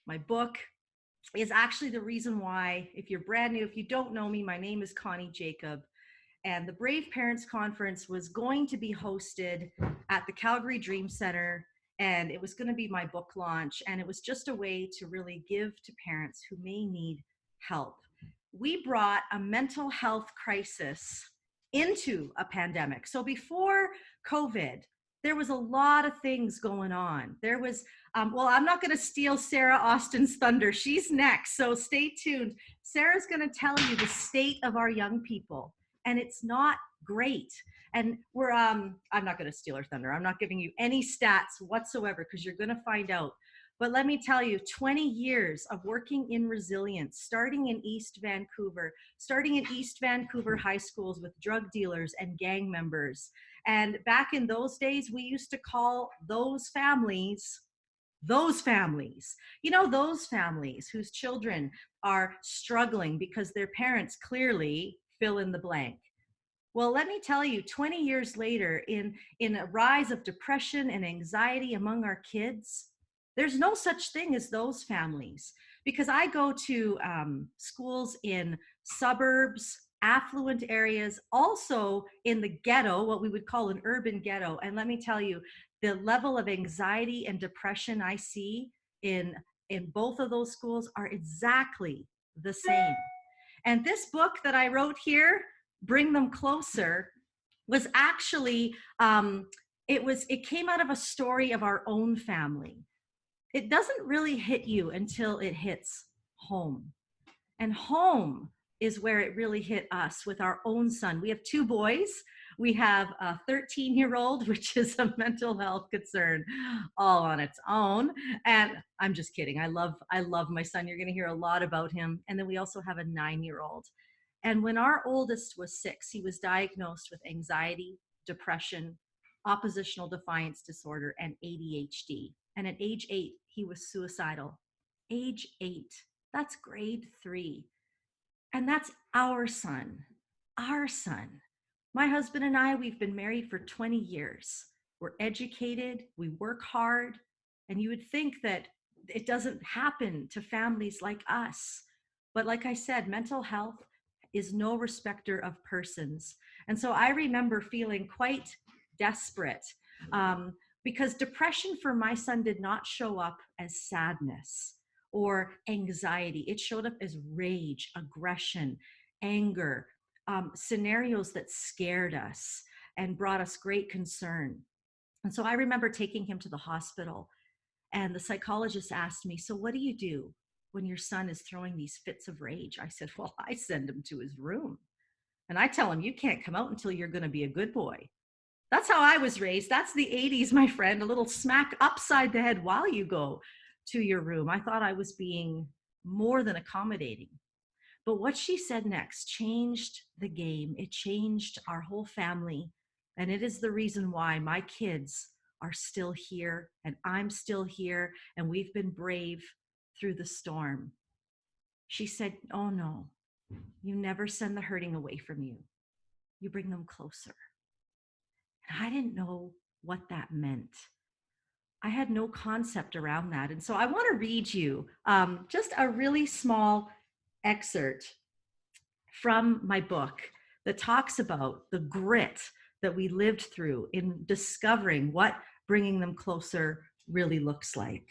My book is actually the reason why, if you're brand new, if you don't know me, my name is Connie Jakab. And the Brave Parents Conference was going to be hosted at the Calgary Dream Center. And it was going to be my book launch. And it was just a way to really give to parents who may need help. We brought a mental health crisis into a pandemic. So before COVID, there was a lot of things going on. There was, well, I'm not going to steal Sarah Austin's thunder. She's next. So stay tuned. Sarah's going to tell you the state of our young people. And it's not great. And we're, I'm not going to steal her thunder. I'm not giving you any stats whatsoever because you're going to find out. But let me tell you, 20 years of working in resilience, starting in East Vancouver high schools with drug dealers and gang members. And back in those days, we used to call those families, you know, those families whose children are struggling because their parents clearly fill in the blank. Well, let me tell you, 20 years later, in a rise of depression and anxiety among our kids, there's no such thing as those families. Because I go to schools in suburbs, affluent areas, also in the ghetto, what we would call an urban ghetto. And let me tell you, the level of anxiety and depression I see in both of those schools are exactly the same. And this book that I wrote here, Bring Them Closer, was actually, it came out of a story of our own family. It doesn't really hit you until it hits home. And home is where it really hit us with our own son. We have two boys. We have a 13-year-old, which is a mental health concern all on its own. And I'm just kidding. I love my son. You're going to hear a lot about him. And then we also have a 9-year-old. And when our oldest was 6, he was diagnosed with anxiety, depression, oppositional defiance disorder, and ADHD. And at age 8, he was suicidal. Age 8, that's grade 3. And that's our son, our son. My husband and I, we've been married for 20 years. We're educated, we work hard, and you would think that it doesn't happen to families like us. But like I said, mental health is no respecter of persons. And so I remember feeling quite desperate because depression for my son did not show up as sadness or anxiety. It showed up as rage, aggression, anger, scenarios that scared us and brought us great concern. And so I remember taking him to the hospital, and the psychologist asked me, "So what do you do when your son is throwing these fits of rage?" I said, "Well, I send him to his room. And I tell him, you can't come out until you're going to be a good boy." That's how I was raised. That's the 80s, my friend. A little smack upside the head while you go to your room. I thought I was being more than accommodating. But what she said next changed the game. It changed our whole family. And it is the reason why my kids are still here and I'm still here. And we've been brave through the storm. She said, "Oh no, you never send the hurting away from you. You bring them closer." And I didn't know what that meant. I had no concept around that. And so I want to read you just a really small excerpt from my book that talks about the grit that we lived through in discovering what bringing them closer really looks like.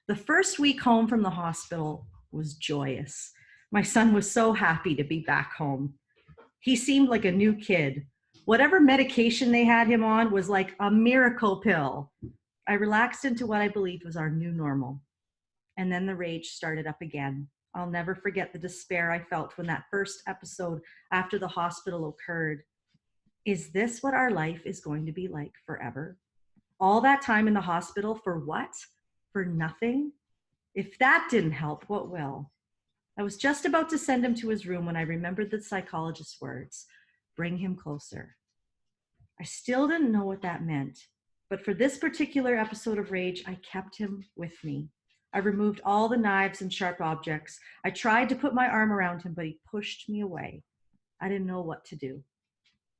The first week home from the hospital was joyous. My son was so happy to be back home. He seemed like a new kid. Whatever medication they had him on was like a miracle pill. I relaxed into what I believed was our new normal. And then the rage started up again. I'll never forget the despair I felt when that first episode after the hospital occurred. Is this what our life is going to be like forever? All that time in the hospital for what? For nothing? If that didn't help, what will? I was just about to send him to his room when I remembered the psychologist's words, "Bring him closer." I still didn't know what that meant, but for this particular episode of rage, I kept him with me. I removed all the knives and sharp objects. I tried to put my arm around him, but he pushed me away. I didn't know what to do.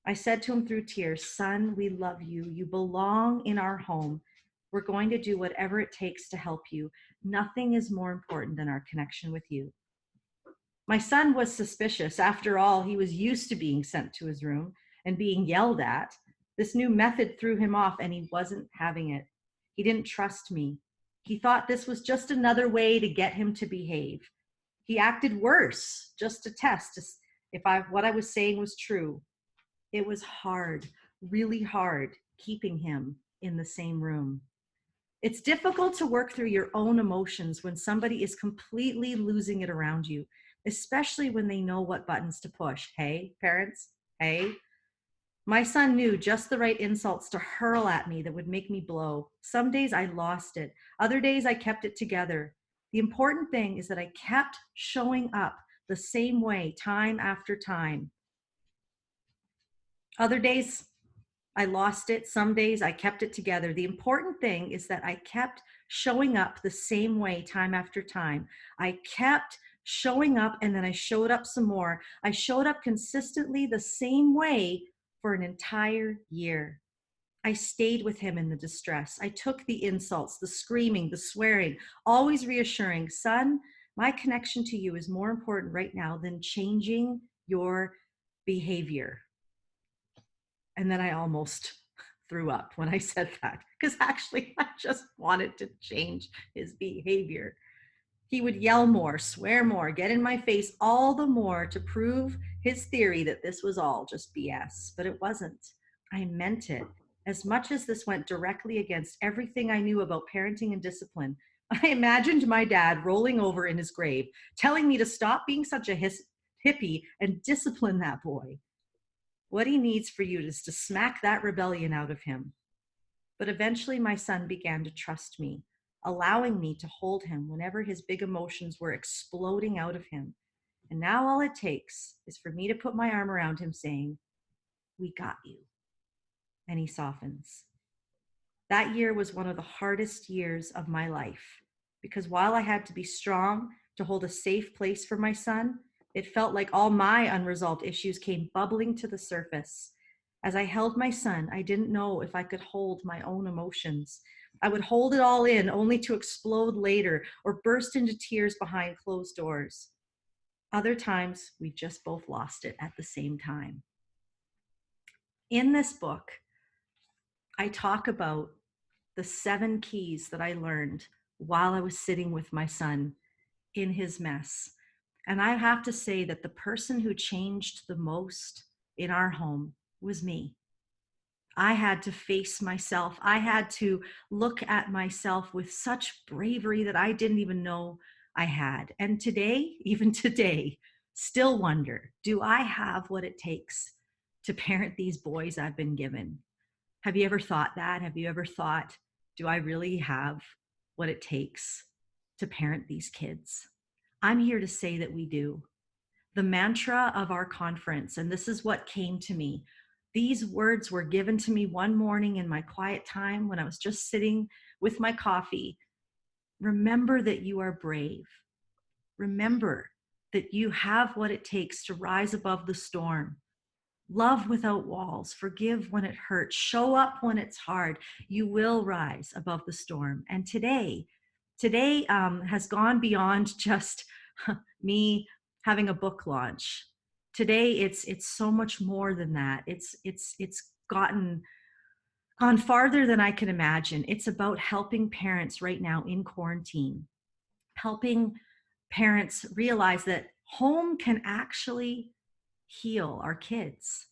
I said to him through tears, "Son, we love you. You belong in our home. We're going to do whatever it takes to help you. Nothing is more important than our connection with you. My son was suspicious. After all, he was used to being sent to his room and being yelled at. This new method threw him off, and he wasn't having it. He didn't trust me. He thought this was just another way to get him to behave. He acted worse just to test if what I was saying was true. It was hard, really hard, keeping him in the same room. It's difficult to work through your own emotions when somebody is completely losing it around you, especially when they know what buttons to push. Hey, parents, hey. My son knew just the right insults to hurl at me that would make me blow. Some days I lost it. Other days I kept it together. The important thing is that I kept showing up the same way time after time. Other days I lost it. Some days I kept it together. The important thing is that I kept showing up the same way time after time. I kept showing up, and then I showed up some more. I showed up consistently the same way for an entire year. I stayed with him in the distress. I took the insults, the screaming, the swearing, always reassuring, son, my connection to you is more important right now than changing your behavior. And then I almost threw up when I said that, because actually I just wanted to change his behavior. He would yell more, swear more, get in my face all the more to prove his theory that this was all just BS, but it wasn't. I meant it. As much as this went directly against everything I knew about parenting and discipline, I imagined my dad rolling over in his grave, telling me to stop being such a hippie and discipline that boy. What he needs for you is to smack that rebellion out of him. But eventually my son began to trust me, allowing me to hold him whenever his big emotions were exploding out of him. And now all it takes is for me to put my arm around him saying, we got you. And he softens. That year was one of the hardest years of my life, because while I had to be strong to hold a safe place for my son, it felt like all my unresolved issues came bubbling to the surface. As I held my son, I didn't know if I could hold my own emotions. I would hold it all in only to explode later or burst into tears behind closed doors. Other times, we just both lost it at the same time. In this book, I talk about the 7 keys that I learned while I was sitting with my son in his mess. And I have to say that the person who changed the most in our home was me. I had to face myself. I had to look at myself with such bravery that I didn't even know I had. And today, even today, still wonder, do I have what it takes to parent these boys I've been given? Have you ever thought that? Have you ever thought, do I really have what it takes to parent these kids? I'm here to say that we do. The mantra of our conference, and this is what came to me. These words were given to me one morning in my quiet time when I was just sitting with my coffee. Remember that you are brave. Remember that you have what it takes to rise above the storm. Love without walls, forgive when it hurts, show up when it's hard. You will rise above the storm. And today has gone beyond just me having a book launch. Today, it's so much more than that. It's gone farther than I can imagine. It's about helping parents right now in quarantine, helping parents realize that home can actually heal our kids.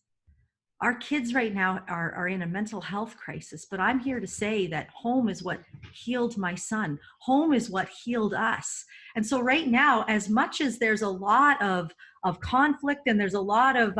Our kids right now are in a mental health crisis, but I'm here to say that home is what healed my son. Home is what healed us. And so right now, as much as there's a lot of conflict and there's a lot of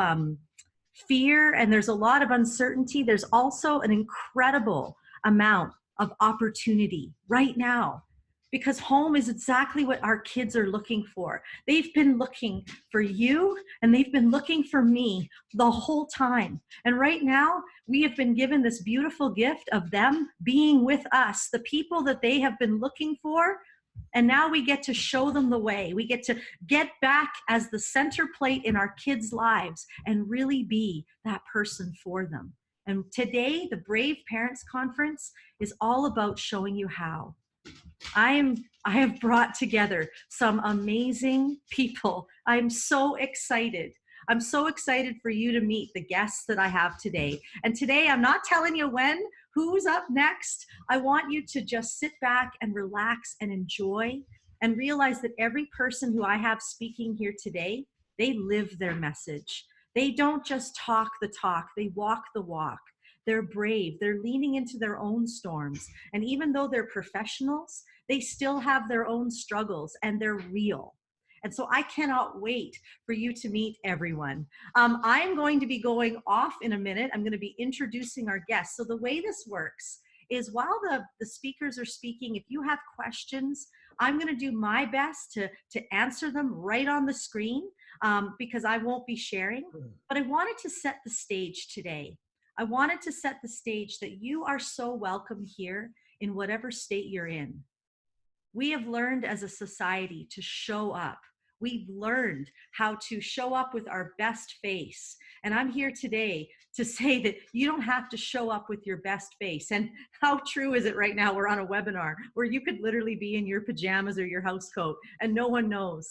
fear and there's a lot of uncertainty, there's also an incredible amount of opportunity right now, because home is exactly what our kids are looking for. They've been looking for you and they've been looking for me the whole time. And right now, we have been given this beautiful gift of them being with us, the people that they have been looking for. And now we get to show them the way. We get to get back as the center plate in our kids' lives and really be that person for them. And today, the Brave Parents Conference is all about showing you how. I have brought together some amazing people. I'm so excited. I'm so excited for you to meet the guests that I have today. And today, I'm not telling you who's up next. I want you to just sit back and relax and enjoy and realize that every person who I have speaking here today, they live their message. They don't just talk the talk, they walk the walk. They're brave, they're leaning into their own storms. And even though they're professionals, they still have their own struggles and they're real. And so I cannot wait for you to meet everyone. I'm going to be going off in a minute. I'm going to be introducing our guests. So the way this works is while the speakers are speaking, if you have questions, I'm going to do my best to answer them right on the screen because I won't be sharing. But I wanted to set the stage today. I wanted to set the stage that you are so welcome here in whatever state you're in. We have learned as a society to show up. We've learned how to show up with our best face. And I'm here today to say that you don't have to show up with your best face. And how true is it right now? We're on a webinar where you could literally be in your pajamas or your house coat and no one knows.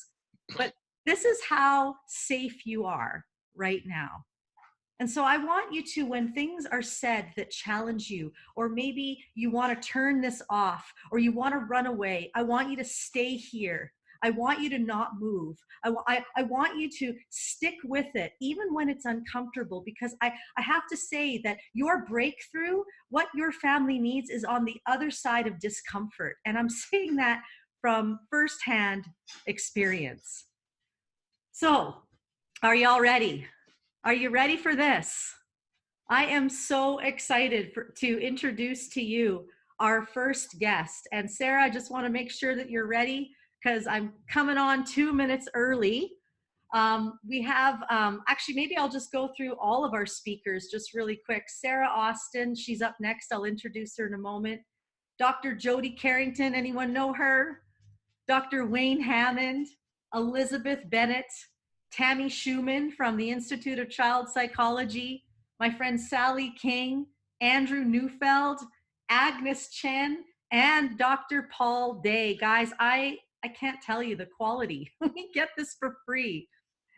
But this is how safe you are right now. And so I want you to, when things are said that challenge you, or maybe you want to turn this off, or you want to run away, I want you to stay here. I want you to not move. I want you to stick with it, even when it's uncomfortable, because I have to say that your breakthrough, what your family needs, is on the other side of discomfort. And I'm saying that from firsthand experience. So, are y'all ready? Are you ready for this? I am so excited to introduce to you our first guest. And Sarah, I just want to make sure that you're ready because I'm coming on 2 minutes early. We have, actually, maybe I'll just go through all of our speakers just really quick. Sarah Austin, she's up next. I'll introduce her in a moment. Dr. Jody Carrington, anyone know her? Dr. Wayne Hammond, Elizabeth Bennet, Tammy Schamuhn from the Institute of Child Psychology, my friend Sally King, Andrew Neufeld, Agnes Chen, and Dr. Paul Day. Guys, I can't tell you the quality. We get this for free.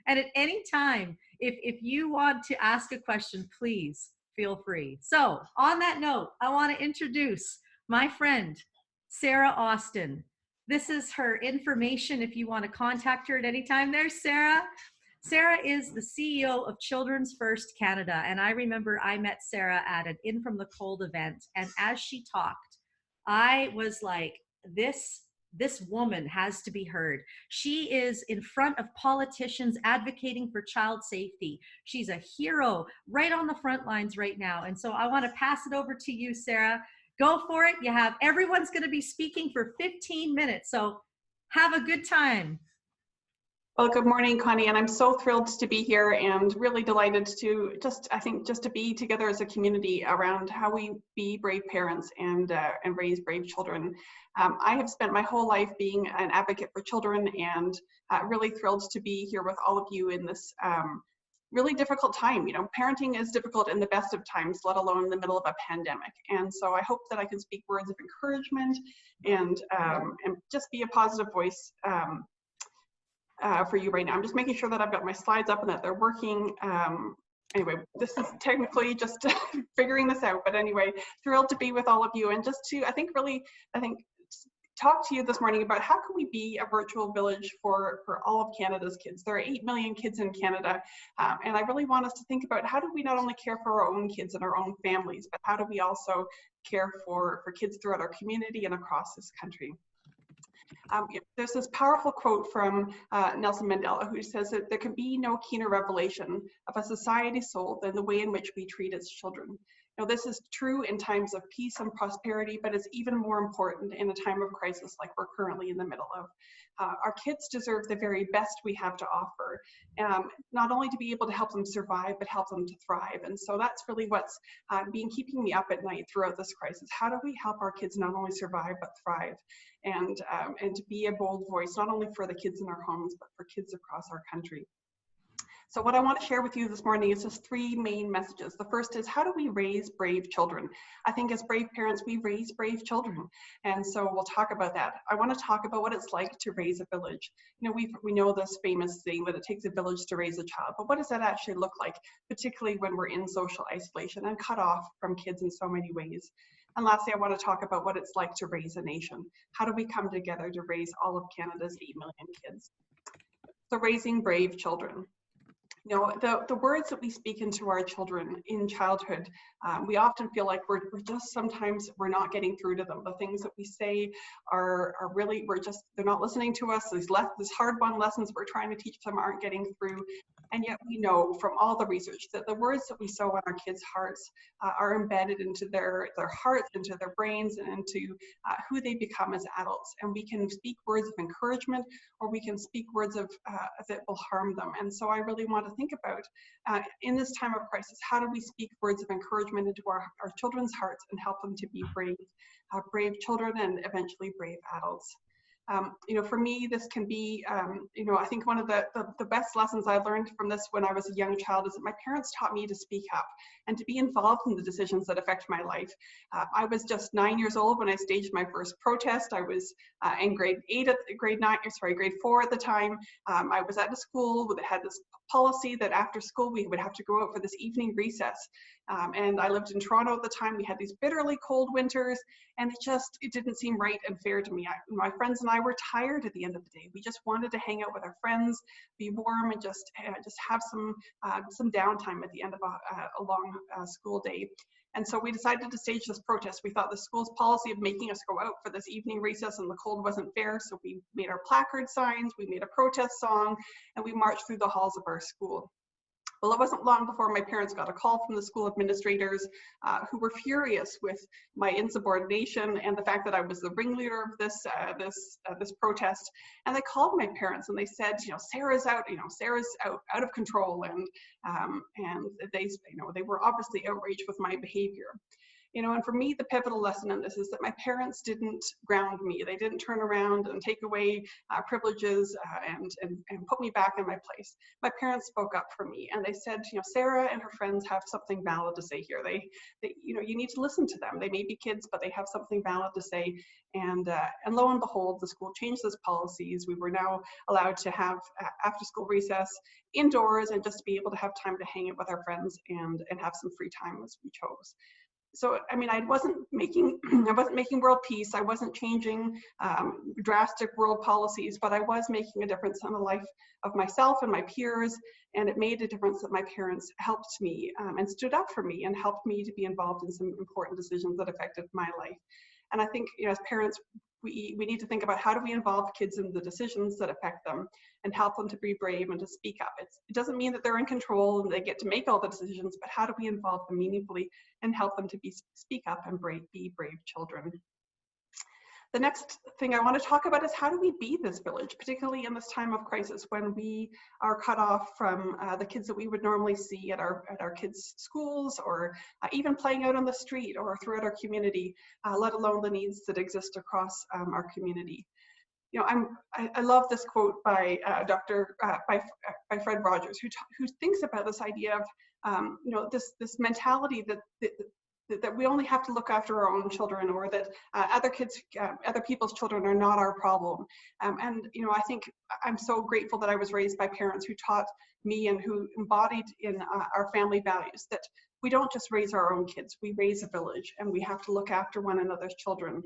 And at any time, if you want to ask a question, please feel free. So on that note, I want to introduce my friend, Sarah Austin. This is her information if you want to contact her at any time. There's Sarah. Sarah is the CEO of Children's First Canada. And I remember I met Sarah at an In From the Cold event. And as she talked, I was like, this woman has to be heard. She is in front of politicians advocating for child safety. She's a hero right on the front lines right now. And so I want to pass it over to you, Sarah. Go for it. Everyone's going to be speaking for 15 minutes. So have a good time. Well, good morning, Connie, and I'm so thrilled to be here and really delighted to just to be together as a community around how we be brave parents and raise brave children. I have spent my whole life being an advocate for children and really thrilled to be here with all of you in this really difficult time. You know, parenting is difficult in the best of times, let alone in the middle of a pandemic. And so I hope that I can speak words of encouragement and just be a positive voice for you right now. I'm just making sure that I've got my slides up and that they're working. Anyway, this is technically just figuring this out, but anyway, thrilled to be with all of you and just to, I think, talk to you this morning about how can we be a virtual village for all of Canada's kids. There are 8 million kids in Canada, and I really want us to think about how do we not only care for our own kids and our own families, but how do we also care for kids throughout our community and across this country. There's this powerful quote from Nelson Mandela, who says that there can be no keener revelation of a society's soul than the way in which we treat its children. Now, this is true in times of peace and prosperity, but it's even more important in a time of crisis like we're currently in the middle of. Our kids deserve the very best we have to offer, not only to be able to help them survive, but help them to thrive. And so that's really what's been keeping me up at night throughout this crisis. How do we help our kids not only survive, but thrive? And to be a bold voice, not only for the kids in our homes, but for kids across our country. So what I want to share with you this morning is just three main messages. The first is, how do we raise brave children? I think as brave parents, we raise brave children. And so we'll talk about that. I want to talk about what it's like to raise a village. You know, we know this famous saying that it takes a village to raise a child, but what does that actually look like, particularly when we're in social isolation and cut off from kids in so many ways? And lastly, I want to talk about what it's like to raise a nation. How do we come together to raise all of Canada's 8 million kids? So raising brave children. You know, the words that we speak into our children in childhood, we often feel like we're not getting through to them. The things that we say are really, they're not listening to us. These hard-won lessons we're trying to teach them aren't getting through. And yet we know from all the research that the words that we sow in our kids' hearts are embedded into their hearts, into their brains, and into who they become as adults. And we can speak words of encouragement, or we can speak words of that will harm them. And so I really want to think about, in this time of crisis, how do we speak words of encouragement into our children's hearts and help them to be brave children and eventually brave adults. You know, for me, this can be, you know, I think one of the best lessons I learned from this when I was a young child is that my parents taught me to speak up and to be involved in the decisions that affect my life. I was just 9 years old when I staged my first protest. I was in grade 4 at the time. I was at a school that had this policy that after school we would have to go out for this evening recess. And I lived in Toronto at the time. We had these bitterly cold winters, and it didn't seem right and fair to me. My friends and I were tired at the end of the day. We just wanted to hang out with our friends, be warm, and just have some downtime at the end of a long school day. And so we decided to stage this protest. We thought the school's policy of making us go out for this evening recess in the cold wasn't fair, so we made our placard signs, we made a protest song, and we marched through the halls of our school. Well, it wasn't long before my parents got a call from the school administrators who were furious with my insubordination and the fact that I was the ringleader of this protest. And they called my parents and they said, you know, Sarah's out of control, and they were obviously outraged with my behavior. You know, and for me, the pivotal lesson in this is that my parents didn't ground me. They didn't turn around and take away privileges and put me back in my place. My parents spoke up for me, and they said, you know, Sarah and her friends have something valid to say here. They you know, you need to listen to them. They may be kids, but they have something valid to say. And lo and behold, the school changed those policies. We were now allowed to have after-school recess indoors and just to be able to have time to hang out with our friends and have some free time as we chose. So, I mean, I wasn't making world peace. I wasn't changing drastic world policies, but I was making a difference in the life of myself and my peers. And it made a difference that my parents helped me and stood up for me and helped me to be involved in some important decisions that affected my life. And I think, you know, as parents, we need to think about how do we involve kids in the decisions that affect them and help them to be brave and to speak up. It doesn't mean that they're in control and they get to make all the decisions, but how do we involve them meaningfully and help them to speak up and be brave children? The next thing I want to talk about is how do we be this village, particularly in this time of crisis when we are cut off from the kids that we would normally see at our kids' schools, or even playing out on the street or throughout our community, let alone the needs that exist across our community. You know, I love this quote by by Fred Rogers, who thinks about this idea of you know, this mentality that we only have to look after our own children, or that other people's children are not our problem. And you know, I think I'm so grateful that I was raised by parents who taught me and who embodied in our family values that we don't just raise our own kids, we raise a village, and we have to look after one another's children.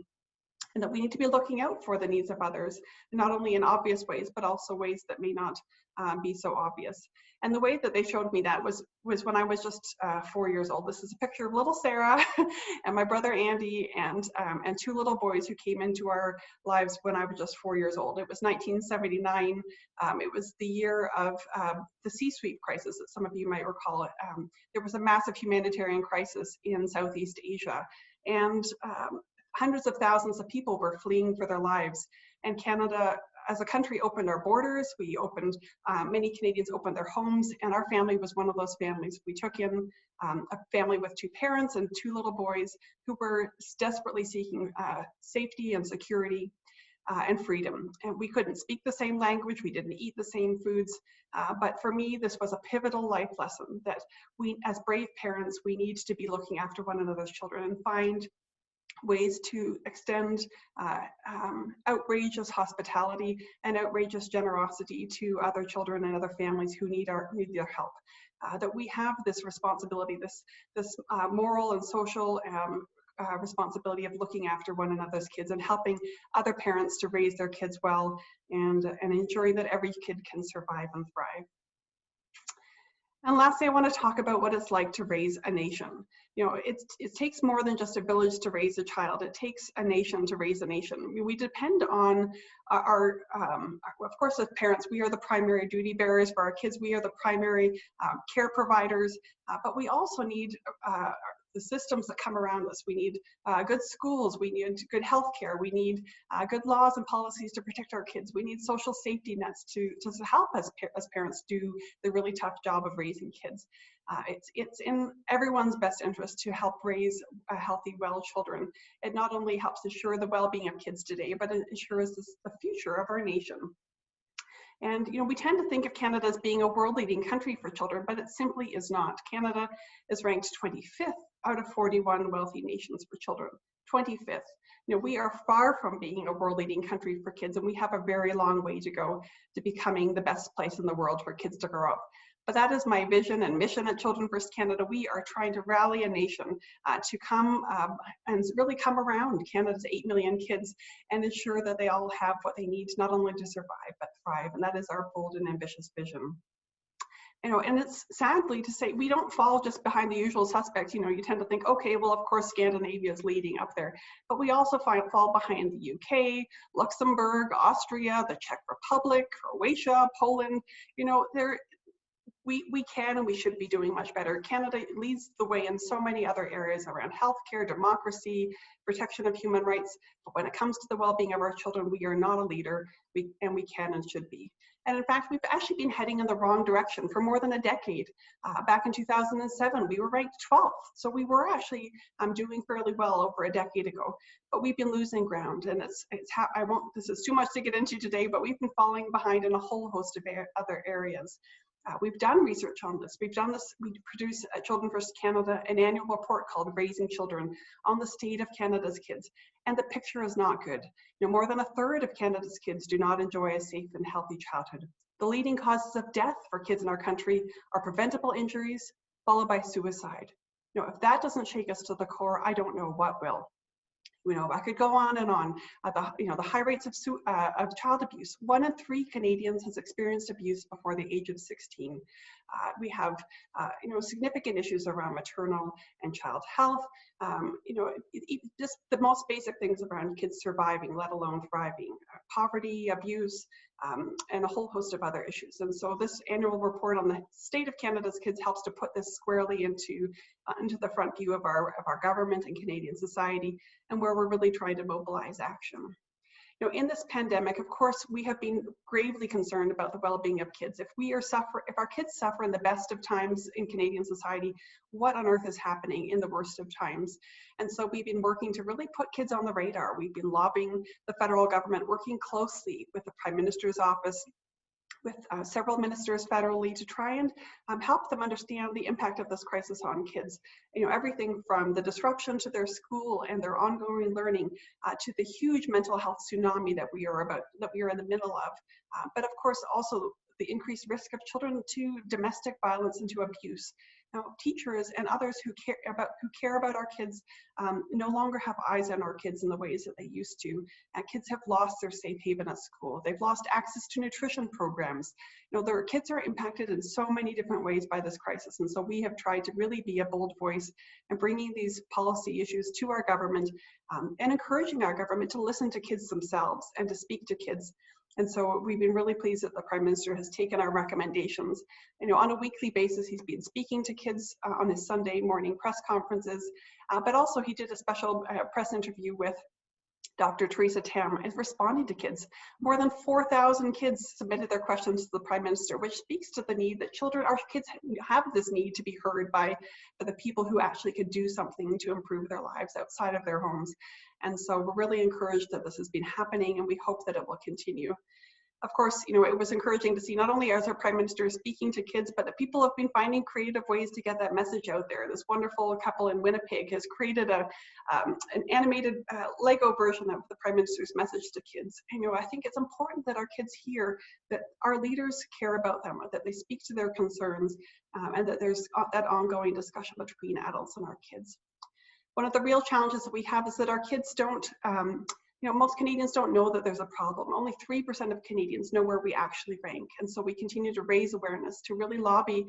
And that we need to be looking out for the needs of others, not only in obvious ways, but also ways that may not be so obvious. And the way that they showed me that was when I was just 4 years old. This is a picture of little Sarah and my brother Andy and 2 little boys who came into our lives when I was just 4 years old. It was 1979. It was the year of the C-suite crisis that some of you might recall. There was a massive humanitarian crisis in Southeast Asia, and hundreds of thousands of people were fleeing for their lives. And Canada, as a country, opened our borders. We opened, many Canadians opened their homes, and our family was one of those families. We took in a family with 2 parents and 2 little boys who were desperately seeking safety and security. and freedom. And we couldn't speak the same language, we didn't eat the same foods, but for me, this was a pivotal life lesson that we, as brave parents, we need to be looking after one another's children and find ways to extend outrageous hospitality and outrageous generosity to other children and other families who need our help. That we have this responsibility, this moral and social responsibility of looking after one another's kids and helping other parents to raise their kids well and ensuring that every kid can survive and thrive. And lastly, I want to talk about what it's like to raise a nation. You know, it takes more than just a village to raise a child. It takes a nation to raise a nation. I mean, we depend on of course, as parents, we are the primary duty bearers for our kids. We are the primary care providers, but we also need the systems that come around us. We need good schools, we need good health care, we need good laws and policies to protect our kids. We need social safety nets to help us as parents do the really tough job of raising kids. It's in everyone's best interest to help raise healthy, well children. It not only helps ensure the well-being of kids today, but it ensures the future of our nation. And you know, we tend to think of Canada as being a world-leading country for children, but it simply is not. Canada is ranked 25th out of 41 wealthy nations for children. 25th. You know, we are far from being a world-leading country for kids, and we have a very long way to go to becoming the best place in the world for kids to grow up. But that is my vision and mission at Children First Canada. We are trying to rally a nation to come and really come around Canada's 8 million kids and ensure that they all have what they need, not only to survive, but thrive. And that is our bold and ambitious vision. You know, and it's sadly to say, we don't fall just behind the usual suspects. You know, you tend to think, okay, well, of course, Scandinavia is leading up there. But we also fall behind the UK, Luxembourg, Austria, the Czech Republic, Croatia, Poland. You know, we can and we should be doing much better. Canada leads the way in so many other areas around healthcare, democracy, protection of human rights. But when it comes to the well-being of our children, we are not a leader, and we can and should be. And in fact, we've actually been heading in the wrong direction for more than a decade. Back in 2007, we were ranked 12th. So we were actually doing fairly well over a decade ago, but we've been losing ground. And this is too much to get into today, but we've been falling behind in a whole host of other areas. We've done research on this. We produce at Children First Canada an annual report called Raising Children on the state of Canada's kids. And the picture is not good. You know, more than a third of Canada's kids do not enjoy a safe and healthy childhood. The leading causes of death for kids in our country are preventable injuries, followed by suicide. You know, if that doesn't shake us to the core, I don't know what will. You know, I could go on and on. The high rates of child abuse. 1 in 3 Canadians has experienced abuse before the age of 16. We have, significant issues around maternal and child health. Just the most basic things around kids surviving, let alone thriving. Poverty, abuse, and a whole host of other issues. And so this annual report on the state of Canada's kids helps to put this squarely into the front view of our government and Canadian society, and where we're really trying to mobilize action. You know, in this pandemic, of course, we have been gravely concerned about the well-being of kids. If our kids suffer in the best of times in Canadian society, what on earth is happening in the worst of times? And so we've been working to really put kids on the radar. We've been lobbying the federal government, working closely with the Prime Minister's office, with several ministers federally, to try and help them understand the impact of this crisis on kids. You know, everything from the disruption to their school and their ongoing learning to the huge mental health tsunami that we are in the middle of. But of course, also the increased risk of children to domestic violence and to abuse. Now, teachers and others who care about our kids no longer have eyes on our kids in the ways that they used to. Kids have lost their safe haven at school. They've lost access to nutrition programs. You know, their kids are impacted in so many different ways by this crisis. And so we have tried to really be a bold voice in bringing these policy issues to our government and encouraging our government to listen to kids themselves and to speak to kids. And so we've been really pleased that the Prime Minister has taken our recommendations. You know, on a weekly basis, he's been speaking to kids on his Sunday morning press conferences, but also he did a special press interview with Dr. Theresa Tam is responding to kids. More than 4,000 kids submitted their questions to the Prime Minister, which speaks to the need that our kids have this need to be heard by the people who actually could do something to improve their lives outside of their homes. And so we're really encouraged that this has been happening, and we hope that it will continue. Of course, it was encouraging to see not only as our Prime Minister speaking to kids, but that people have been finding creative ways to get that message out there. This wonderful couple in Winnipeg has created an animated Lego version of the Prime Minister's message to kids. And, I think it's important that our kids hear that our leaders care about them, that they speak to their concerns, and that there's that ongoing discussion between adults and our kids. One of the real challenges that we have is that our kids don't, most Canadians don't know that there's a problem. Only 3% of Canadians know where we actually rank. And so we continue to raise awareness, to really lobby,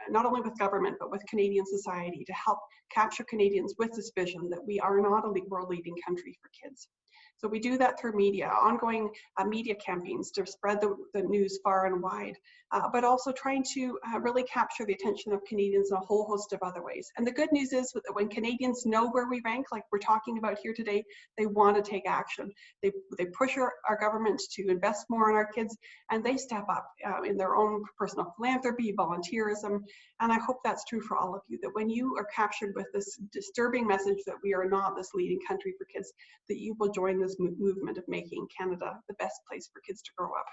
not only with government, but with Canadian society, to help capture Canadians with this vision that we are not a world leading country for kids. So we do that through media, ongoing media campaigns to spread the news far and wide, but also trying to really capture the attention of Canadians in a whole host of other ways. And the good news is that when Canadians know where we rank, like we're talking about here today, they want to take action. They push our government to invest more in our kids, and they step up in their own personal philanthropy, volunteerism. And I hope that's true for all of you, that when you are captured with this disturbing message that we are not this leading country for kids, that you will join this movement of making Canada the best place for kids to grow up.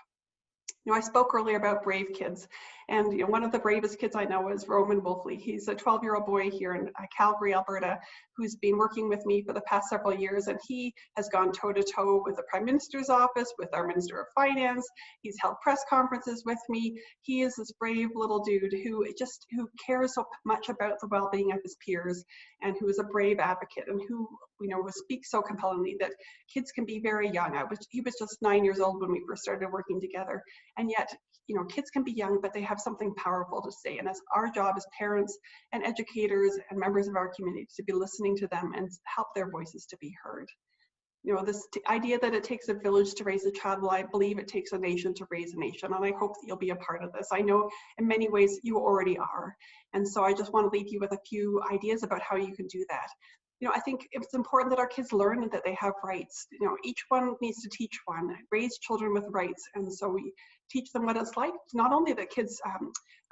I spoke earlier about brave kids, and one of the bravest kids I know is Roman Wolfley. He's a 12-year-old boy here in Calgary, Alberta, who's been working with me for the past several years, and he has gone toe-to-toe with the Prime Minister's office, with our Minister of Finance. He's held press conferences with me. He is this brave little dude who cares so much about the well-being of his peers, and who is a brave advocate, and who speaks so compellingly that kids can be very young. He was just 9 years old when we first started working together. And yet, kids can be young, but they have something powerful to say. And it's our job as parents and educators and members of our community to be listening to them and help their voices to be heard. This idea that it takes a village to raise a child, well, I believe it takes a nation to raise a nation. And I hope that you'll be a part of this. I know in many ways you already are. And so I just want to leave you with a few ideas about how you can do that. I think it's important that our kids learn that they have rights. Each one needs to teach one, raise children with rights. And so we teach them what it's like. Not only that kids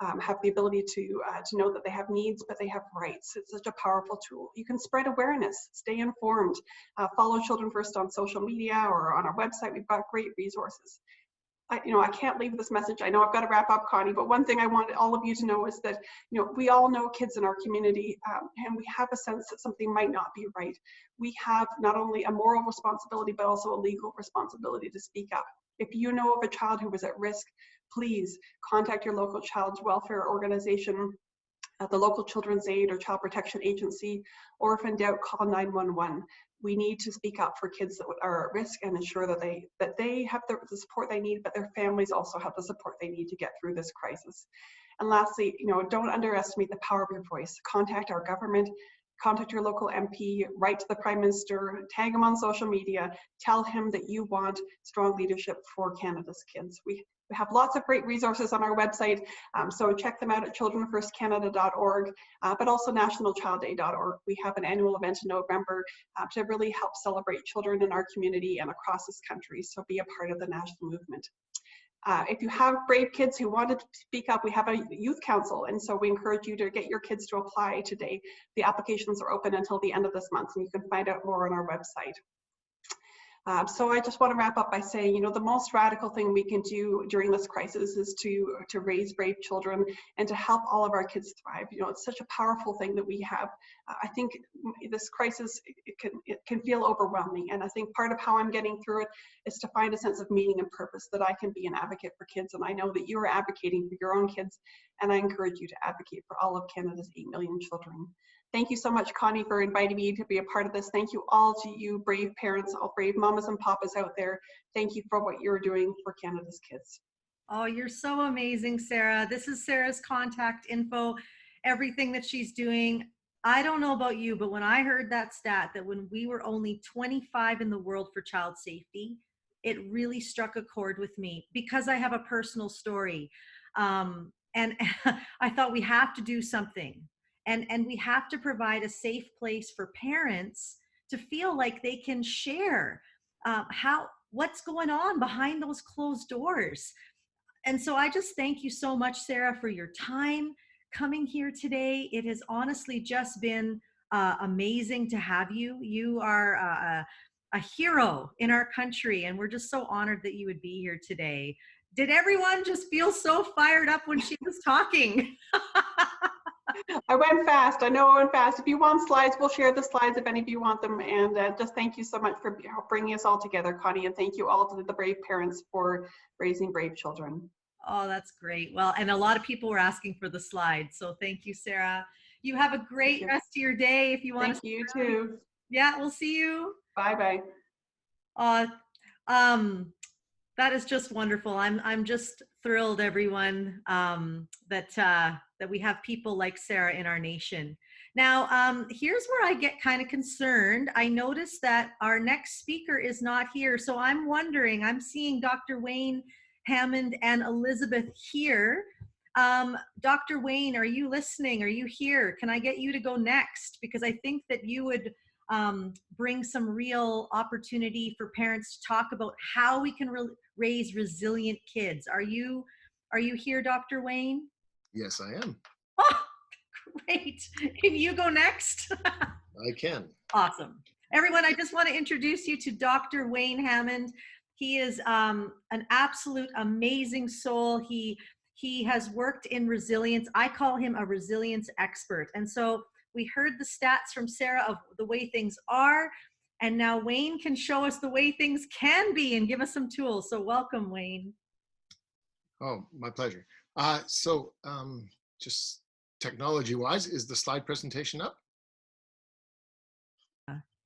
have the ability to know that they have needs, but they have rights. It's such a powerful tool. You can spread awareness, stay informed, follow Children First on social media or on our website. We've got great resources. I can't leave this message. I know I've got to wrap up, Connie, but one thing I want all of you to know is that, we all know kids in our community, and we have a sense that something might not be right. We have not only a moral responsibility, but also a legal responsibility to speak up. If you know of a child who is at risk, please contact your local child welfare organization, the local Children's Aid or Child Protection Agency, or if in doubt, call 911. We need to speak up for kids that are at risk and ensure that they have the support they need, but their families also have the support they need to get through this crisis. And lastly, don't underestimate the power of your voice. Contact our government, contact your local MP, write to the Prime Minister, tag him on social media, tell him that you want strong leadership for Canada's kids. We have lots of great resources on our website, so check them out at childrenfirstcanada.org, but also nationalchildday.org. We have an annual event in November to really help celebrate children in our community and across this country, so be a part of the national movement. If you have brave kids who want to speak up, we have a youth council, and so we encourage you to get your kids to apply today. The applications are open until the end of this month, and you can find out more on our website. So I just want to wrap up by saying, the most radical thing we can do during this crisis is to raise brave children and to help all of our kids thrive. It's such a powerful thing that we have. I think this crisis, it can feel overwhelming. And I think part of how I'm getting through it is to find a sense of meaning and purpose, that I can be an advocate for kids. And I know that you are advocating for your own kids. And I encourage you to advocate for all of Canada's 8 million children. Thank you so much, Connie, for inviting me to be a part of this. Thank you all to you brave parents, all brave mamas and papas out there. Thank you for what you're doing for Canada's kids. Oh, you're so amazing, Sarah. This is Sarah's contact info, everything that she's doing. I don't know about you, but when I heard that stat that when we were only 25 in the world for child safety, it really struck a chord with me because I have a personal story. And I thought we have to do something. And we have to provide a safe place for parents to feel like they can share what's going on behind those closed doors. And so I just thank you so much, Sarah, for your time coming here today. It has honestly just been amazing to have you. You are a hero in our country, and we're just so honored that you would be here today. Did everyone just feel so fired up when she was talking? I went fast. I know I went fast. If you want slides, we'll share the slides if any of you want them. And just thank you so much for bringing us all together, Connie. And thank you all to the brave parents for raising brave children. Oh, that's great. Well, and a lot of people were asking for the slides. So thank you, Sarah. You have a great rest of your day. If you want to. Thank you too. Yeah, we'll see you. Bye-bye. That is just wonderful. I'm just thrilled, everyone, that we have people like Sarah in our nation. Now, here's where I get kind of concerned. I noticed that our next speaker is not here, so I'm wondering. I'm seeing Dr. Wayne Hammond and Elizabeth here. Dr. Wayne, are you listening? Are you here? Can I get you to go next? Because I think that you would bring some real opportunity for parents to talk about how we can raise resilient kids. Are you here, Dr. Wayne? Yes, I am. Oh, great. Can you go next? I can. Awesome. Everyone, I just want to introduce you to Dr. Wayne Hammond. He is an absolute amazing soul. He has worked in resilience. I call him a resilience expert. And so we heard the stats from Sarah of the way things are, and now Wayne can show us the way things can be and give us some tools. So welcome, Wayne. Oh, my pleasure. Just technology-wise, is the slide presentation up?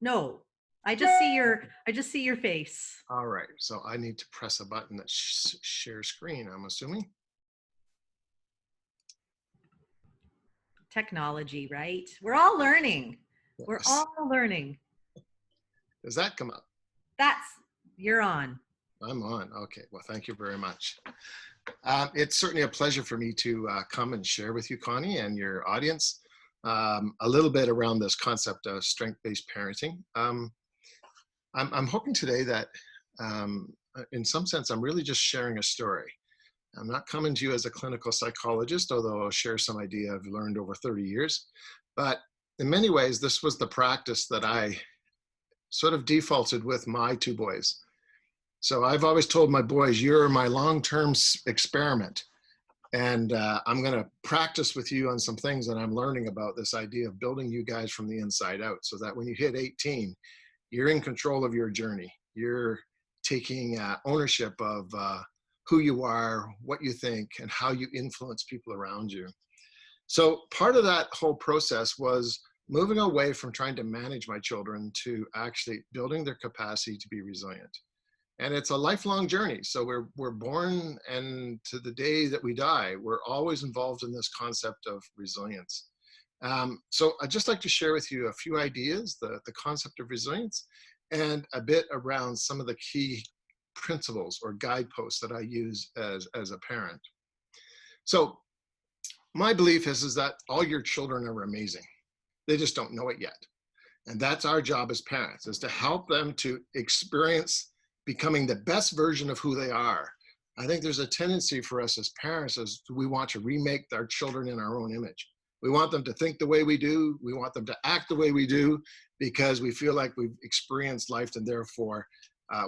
No, I just see your face. All right, so I need to press a button that share screen, I'm assuming. Technology, right? We're all learning. Yes. We're all learning. Does that come up? You're on. I'm on. Okay. Well, thank you very much. It's certainly a pleasure for me to come and share with you, Connie, and your audience a little bit around this concept of strength-based parenting. I'm hoping today that in some sense, I'm really just sharing a story. I'm not coming to you as a clinical psychologist, although I'll share some idea I've learned over 30 years. But in many ways, this was the practice that I sort of defaulted with my two boys. So I've always told my boys, you're my long-term experiment. And I'm going to practice with you on some things that I'm learning about this idea of building you guys from the inside out, so that when you hit 18, you're in control of your journey. You're taking ownership of who you are, what you think, and how you influence people around you. So part of that whole process was moving away from trying to manage my children to actually building their capacity to be resilient. And it's a lifelong journey. So we're born, and to the day that we die, we're always involved in this concept of resilience. So I'd just like to share with you a few ideas, the concept of resilience, and a bit around some of the key principles or guideposts that I use as a parent. So my belief is that all your children are amazing. They just don't know it yet. And that's our job as parents, is to help them to experience becoming the best version of who they are. I think there's a tendency for us as parents as we want to remake our children in our own image. We want them to think the way we do. We want them to act the way we do, because we feel like we've experienced life, and therefore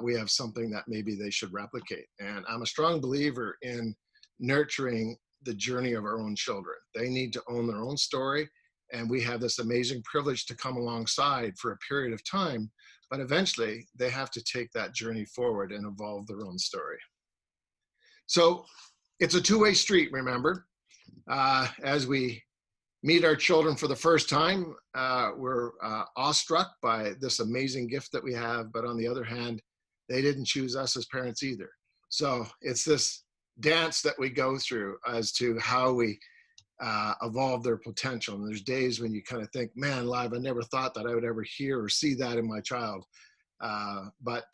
we have something that maybe they should replicate. And I'm a strong believer in nurturing the journey of our own children. They need to own their own story, and we have this amazing privilege to come alongside for a period of time, but eventually they have to take that journey forward and evolve their own story. So it's a two-way street, remember. As we meet our children for the first time, we're awestruck by this amazing gift that we have, but on the other hand, they didn't choose us as parents either. So it's this dance that we go through as to how we evolve their potential. And there's days when you kind of think, man, live, I never thought that I would ever hear or see that in my child. But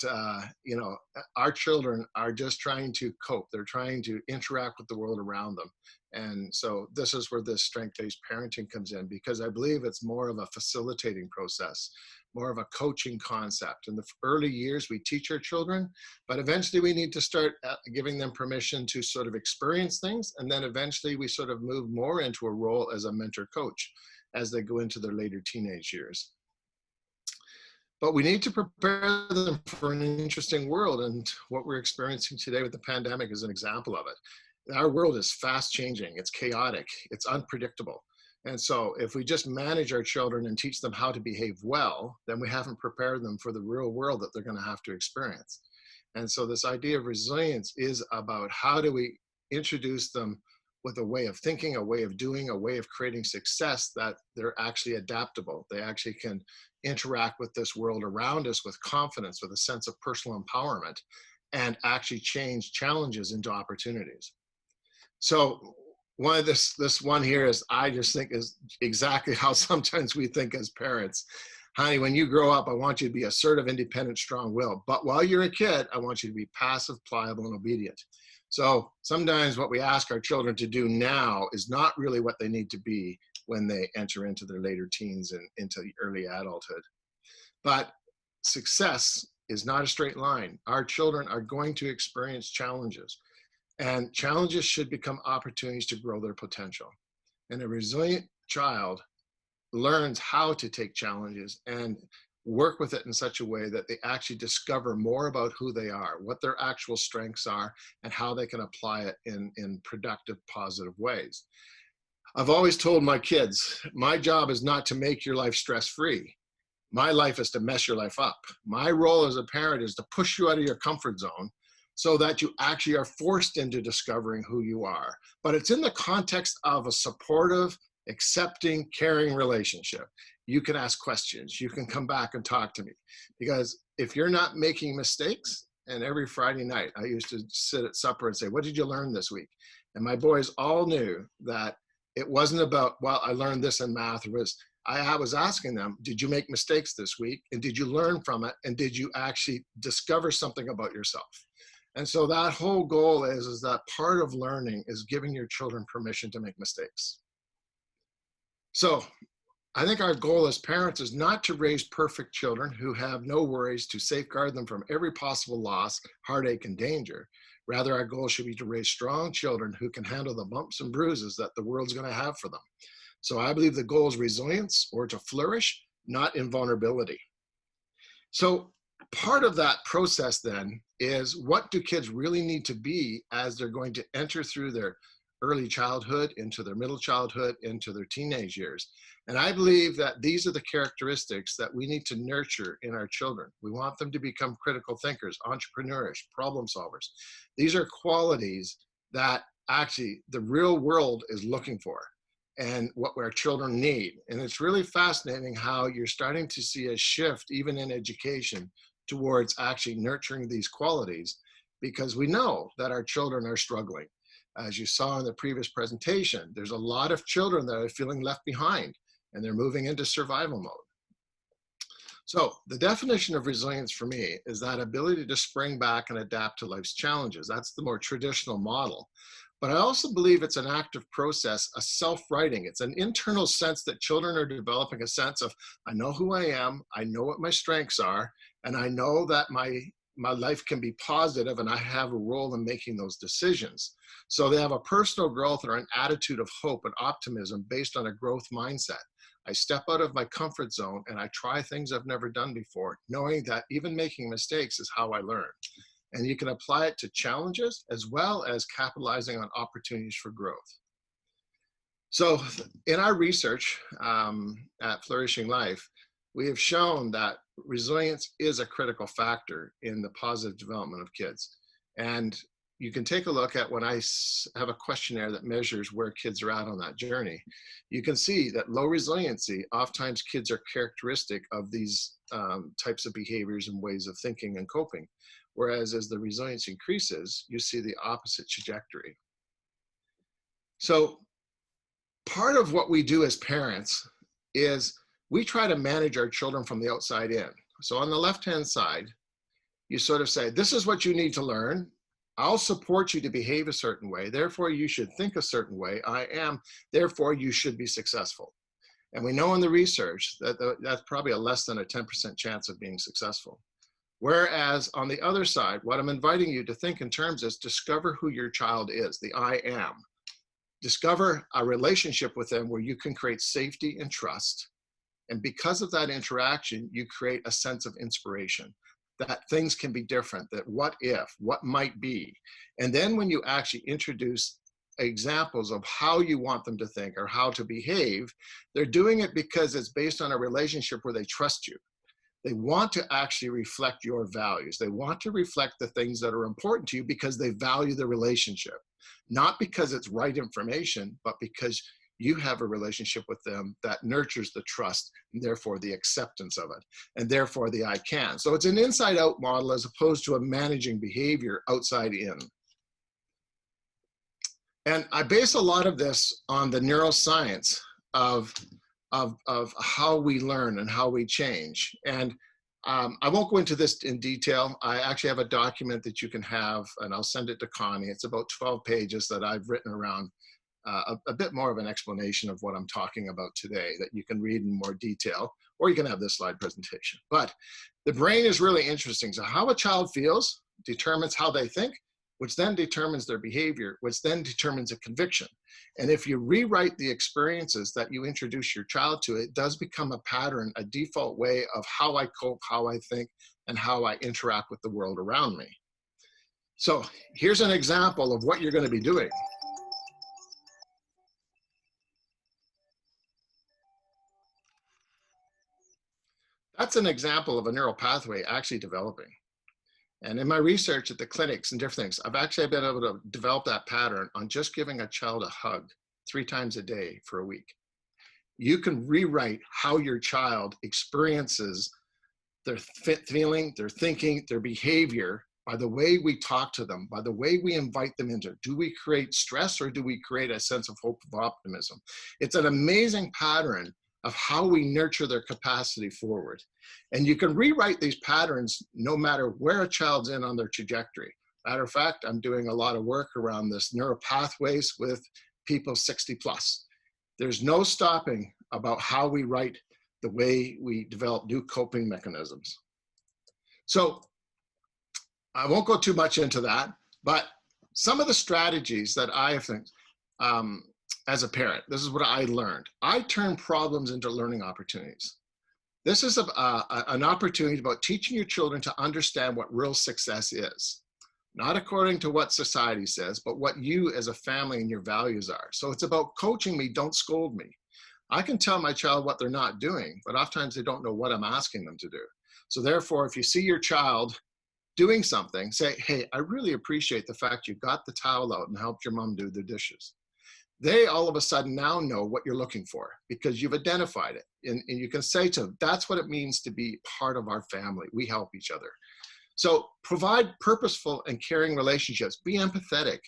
you know, our children are just trying to cope. They're trying to interact with the world around them. And so this is where this strength-based parenting comes in, because I believe it's more of a facilitating process, more of a coaching concept. In the early years, we teach our children, but eventually we need to start giving them permission to sort of experience things. And then eventually we sort of move more into a role as a mentor coach. as they go into their later teenage years. But we need to prepare them for an interesting world, and what we're experiencing today with the pandemic is an example of it. Our world is fast changing, it's chaotic, it's unpredictable. And so if we just manage our children and teach them how to behave well, then we haven't prepared them for the real world that they're going to have to experience. And so this idea of resilience is about how do we introduce them with a way of thinking, a way of doing, a way of creating success that they're actually adaptable. They actually can interact with this world around us with confidence, with a sense of personal empowerment, and actually change challenges into opportunities. So one of this one here is, I just think is exactly how sometimes we think as parents. Honey, when you grow up, I want you to be assertive, independent, strong-willed. But while you're a kid, I want you to be passive, pliable, and obedient. So sometimes what we ask our children to do now is not really what they need to be when they enter into their later teens and into early adulthood. But success is not a straight line. Our children are going to experience challenges, and challenges should become opportunities to grow their potential. And a resilient child learns how to take challenges and work with it in such a way that they actually discover more about who they are, what their actual strengths are, and how they can apply it in productive, positive ways. I've always told my kids, my job is not to make your life stress-free. My life is to mess your life up. My role as a parent is to push you out of your comfort zone so that you actually are forced into discovering who you are. But it's in the context of a supportive, accepting, caring relationship. You can ask questions. You can come back and talk to me. Because if you're not making mistakes, and every Friday night, I used to sit at supper and say, what did you learn this week? And my boys all knew that it wasn't about, well, I learned this in math. I was asking them, did you make mistakes this week? And did you learn from it? And did you actually discover something about yourself? And so that whole goal is that part of learning is giving your children permission to make mistakes. So I think our goal as parents is not to raise perfect children who have no worries, to safeguard them from every possible loss, heartache, and danger. Rather, our goal should be to raise strong children who can handle the bumps and bruises that the world's going to have for them. So I believe the goal is resilience, or to flourish, not invulnerability. So part of that process then is, what do kids really need to be as they're going to enter through their early childhood, into their middle childhood, into their teenage years? And I believe that these are the characteristics that we need to nurture in our children. We want them to become critical thinkers, entrepreneurs, problem solvers. These are qualities that actually the real world is looking for, and what our children need. And it's really fascinating how you're starting to see a shift, even in education, towards actually nurturing these qualities, because we know that our children are struggling. As you saw in the previous presentation, there's a lot of children that are feeling left behind, and they're moving into survival mode. So the definition of resilience for me is that ability to spring back and adapt to life's challenges. That's the more traditional model. But I also believe it's an active process, a self-writing. It's an internal sense that children are developing, a sense of, I know who I am, I know what my strengths are, and I know that my life can be positive, and I have a role in making those decisions. So they have a personal growth or an attitude of hope and optimism based on a growth mindset. I step out of my comfort zone and I try things I've never done before, knowing that even making mistakes is how I learn. And you can apply it to challenges as well as capitalizing on opportunities for growth. So in our research at Flourishing Life, we have shown that resilience is a critical factor in the positive development of kids. And you can take a look at when I have a questionnaire that measures where kids are at on that journey. You can see that low resiliency, oftentimes kids are characteristic of these types of behaviors and ways of thinking and coping. Whereas as the resilience increases, you see the opposite trajectory. So part of what we do as parents is we try to manage our children from the outside in. So on the left-hand side, you sort of say, this is what you need to learn. I'll support you to behave a certain way. Therefore, you should think a certain way. I am. Therefore, you should be successful. And we know in the research that that's probably a less than a 10% chance of being successful. Whereas on the other side, what I'm inviting you to think in terms is discover who your child is, the I am. discover a relationship with them where you can create safety and trust. And because of that interaction, you create a sense of inspiration, that things can be different, that what if, what might be. And then when you actually introduce examples of how you want them to think or how to behave, they're doing it because it's based on a relationship where they trust you. They want to actually reflect your values. They want to reflect the things that are important to you because they value the relationship, not because it's right information, but because you have a relationship with them that nurtures the trust and therefore the acceptance of it and therefore the I can. So it's an inside out model as opposed to a managing behavior outside in. And I base a lot of this on the neuroscience of how we learn and how we change. And I won't go into this in detail. I actually have a document that you can have, and I'll send it to Connie. It's about 12 pages that I've written around a bit more of an explanation of what I'm talking about today that you can read in more detail, or you can have this slide presentation. But the brain is really interesting. So how a child feels determines how they think, which then determines their behavior, which then determines a conviction. And if you rewrite the experiences that you introduce your child to, it does become a pattern, a default way of how I cope, how I think, and how I interact with the world around me. So here's an example of what you're going to be doing. That's an example of a neural pathway actually developing. And in my research at the clinics and different things, I've actually been able to develop that pattern on just giving a child a hug 3 times a day for a week. You can rewrite how your child experiences their feeling, their thinking, their behavior by the way we talk to them, by the way we invite them into. Do we create stress or do we create a sense of hope, of optimism? It's an amazing pattern of how we nurture their capacity forward. And you can rewrite these patterns no matter where a child's in on their trajectory. Matter of fact, I'm doing a lot of work around this neural pathways with people 60 plus. There's no stopping about how we write the way we develop new coping mechanisms. So I won't go too much into that, but some of the strategies that I think, as a parent, this is what I learned. I turn problems into learning opportunities. This is an opportunity about teaching your children to understand what real success is. Not according to what society says, but what you as a family and your values are. So it's about coaching me, don't scold me. I can tell my child what they're not doing, but oftentimes they don't know what I'm asking them to do. So therefore, if you see your child doing something, say, hey, I really appreciate the fact you got the towel out and helped your mom do the dishes. They all of a sudden now know what you're looking for because you've identified it. And you can say to them, that's what it means to be part of our family. We help each other. So provide purposeful and caring relationships. Be empathetic.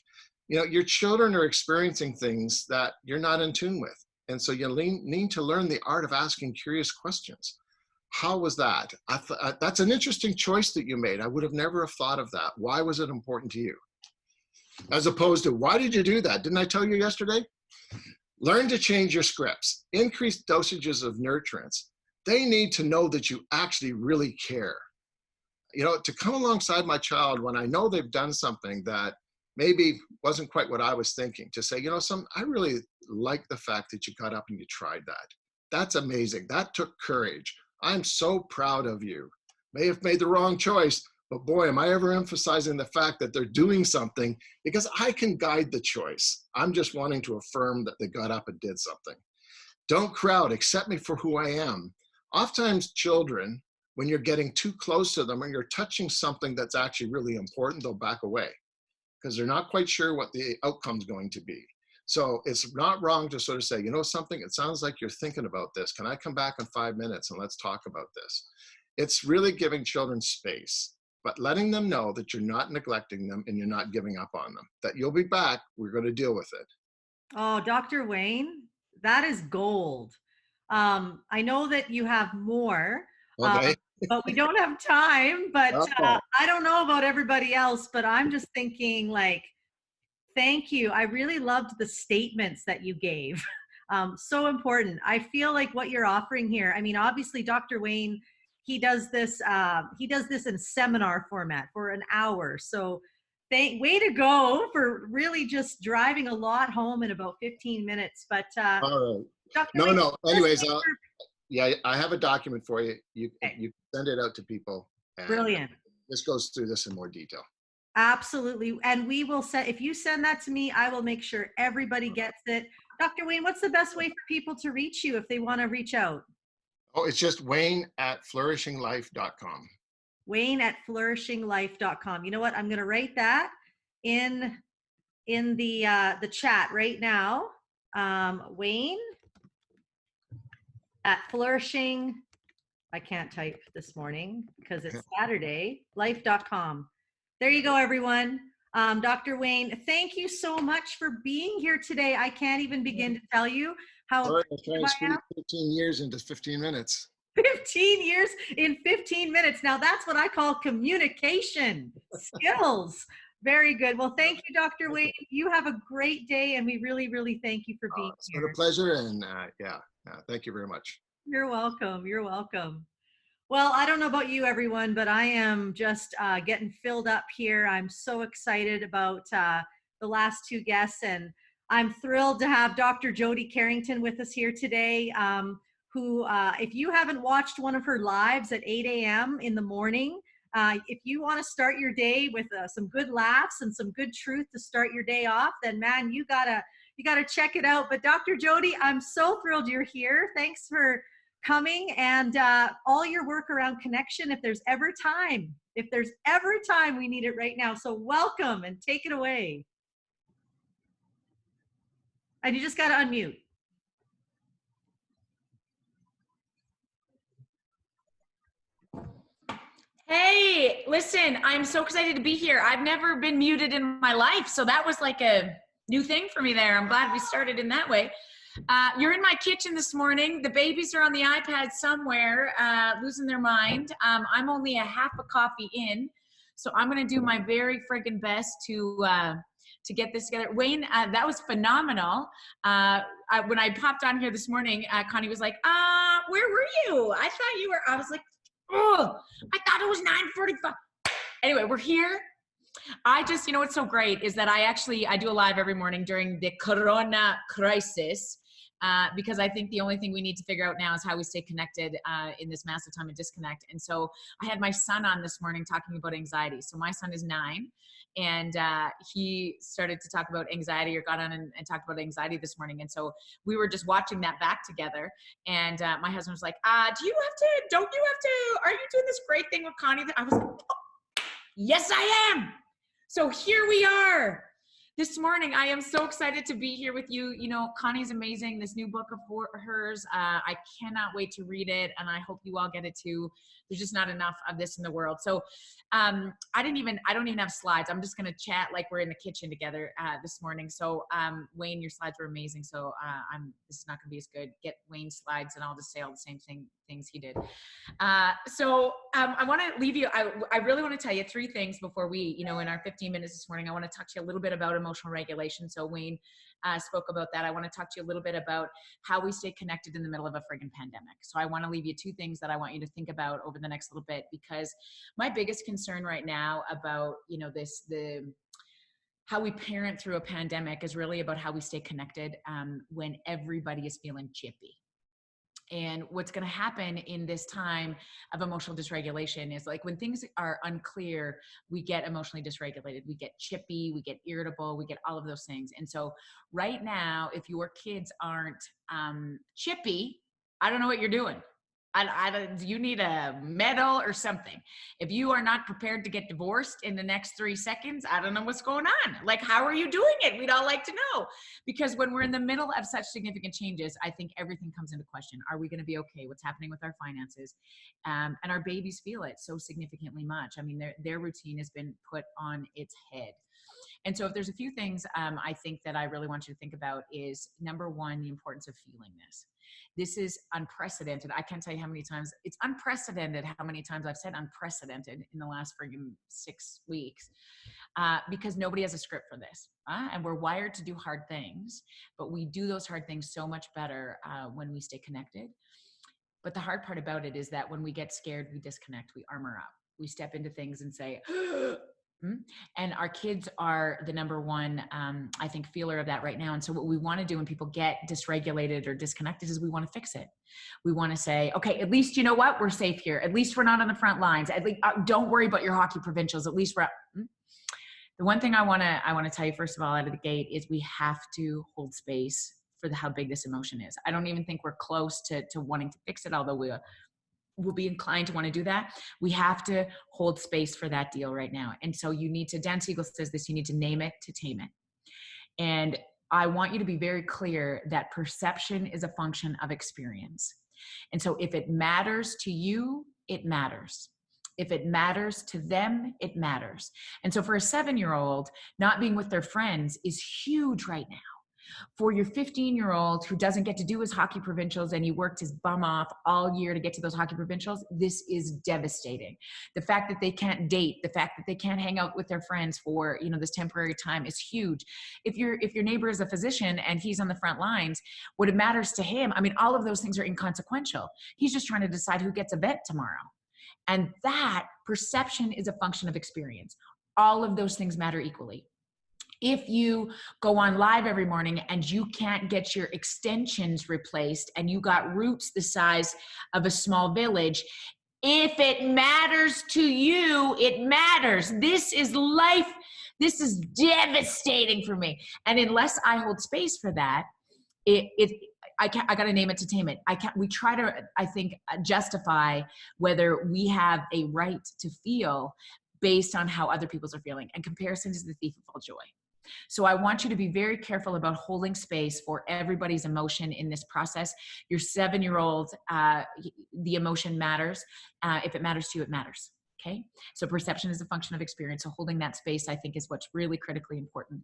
You know, your children are experiencing things that you're not in tune with. And so you need to learn the art of asking curious questions. How was that? That's an interesting choice that you made. I would have never have thought of that. Why was it important to you? As opposed to, why did you do that? Didn't I tell you yesterday? Learn to change your scripts. Increase dosages of nurturance. They need to know that you actually really care. You know, to come alongside my child when I know they've done something that maybe wasn't quite what I was thinking, to say, you know, I really like the fact that you got up and you tried that. That's amazing. That took courage. I'm so proud of you. May have made the wrong choice, but boy, am I ever emphasizing the fact that they're doing something because I can guide the choice. I'm just wanting to affirm that they got up and did something. Don't crowd, accept me for who I am. Oftentimes children, when you're getting too close to them and you're touching something that's actually really important, they'll back away because they're not quite sure what the outcome's going to be. So it's not wrong to sort of say, you know something, it sounds like you're thinking about this. Can I come back in 5 minutes and let's talk about this? It's really giving children space, but letting them know that you're not neglecting them and you're not giving up on them, that you'll be back, we're going to deal with it. Oh, Dr. Wayne, that is gold. I know that you have more, Okay. but we don't have time. But Oh. I don't know about everybody else, but I'm just thinking like, thank you. I really loved the statements that you gave. So important. I feel like what you're offering here, I mean, obviously Dr. Wayne, he does this in seminar format for an hour. So Way to go for really just driving a lot home in about 15 minutes. But All right. Dr. No, Wayne, no. Anyways, for, yeah, I have a document for you. You okay, you send it out to people, and brilliant. this goes through this in more detail. Absolutely. And we will send, if you send that to me, I will make sure everybody gets it. Dr. Wayne, what's the best way for people to reach you if they want to reach out? Oh, it's just Wayne@flourishinglife.com. Wayne@flourishinglife.com. You know what? I'm going to write that in the chat right now. Wayne at flourishing. I can't type this morning because it's Saturday. Life.com. There you go, everyone. Dr. Wayne, thank you so much for being here today. I can't even begin to tell you how All right, I'm trying to I squeeze am. 15 years into 15 minutes. 15 years in 15 minutes. Now that's what I call communication skills. Very good. Well, thank you, Dr. Wayne. You have a great day, and we really, really thank you for being It's here. been a pleasure, and thank you very much. You're welcome. You're welcome. Well, I don't know about you, everyone, but I am just getting filled up here. I'm so excited about the last two guests, and I'm thrilled to have Dr. Jody Carrington with us here today, who, if you haven't watched one of her lives at 8 a.m. in the morning, if you want to start your day with some good laughs and some good truth to start your day off, then man, you gotta check it out. But Dr. Jody, I'm so thrilled you're here. Thanks for coming, and all your work around connection. If there's ever time, we need it right now. So welcome and take it away. And you just got to unmute. Hey, listen, I'm so excited to be here. I've never been muted in my life, so that was like a new thing for me there. I'm glad we started in that way. You're in my kitchen this morning. The babies are on the iPad somewhere, losing their mind. I'm only a half a coffee in, so I'm going to do my very friggin' best to get this together. Wayne, that was phenomenal. When I popped on here this morning, Connie was like, where were you? I thought you were, I was like, oh, I thought it was 9:45. Anyway, we're here. I just, you know what's so great is that I do a live every morning during the Corona crisis, because I think the only thing we need to figure out now is how we stay connected in this massive time of disconnect. And so I had my son on this morning talking about anxiety. So my son is 9, and he started to talk about anxiety, or got on and talked about anxiety this morning. And so we were just watching that back together. And my husband was like, don't you have to, are you doing this great thing with Connie? I was like, oh, yes, I am. So here we are. This morning, I am so excited to be here with you. You know, Connie's amazing. This new book of hers, I cannot wait to read it, and I hope you all get it too. There's just not enough of this in the world. So I don't even have slides. I'm just going to chat like we're in the kitchen together this morning. So Wayne, your slides were amazing. So this is not going to be as good. Get Wayne's slides, and I'll just say all the same things he did. So I want to leave you. I really want to tell you 3 things before we, in our 15 minutes this morning. I want to talk to you a little bit about emotional regulation. So Wayne spoke about that. I want to talk to you a little bit about how we stay connected in the middle of a friggin' pandemic. So I want to leave you 2 things that I want you to think about over the next little bit, because my biggest concern right now about, how we parent through a pandemic is really about how we stay connected when everybody is feeling chippy. And what's going to happen in this time of emotional dysregulation is, like, when things are unclear, we get emotionally dysregulated, we get chippy, we get irritable, we get all of those things. And so right now, if your kids aren't chippy, I don't know what you're doing. You need a medal or something. If you are not prepared to get divorced in the next 3 seconds, I don't know what's going on. Like, how are you doing it? We'd all like to know. Because when we're in the middle of such significant changes, I think everything comes into question. Are we going to be okay? What's happening with our finances? And our babies feel it so significantly much. I mean, their routine has been put on its head. And so if there's a few things I think that I really want you to think about is, number 1, the importance of feeling this. This is unprecedented. I can't tell you how many times it's unprecedented, how many times I've said unprecedented in the last friggin' 6 weeks, because nobody has a script for this. And we're wired to do hard things, but we do those hard things so much better when we stay connected. But the hard part about it is that when we get scared, we disconnect, we armor up, we step into things and say, And our kids are the number one, I think, feeler of that right now. And so what we want to do when people get dysregulated or disconnected is we want to fix it. We want to say, okay, at least you know what? We're safe here. At least we're not on the front lines. At least don't worry about your hockey provincials. At least we're The one thing I want to tell you, first of all, out of the gate is we have to hold space for how big this emotion is. I don't even think we're close to wanting to fix it, although we'll be inclined to want to do that. We have to hold space for that deal right now. And so you need to, Dan Siegel says this, you need to name it to tame it. And I want you to be very clear that perception is a function of experience. And so if it matters to you, it matters. If it matters to them, it matters. And so for a 7-year-old, not being with their friends is huge right now. For your 15-year-old who doesn't get to do his hockey provincials and he worked his bum off all year to get to those hockey provincials, this is devastating. The fact that they can't date, the fact that they can't hang out with their friends for, this temporary time is huge. If your neighbor is a physician and he's on the front lines, what it matters to him, all of those things are inconsequential. He's just trying to decide who gets a vet tomorrow. And that perception is a function of experience. All of those things matter equally. If you go on live every morning and you can't get your extensions replaced and you got roots the size of a small village, if it matters to you, it matters. This is life. This is devastating for me. And unless I hold space for that, I got to name it to tame it. We try to, I think, justify whether we have a right to feel based on how other people's are feeling. And comparison is the thief of all joy. So I want you to be very careful about holding space for everybody's emotion in this process. Your 7-year-old, the emotion matters. If it matters to you, it matters. Okay. So perception is a function of experience. So holding that space, I think, is what's really critically important.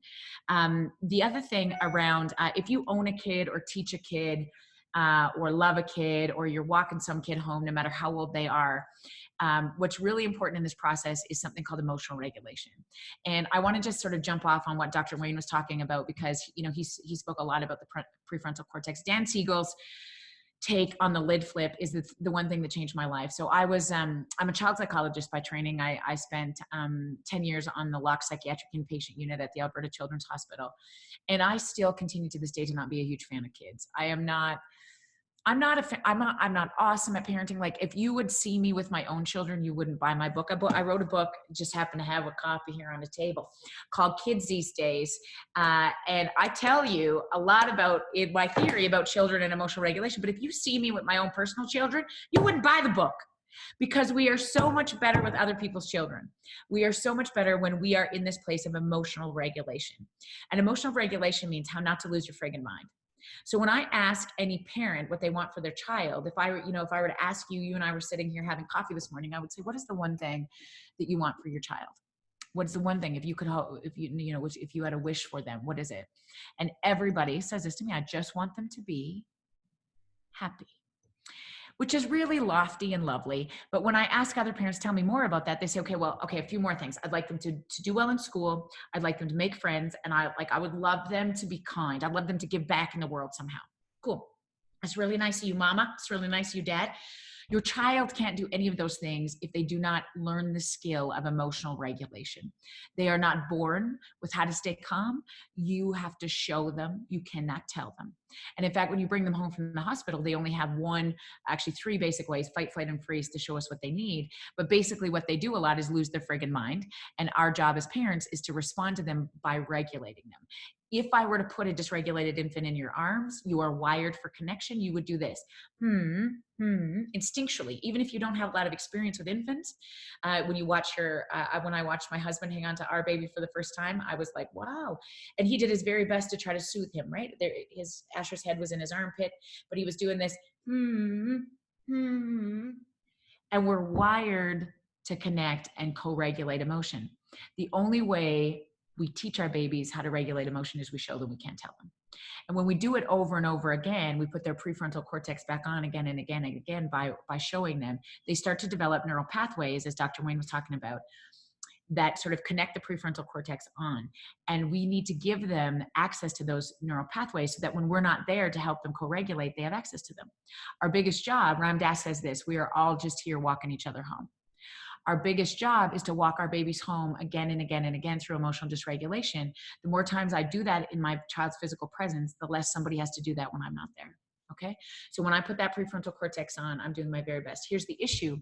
The other thing around, if you own a kid or teach a kid, or love a kid, or you're walking some kid home, no matter how old they are, what's really important in this process is something called emotional regulation. And I want to just sort of jump off on what Dr. Wayne was talking about, because, he spoke a lot about the prefrontal cortex. Dan Siegel's take on the lid flip is the one thing that changed my life. So I'm a child psychologist by training. I spent 10 years on the Locke Psychiatric Inpatient Unit at the Alberta Children's Hospital. And I still continue to this day to not be a huge fan of kids. I'm not awesome at parenting. Like, if you would see me with my own children, you wouldn't buy my book. I wrote a book, just happen to have a copy here on the table, called Kids These Days. And I tell you a lot about my theory about children and emotional regulation. But if you see me with my own personal children, you wouldn't buy the book, because we are so much better with other people's children. We are so much better when we are in this place of emotional regulation. And emotional regulation means how not to lose your friggin' mind. So when I ask any parent what they want for their child, if I were to ask you and I were sitting here having coffee this morning, I would say, what is the one thing that you want for your child? What is the one thing, if you had a wish for them, what is it? And everybody says this to me: I just want them to be happy. Which is really lofty and lovely. But when I ask other parents, tell me more about that, they say, okay, a few more things. I'd like them to do well in school. I'd like them to make friends. And I would love them to be kind. I'd love them to give back in the world somehow. Cool. That's really nice of you, Mama. It's really nice of you, Dad. Your child can't do any of those things if they do not learn the skill of emotional regulation. They are not born with how to stay calm. You have to show them. You cannot tell them. And in fact, when you bring them home from the hospital, they only have three basic ways: fight, flight, and freeze, to show us what they need. But basically what they do a lot is lose their friggin' mind. And our job as parents is to respond to them by regulating them. If I were to put a dysregulated infant in your arms, you are wired for connection. You would do this, instinctually, even if you don't have a lot of experience with infants. When I watched my husband hang on to our baby for the first time, I was like, wow. And he did his very best to try to soothe him, right? Asher's head was in his armpit, but he was doing this, And we're wired to connect and co-regulate emotion. The only way we teach our babies how to regulate emotion is we show them, we can't tell them. And when we do it over and over again, we put their prefrontal cortex back on again and again and again by showing them. They start to develop neural pathways, as Dr. Wayne was talking about, that sort of connect the prefrontal cortex on. And we need to give them access to those neural pathways so that when we're not there to help them co-regulate, they have access to them. Our biggest job, Ram Dass says this: we are all just here walking each other home. Our biggest job is to walk our babies home again and again and again through emotional dysregulation. The more times I do that in my child's physical presence, the less somebody has to do that when I'm not there. Okay. So when I put that prefrontal cortex on, I'm doing my very best. Here's the issue.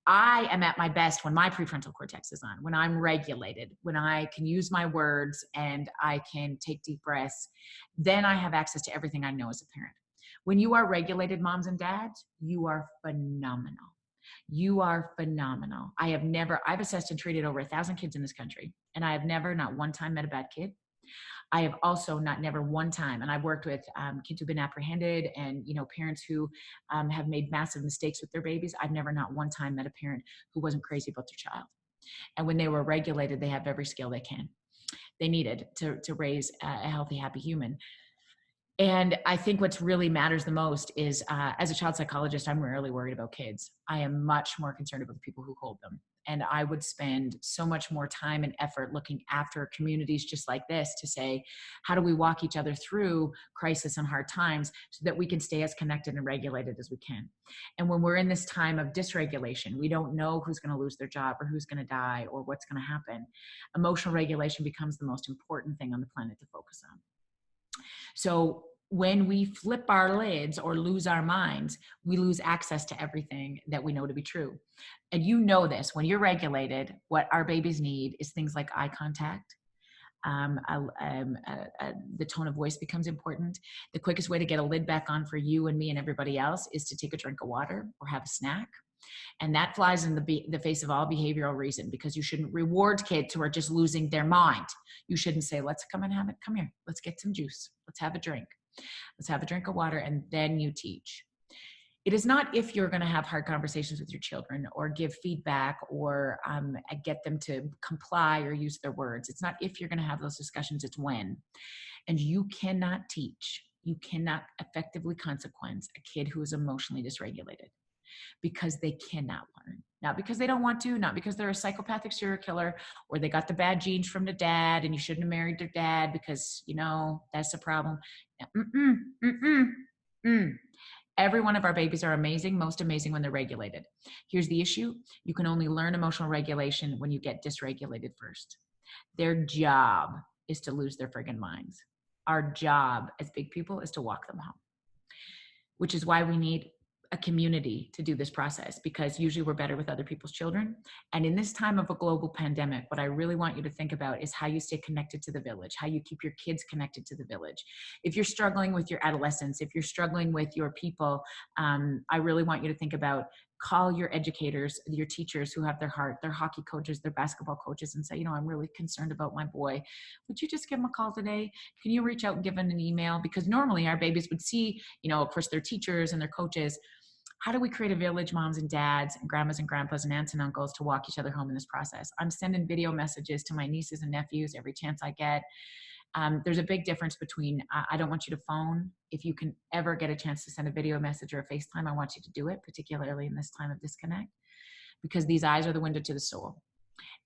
I am at my best when my prefrontal cortex is on, when I'm regulated, when I can use my words and I can take deep breaths. Then I have access to everything I know as a parent. When you are regulated, moms and dads, you are phenomenal. You are phenomenal. I've assessed and treated over 1,000 kids in this country, and I have never, not one time, met a bad kid. I have also never one time, and I've worked with kids who've been apprehended and, parents who have made massive mistakes with their babies. I've never, not one time, met a parent who wasn't crazy about their child. And when they were regulated, they have every skill they needed to raise a healthy, happy human. And I think what really matters the most is, as a child psychologist, I'm rarely worried about kids. I am much more concerned about the people who hold them. And I would spend so much more time and effort looking after communities just like this to say, how do we walk each other through crisis and hard times so that we can stay as connected and regulated as we can? And when we're in this time of dysregulation, we don't know who's going to lose their job or who's going to die or what's going to happen. Emotional regulation becomes the most important thing on the planet to focus on. So when we flip our lids or lose our minds, we lose access to everything that we know to be true. And you know this, when you're regulated, what our babies need is things like eye contact. The tone of voice becomes important. The quickest way to get a lid back on for you and me and everybody else is to take a drink of water or have a snack. And that flies in the face of all behavioral reason, because you shouldn't reward kids who are just losing their mind. You shouldn't say, let's come and have it. Come here. Let's get some juice. Let's have a drink. Let's have a drink of water. And then you teach. It is not if you're going to have hard conversations with your children or give feedback or get them to comply or use their words. It's not if you're going to have those discussions, it's when. And you cannot teach, you cannot effectively consequence a kid who is emotionally dysregulated, because they cannot learn. Not because they don't want to, not because they're a psychopathic serial killer or they got the bad genes from the dad and you shouldn't have married their dad because, that's a problem. Every one of our babies are amazing, most amazing when they're regulated. Here's the issue. You can only learn emotional regulation when you get dysregulated first. Their job is to lose their friggin' minds. Our job as big people is to walk them home, which is why we need a community to do this process, because usually we're better with other people's children. And in this time of a global pandemic, what I really want you to think about is how you stay connected to the village, how you keep your kids connected to the village. If you're struggling with your adolescents, if you're struggling with your people, I really want you to think about, call your educators, your teachers who have their heart, their hockey coaches, their basketball coaches, and say, I'm really concerned about my boy. Would you just give him a call today? Can you reach out and give him an email? Because normally our babies would see, of course, their teachers and their coaches. How do we create a village, moms and dads and grandmas and grandpas and aunts and uncles, to walk each other home in this process? I'm sending video messages to my nieces and nephews every chance I get. There's a big difference between, I don't want you to phone. If you can ever get a chance to send a video message or a FaceTime, I want you to do it, particularly in this time of disconnect, because these eyes are the window to the soul.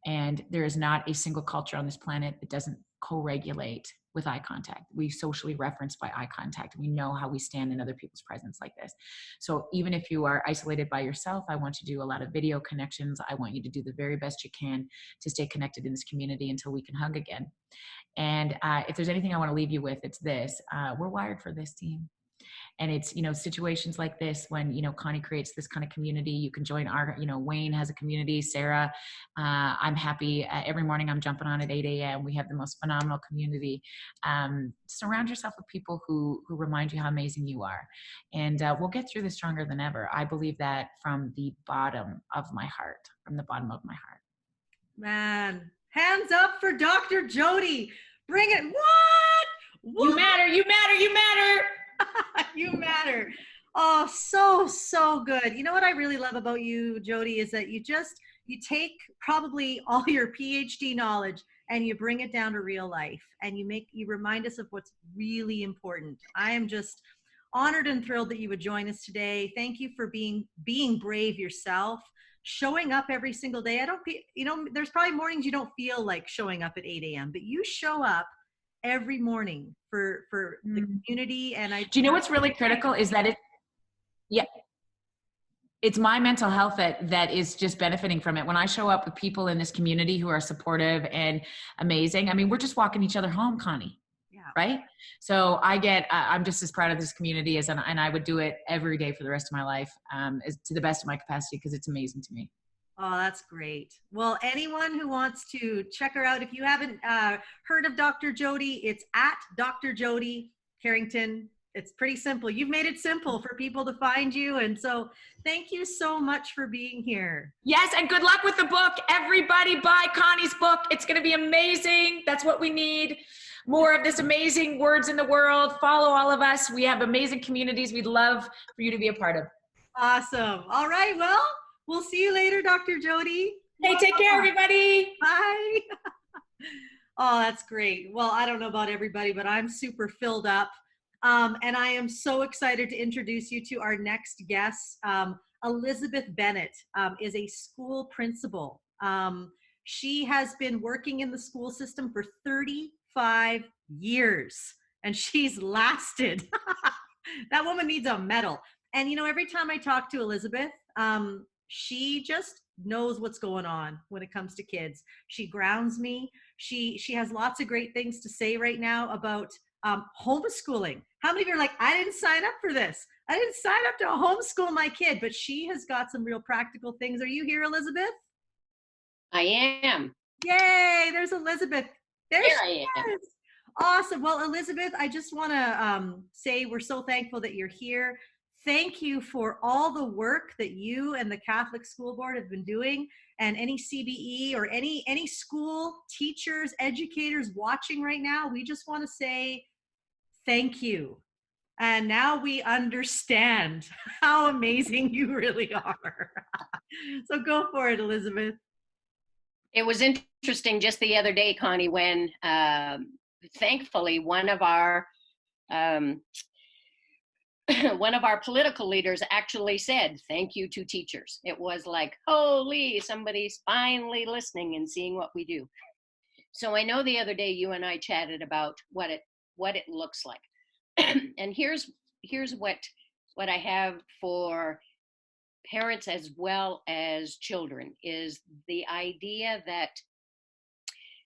And there is not a single culture on this planet that doesn't co-regulate with eye contact. We socially reference by eye contact. We know how we stand in other people's presence like this. So even if you are isolated by yourself, I want you to do a lot of video connections. I want you to do the very best you can to stay connected in this community until we can hug again. And if there's anything I want to leave you with, it's this. We're wired for this, team. And it's, situations like this when, Connie creates this kind of community. You can join our, Wayne has a community, Sarah. I'm happy. Every morning I'm jumping on at 8 a.m. We have the most phenomenal community. Surround yourself with people who remind you how amazing you are. And we'll get through this stronger than ever. I believe that from the bottom of my heart, Man, hands up for Dr. Jody. Bring it. What? You matter. You matter. Oh, so good. You know what I really love about you, Jody, is that you take probably all your PhD knowledge and you bring it down to real life, and you remind us of what's really important. I am just honored and thrilled that you would join us today. Thank you for being brave yourself, showing up every single day. There's probably mornings you don't feel like showing up at 8 a.m., but you show up every morning for the community. And do you know what's really critical is that it's my mental health that is just benefiting from it. When I show up with people in this community who are supportive and amazing, I mean, we're just walking each other home, Connie. Yeah. Right. So I'm just as proud of this community and I would do it every day for the rest of my life, to the best of my capacity, because it's amazing to me. Oh, that's great. Well, anyone who wants to check her out, if you haven't heard of Dr. Jody, it's at Dr. Jody Carrington. It's pretty simple. You've made it simple for people to find you. And so thank you so much for being here. Yes, and good luck with the book. Everybody buy Connie's book. It's going to be amazing. That's what we need. More of this amazing words in the world. Follow all of us. We have amazing communities we'd love for you to be a part of. Awesome. All right. Well, we'll see you later, Dr. Jody. Hey, take care, everybody. Bye. Oh, that's great. Well, I don't know about everybody, but I'm super filled up. And I am so excited to introduce you to our next guest. Elizabeth Bennet is a school principal. She has been working in the school system for 35 years, and she's lasted. That woman needs a medal. And, you know, every time I talk to Elizabeth, she just knows what's going on when it comes to kids. She grounds me. She has lots of great things to say right now about homeschooling. How many of you are like, I didn't sign up for this. I didn't sign up to homeschool my kid, but she has got some real practical things. Are you here, Elizabeth? I am. Yay, there's Elizabeth. There Here she I am. is. Awesome. Well, Elizabeth, I just want to say we're so thankful that you're here. Thank you for all the work that you and the Catholic School Board have been doing, and any CBE or any school teachers, educators watching right now. We just want to say thank you. And now we understand how amazing you really are. So go for it, Elizabeth. It was interesting just the other day, Connie, when thankfully one of our political leaders actually said thank you to teachers. It was like, holy, somebody's finally listening and seeing what we do. So I know the other day you and I chatted about what it looks like. And here's what I have for parents as well as children is the idea that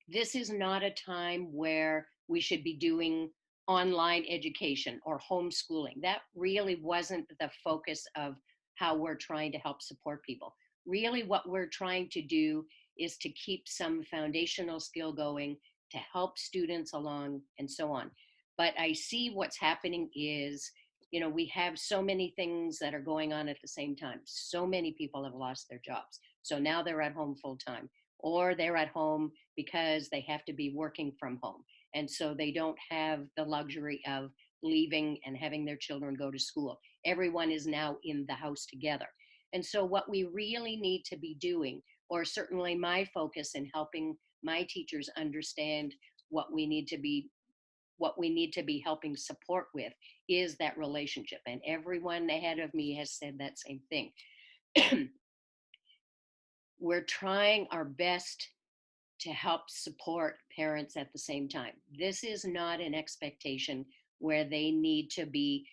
this is not a time where we should be doing online education or homeschooling. That really wasn't the focus of how we're trying to help support people. Really what we're trying to do is to keep some foundational skill going to help students along and so on. But I see what's happening is, you know, we have so many things that are going on at the same time. So many people have lost their jobs. So now they're at home full time, or they're at home because they have to be working from home. And so they don't have the luxury of leaving and having their children go to school. Everyone is now in the house together. And so what we really need to be doing, or certainly my focus in helping my teachers understand what we need to be helping support with, is that relationship. And everyone ahead of me has said that same thing. We're trying our best to help support parents at the same time. This is not an expectation where they need to be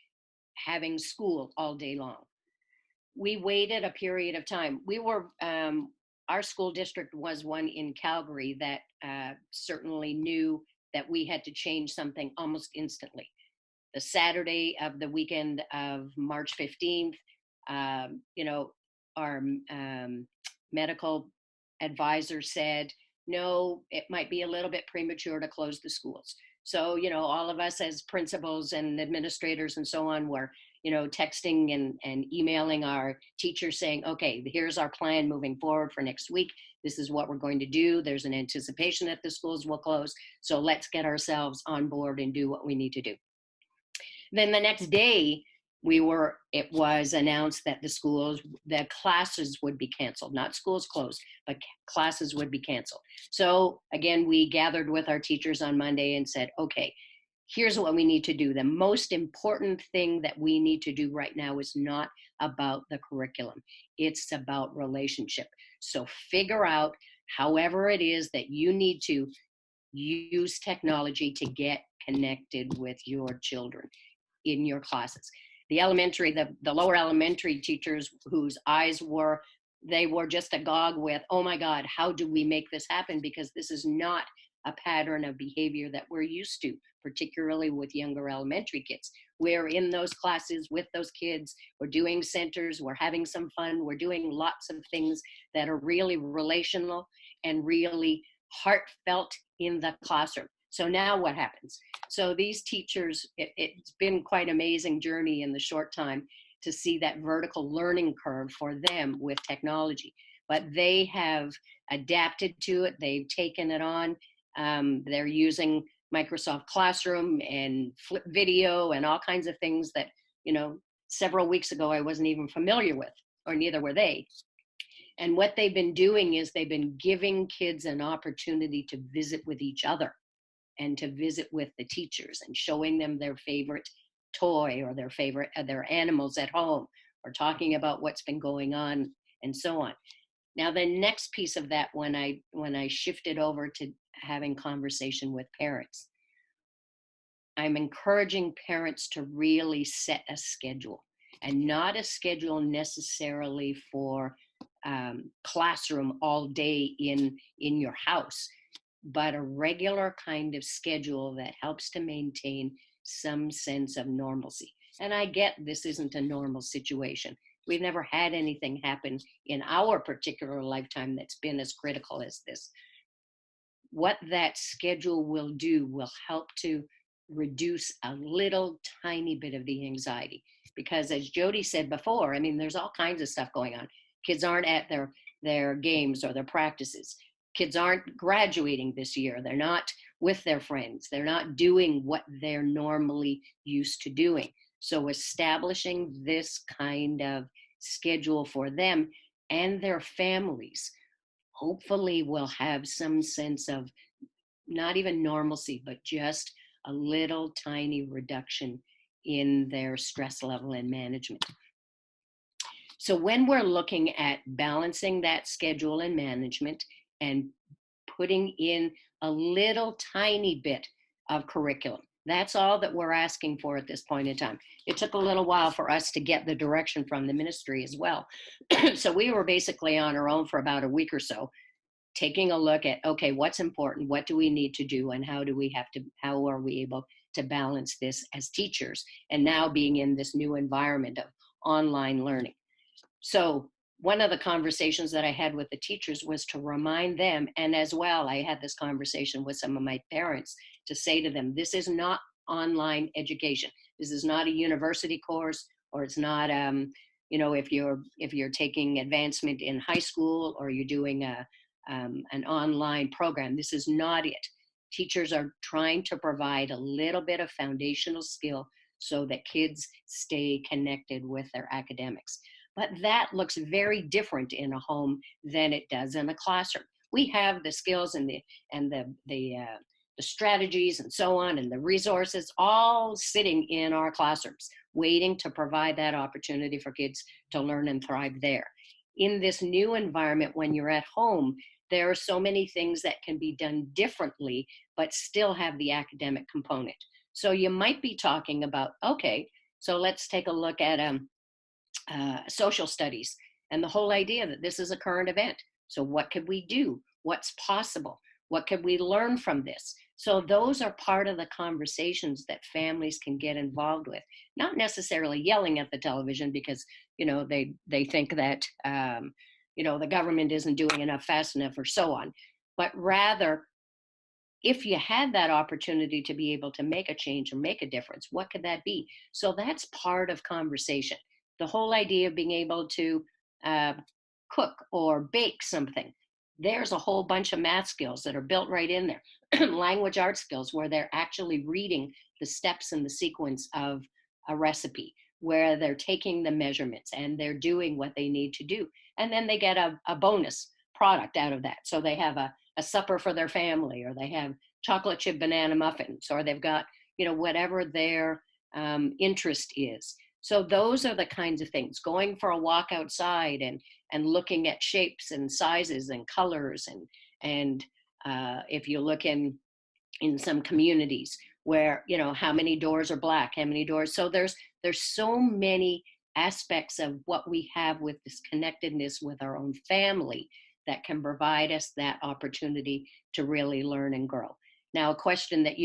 having school all day long. We waited a period of time. We were, our school district was one in Calgary that certainly knew that we had to change something almost instantly. The Saturday of the weekend of March 15th, you know, our medical advisor said, no, it might be a little bit premature to close the schools. So, you know, all of us as principals and administrators and so on were, you know, texting and emailing our teachers saying, okay, here's our plan moving forward for next week. This is what we're going to do. There's an anticipation that the schools will close. So let's get ourselves on board and do what we need to do. Then the next day, it was announced that the classes would be canceled, not schools closed, but classes would be canceled. So again, we gathered with our teachers on Monday and said, okay, here's what we need to do. The most important thing that we need to do right now is not about the curriculum. It's about relationship. So figure out however it is that you need to use technology to get connected with your children in your classes. the lower elementary teachers whose eyes they were just agog with, oh my God, how do we make this happen? Because this is not a pattern of behavior that we're used to, particularly with younger elementary kids. We're in those classes with those kids, we're doing centers, we're having some fun, we're doing lots of things that are really relational and really heartfelt in the classroom. So now what happens? So these teachers, it's been quite an amazing journey in the short time to see that vertical learning curve for them with technology. But they have adapted to it, they've taken it on. They're using Microsoft Classroom and Flip Video and all kinds of things that, several weeks ago I wasn't even familiar with, or neither were they. And what they've been doing is they've been giving kids an opportunity to visit with each other and to visit with the teachers and showing them their favorite toy or their animals at home, or talking about what's been going on and so on. Now, the next piece of that, when I shifted over to having conversation with parents, I'm encouraging parents to really set a schedule, and not a schedule necessarily for classroom all day in your house, but a regular kind of schedule that helps to maintain some sense of normalcy. And I get this isn't a normal situation. We've never had anything happen in our particular lifetime that's been as critical as this. What that schedule will do will help to reduce a little tiny bit of the anxiety. Because as Jody said before, there's all kinds of stuff going on. Kids aren't at their games or their practices. Kids aren't graduating this year. They're not with their friends. They're not doing what they're normally used to doing. So establishing this kind of schedule for them and their families hopefully will have some sense of not even normalcy, but just a little tiny reduction in their stress level and management. So when we're looking at balancing that schedule and management and putting in a little tiny bit of curriculum, that's all that we're asking for at this point in time. It took a little while for us to get the direction from the ministry as well. So we were basically on our own for about a week or so, taking a look at, okay, what's important, what do we need to do, and how are we able to balance this as teachers, and now being in this new environment of online learning. So one of the conversations that I had with the teachers was to remind them, and as well, I had this conversation with some of my parents to say to them, this is not online education. This is not a university course, or it's not, if you're taking advancement in high school, or you're doing an online program. This is not it. Teachers are trying to provide a little bit of foundational skill so that kids stay connected with their academics. But that looks very different in a home than it does in a classroom. We have the skills and the strategies and so on, and the resources all sitting in our classrooms, waiting to provide that opportunity for kids to learn and thrive there. In this new environment, when you're at home, there are so many things that can be done differently, but still have the academic component. So you might be talking about, okay, so let's take a look at social studies and the whole idea that this is a current event. So what could we do? What's possible? What could we learn from this? So those are part of the conversations that families can get involved with, not necessarily yelling at the television because, they think that, the government isn't doing enough fast enough or so on, but rather, if you had that opportunity to be able to make a change or make a difference, what could that be? So that's part of conversation. The whole idea of being able to cook or bake something, there's a whole bunch of math skills that are built right in there. Language arts skills, where they're actually reading the steps and the sequence of a recipe, where they're taking the measurements and they're doing what they need to do. And then they get a bonus product out of that. So they have a supper for their family, or they have chocolate chip banana muffins, or they've got, whatever their interest is. So those are the kinds of things. Going for a walk outside and looking at shapes and sizes and colors, and if you look in some communities where, how many doors are black, how many doors. So there's There's so many aspects of what we have with this connectedness with our own family that can provide us that opportunity to really learn and grow. Now, a question that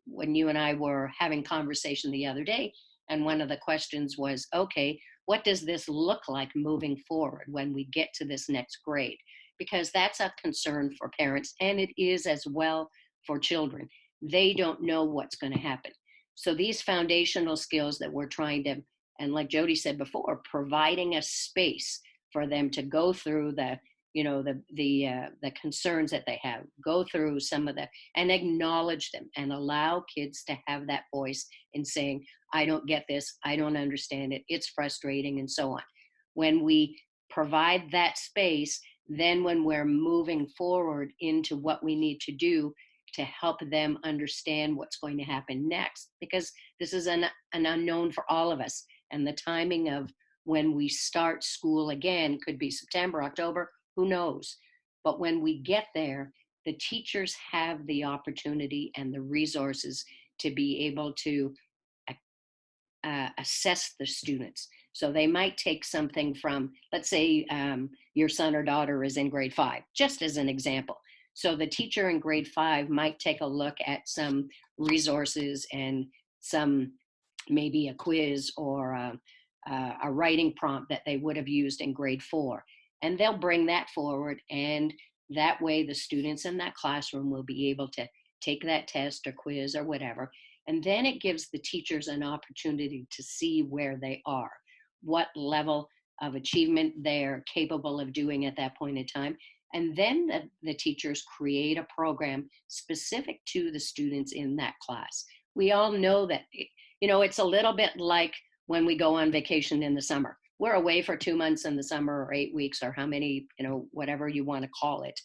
when you and I were having conversation the other day, and one of the questions was, okay, what does this look like moving forward when we get to this next grade? Because that's a concern for parents, and it is as well for children. They don't know what's going to happen. So these foundational skills that we're trying to, and like Jody said before, providing a space for them to go through the, you know, the concerns that they have, go through some of the, and acknowledge them and allow kids to have that voice in saying, I don't get this, I don't understand it, it's frustrating, and so on. When we provide that space, then when we're moving forward into what we need to do to help them understand what's going to happen next, because this is an unknown for all of us. And the timing of when we start school again could be September, October, who knows? But when we get there, the teachers have the opportunity and the resources to be able to assess the students. So they might take something from, let's say your son or daughter is in grade 5, just as an example. So the teacher in grade 5 might take a look at some resources and some, maybe a quiz or a writing prompt that they would have used in grade 4. And they'll bring that forward, and that way the students in that classroom will be able to take that test or quiz or whatever. And then it gives the teachers an opportunity to see where they are, what level of achievement they're capable of doing at that point in time. And then the teachers create a program specific to the students in that class. We all know that, you know, it's a little bit like when we go on vacation in the summer. We're away for 2 months in the summer, or 8 weeks, or how many, you know, whatever you want to call it.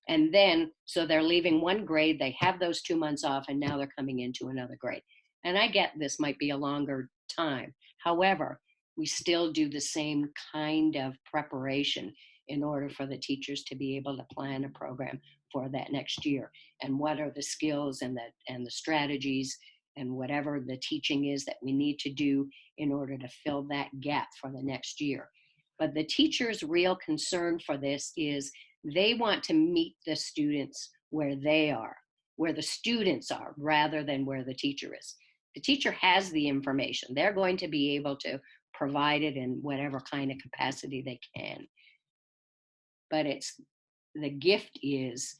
And then, so they're leaving one grade, they have those 2 months off, and now they're coming into another grade. And I get this might be a longer time. However, we still do the same kind of preparation in order for the teachers to be able to plan a program for that next year. And what are the skills and the strategies and whatever the teaching is that we need to do in order to fill that gap for the next year. But the teacher's real concern for this is they want to meet the students where they are, where the students are, rather than where the teacher is. The teacher has the information. They're going to be able to provide it in whatever kind of capacity they can. But the gift is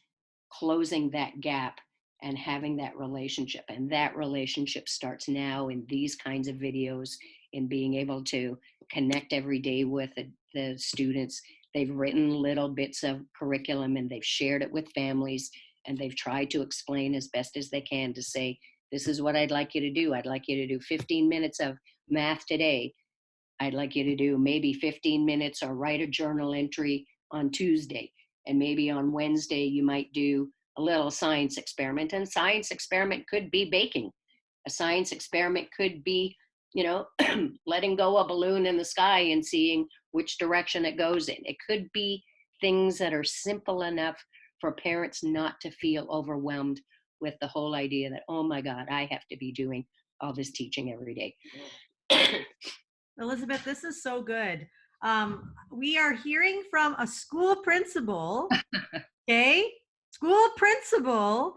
closing that gap and having that relationship. And that relationship starts now in these kinds of videos, in being able to connect every day with the students. They've written little bits of curriculum and they've shared it with families, and they've tried to explain as best as they can to say, this is what I'd like you to do. I'd like you to do 15 minutes of math today. I'd like you to do maybe 15 minutes or write a journal entry on Tuesday. And maybe on Wednesday, you might do a little science experiment. And science experiment could be baking. A science experiment could be, you know, letting go a balloon in the sky and seeing which direction it goes in. It could be things that are simple enough for parents not to feel overwhelmed with the whole idea that, oh my God, I have to be doing all this teaching every day. Elizabeth, this is so good. We are hearing from a school principal, okay? School principal,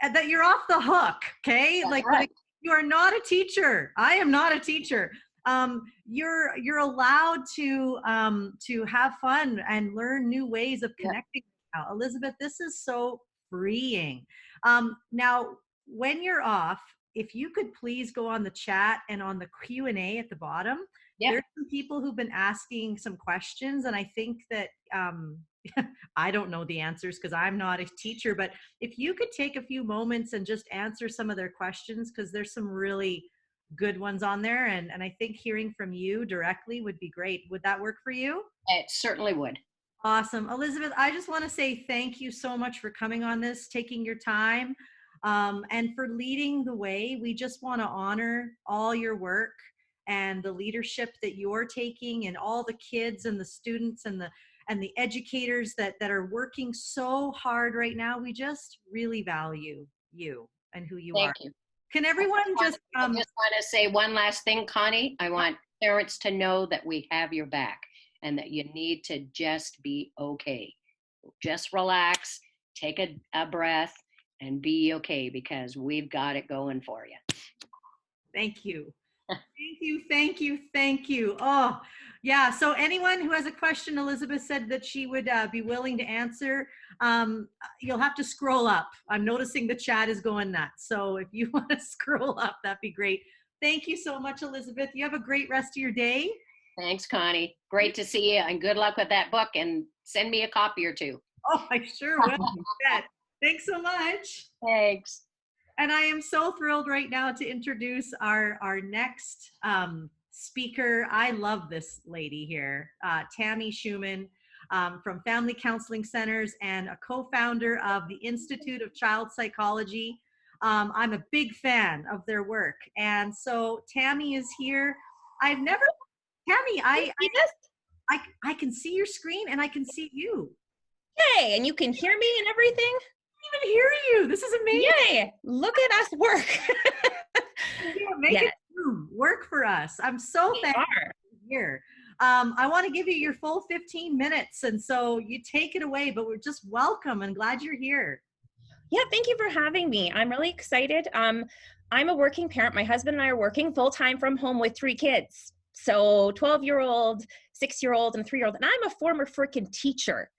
that you're off the hook, okay? That's like right. You are not a teacher. I am not a teacher. You're allowed to have fun and learn new ways of connecting. Now, Elizabeth, this is so freeing. Now, when you're off, if you could please go on the chat and on the Q&A at the bottom, there's some people who've been asking some questions, and I think that I don't know the answers because I'm not a teacher, but if you could take a few moments and just answer some of their questions, because there's some really good ones on there, and I think hearing from you directly would be great. Would that work for you? It certainly would. Awesome. Elizabeth, I just want to say thank you so much for coming on this, taking your time, and for leading the way. We just want to honor all your work and the leadership that you're taking, and all the kids and the students and the educators that are working so hard right now. We just really value you and who you are. Thank you. Can everyone just I just want to say one last thing, Connie. I want parents to know that we have your back and that you need to just be okay. Just relax, take a breath, and be okay, because we've got it going for you. Thank you. Thank you, thank you, thank you. Oh, yeah. So anyone who has a question, Elizabeth said that she would be willing to answer. You'll have to scroll up. I'm noticing the chat is going nuts. So if you want to scroll up, that'd be great. Thank you so much, Elizabeth. You have a great rest of your day. Thanks, Connie. Great to see you, and good luck with that book, and send me a copy or two. Oh, I sure will. Thanks so much. Thanks. And I am so thrilled right now to introduce our next speaker. I love this lady here, Tammy Schamuhn, from Family Counseling Centers and a co-founder of the Institute of Child Psychology. I'm a big fan of their work. And so Tammy is here. Tammy, I can see your screen and I can see you. Yay, and you can hear me and everything? I can even hear you. This is amazing. Yay, look at us work. Make it work for us. I'm so thankful you're here. I want to give you your full 15 minutes, and so you take it away, but we're just welcome and glad you're here. Yeah, thank you for having me. I'm really excited. I'm a working parent. My husband and I are working full-time from home with 3 kids. So 12-year-old, 6-year-old, and 3-year-old. And I'm a former freaking teacher.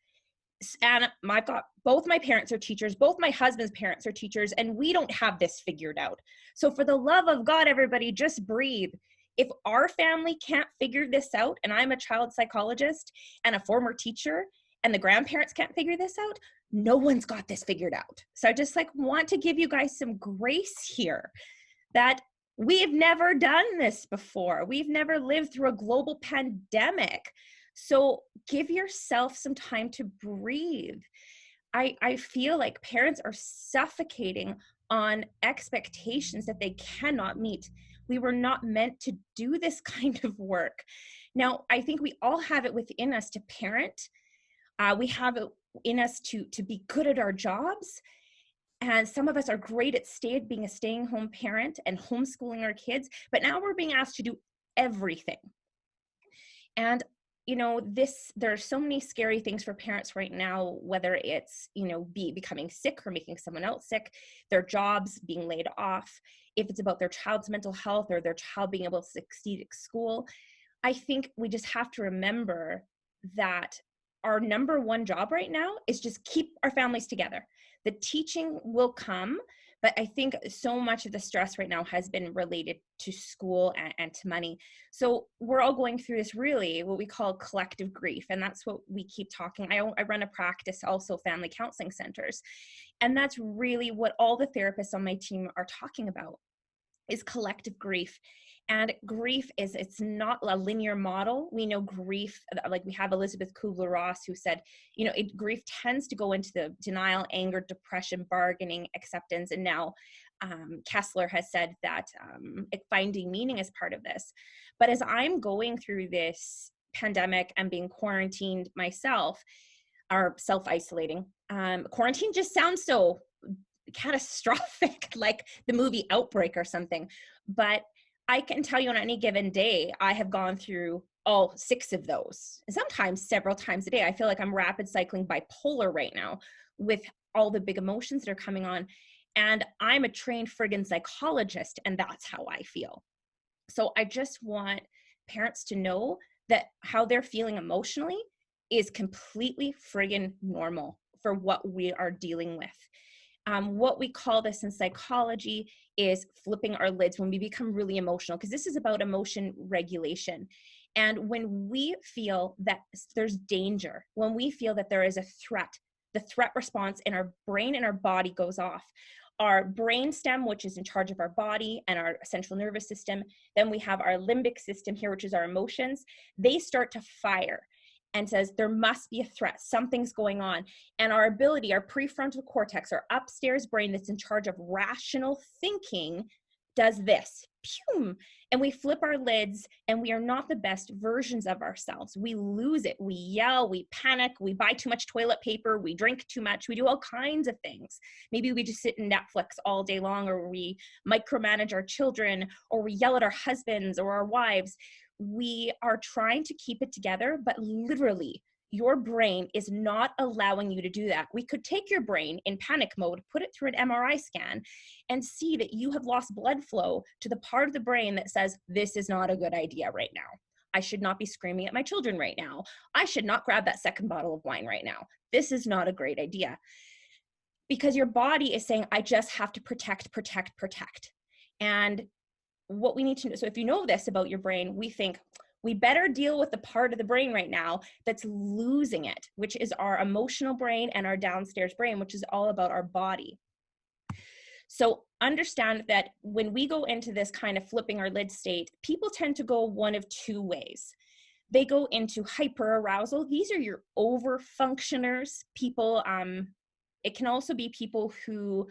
And I've got both my parents are teachers, both my husband's parents are teachers, and we don't have this figured out. So for the love of God, everybody, just breathe. If our family can't figure this out, and I'm a child psychologist and a former teacher, and the grandparents can't figure this out, no one's got this figured out. So I just want to give you guys some grace here that we've never done this before. We've never lived through a global pandemic. So give yourself some time to breathe. I feel like parents are suffocating on expectations that they cannot meet. We were not meant to do this kind of work. Now, I think we all have it within us to parent. We have it in us to be good at our jobs. And some of us are great at being a staying home parent and homeschooling our kids, but now we're being asked to do everything. And there are so many scary things for parents right now, whether it's, becoming sick or making someone else sick, their jobs being laid off, if it's about their child's mental health or their child being able to succeed at school. I think we just have to remember that our number one job right now is just keep our families together. The teaching will come, but I think so much of the stress right now has been related to school and to money. So we're all going through this really what we call collective grief. And that's what we keep talking. I run a practice, also Family Counseling Centers. And that's really what all the therapists on my team are talking about, is collective grief. And grief it's not a linear model. We know grief, like we have Elizabeth Kubler-Ross who said, grief tends to go into the denial, anger, depression, bargaining, acceptance. And now Kessler has said that finding meaning is part of this. But as I'm going through this pandemic and being quarantined myself, or self-isolating, quarantine just sounds so catastrophic, like the movie Outbreak or something. But I can tell you on any given day, I have gone through all 6 of those, sometimes several times a day. I feel like I'm rapid cycling bipolar right now with all the big emotions that are coming on. And I'm a trained friggin' psychologist, and that's how I feel. So I just want parents to know that how they're feeling emotionally is completely friggin' normal for what we are dealing with. What we call this in psychology is flipping our lids when we become really emotional, because this is about emotion regulation. And when we feel that there's danger, when we feel that there is a threat, the threat response in our brain and our body goes off. Our brain stem, which is in charge of our body and our central nervous system. Then we have our limbic system here, which is our emotions. They start to fire and says there must be a threat, something's going on. And our ability, our prefrontal cortex, our upstairs brain that's in charge of rational thinking, does this, pew, and we flip our lids and we are not the best versions of ourselves. We lose it. We yell, we panic, we buy too much toilet paper, we drink too much, we do all kinds of things. Maybe we just sit in Netflix all day long, or we micromanage our children, or we yell at our husbands or our wives. We are trying to keep it together, but literally, your brain is not allowing you to do that. We could take your brain in panic mode, put it through an MRI scan, and see that you have lost blood flow to the part of the brain that says, this is not a good idea right now. I should not be screaming at my children right now. I should not grab that second bottle of wine right now. This is not a great idea. Because your body is saying, I just have to protect, protect, protect. And what we need to know, so if you know this about your brain, we think, we better deal with the part of the brain right now that's losing it, which is our emotional brain and our downstairs brain, which is all about our body. So understand that when we go into this kind of flipping our lid state, people tend to go one of two ways. They go into hyperarousal. These are your over functioners. People, it can also be people who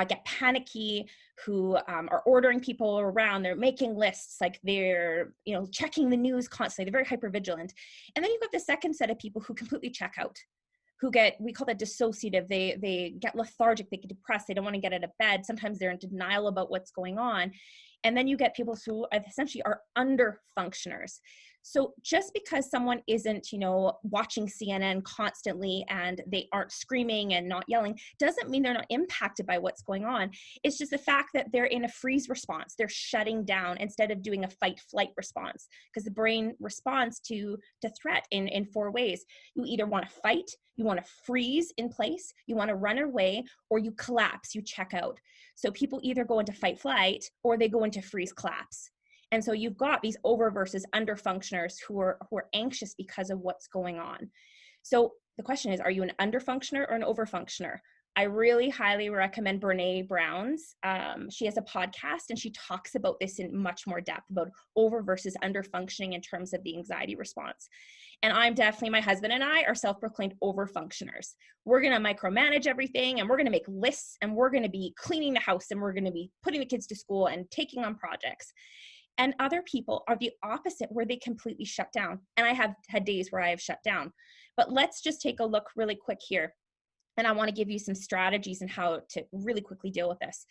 get panicky, who are ordering people around. They're making lists, like they're, checking the news constantly. They're very hypervigilant. And then you've got the second set of people who completely check out, who get, we call that dissociative. They get lethargic, they get depressed, they don't want to get out of bed. Sometimes they're in denial about what's going on. And then you get people who essentially are under functioners. So just because someone isn't, watching CNN constantly and they aren't screaming and not yelling, doesn't mean they're not impacted by what's going on. It's just the fact that they're in a freeze response. They're shutting down instead of doing a fight-flight response, because the brain responds to threat in four ways. You either want to fight, you want to freeze in place, you want to run away, or you collapse, you check out. So people either go into fight-flight or they go into freeze-collapse. And so you've got these over versus under functioners who are anxious because of what's going on. So the question is, are you an under functioner or an over functioner? I really highly recommend Brene Brown's. She has a podcast and she talks about this in much more depth, about over versus under functioning in terms of the anxiety response. And I'm definitely, my husband and I are self-proclaimed over functioners. We're going to micromanage everything, and we're going to make lists, and we're going to be cleaning the house, and we're going to be putting the kids to school and taking on projects. And other people are the opposite, where they completely shut down. And I have had days where I have shut down. But let's just take a look really quick here. And I want to give you some strategies on how to really quickly deal with this.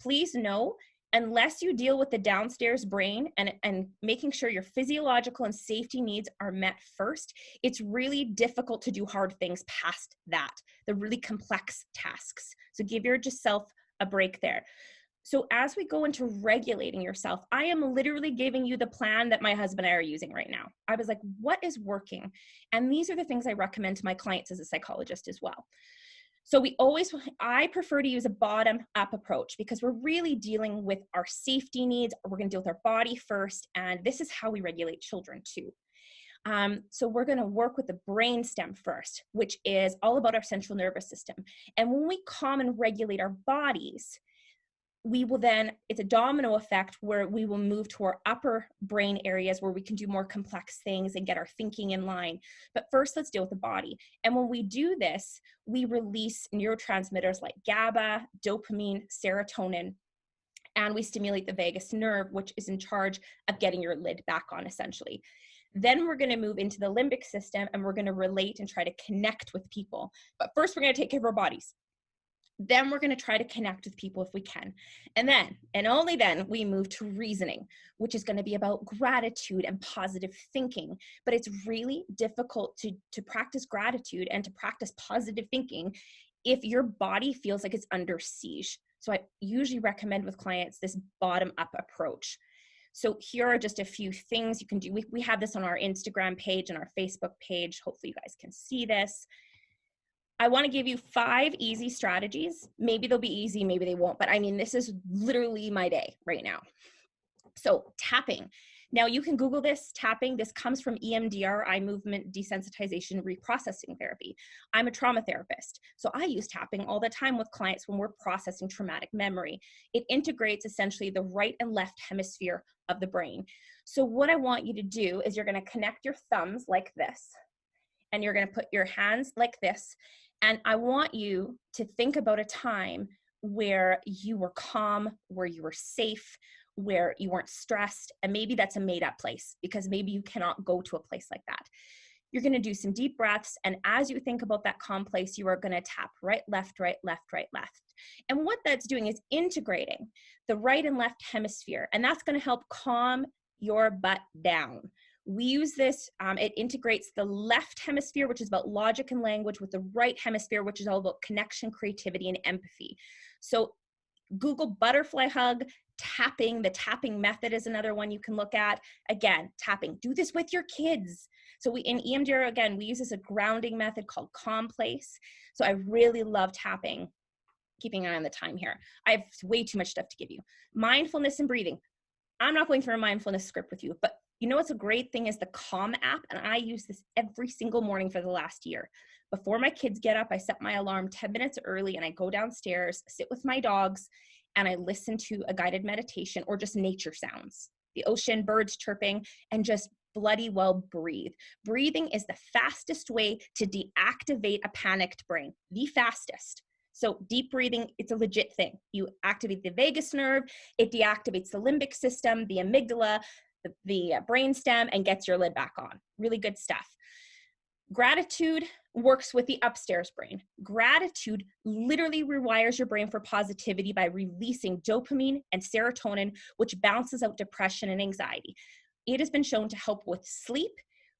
Please know, unless you deal with the downstairs brain and making sure your physiological and safety needs are met first, it's really difficult to do hard things past that, the really complex tasks. So give yourself a break there. So as we go into regulating yourself, I am literally giving you the plan that my husband and I are using right now. I was like, what is working? And these are the things I recommend to my clients as a psychologist as well. So I prefer to use a bottom-up approach, because we're really dealing with our safety needs. We're going to deal with our body first, and this is how we regulate children too. So we're going to work with the brainstem first, which is all about our central nervous system. And when we calm and regulate our bodies, we will then, it's a domino effect where we will move to our upper brain areas where we can do more complex things and get our thinking in line. But first, let's deal with the body. And when we do this, we release neurotransmitters like GABA, dopamine, serotonin, and we stimulate the vagus nerve, which is in charge of getting your lid back on, essentially. Then we're going to move into the limbic system, and we're going to relate and try to connect with people. But first, we're going to take care of our bodies. Then we're going to try to connect with people if we can. And then, and only then, we move to reasoning, which is going to be about gratitude and positive thinking. But it's really difficult to practice gratitude and to practice positive thinking if your body feels like it's under siege. So I usually recommend with clients this bottom-up approach. So here are just a few things you can do. We have this on our Instagram page and our Facebook page. Hopefully you guys can see this. I want to give you 5 easy strategies. Maybe they'll be easy, maybe they won't, but I mean, this is literally my day right now. So tapping. Now you can Google this, tapping. This comes from EMDR, eye movement desensitization reprocessing therapy. I'm a trauma therapist, so I use tapping all the time with clients when we're processing traumatic memory. It integrates essentially the right and left hemisphere of the brain. So what I want you to do is you're going to connect your thumbs like this, and you're going to put your hands like this. And I want you to think about a time where you were calm, where you were safe, where you weren't stressed. And maybe that's a made up place because maybe you cannot go to a place like that. You're going to do some deep breaths. And as you think about that calm place, you are going to tap right, left, right, left, right, left. And what that's doing is integrating the right and left hemisphere. And that's going to help calm your butt down. We use this, it integrates the left hemisphere, which is about logic and language, with the right hemisphere, which is all about connection, creativity, and empathy. So Google butterfly hug, tapping. The tapping method is another one you can look at. Again, tapping. Do this with your kids. So in EMDR, again, we use this a grounding method called Calm Place. So I really love tapping. Keeping an eye on the time here. I have way too much stuff to give you. Mindfulness and breathing. I'm not going through a mindfulness script with you, but you know what's a great thing is the Calm app, and I use this every single morning for the last year. Before my kids get up, I set my alarm 10 minutes early, and I go downstairs, sit with my dogs, and I listen to a guided meditation or just nature sounds, the ocean, birds chirping, and just bloody well breathe. Breathing is the fastest way to deactivate a panicked brain, the fastest. So deep breathing, it's a legit thing. You activate the vagus nerve, it deactivates the limbic system, the amygdala, the brainstem, and gets your lid back on. Really good stuff. Gratitude works with the upstairs brain. Gratitude literally rewires your brain for positivity by releasing dopamine and serotonin, which balances out depression and anxiety. It has been shown to help with sleep,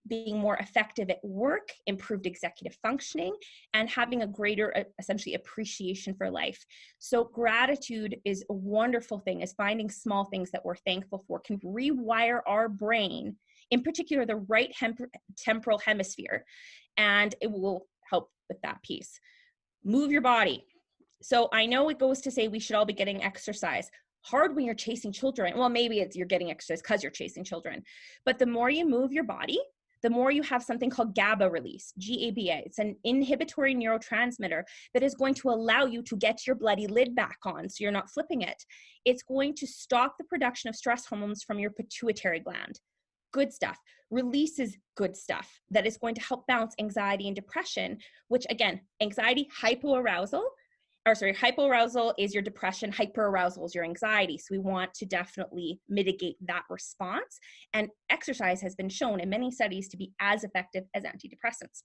being more effective at work, improved executive functioning, and having a greater, essentially, appreciation for life. So gratitude is a wonderful thing, is finding small things that we're thankful for can rewire our brain, in particular the right temporal hemisphere, and it will help with that piece. Move your body. So I know it goes to say we should all be getting exercise. Hard when you're chasing children. Well, maybe it's you're getting exercise because you're chasing children. But the more you move your body, the more you have something called GABA release, G-A-B-A. It's an inhibitory neurotransmitter that is going to allow you to get your bloody lid back on so you're not flipping it. It's going to stop the production of stress hormones from your pituitary gland. Good stuff. Releases good stuff that is going to help balance anxiety and depression, which again, anxiety, hypoarousal is your depression, hyperarousal is your anxiety. So we want to definitely mitigate that response. And exercise has been shown in many studies to be as effective as antidepressants.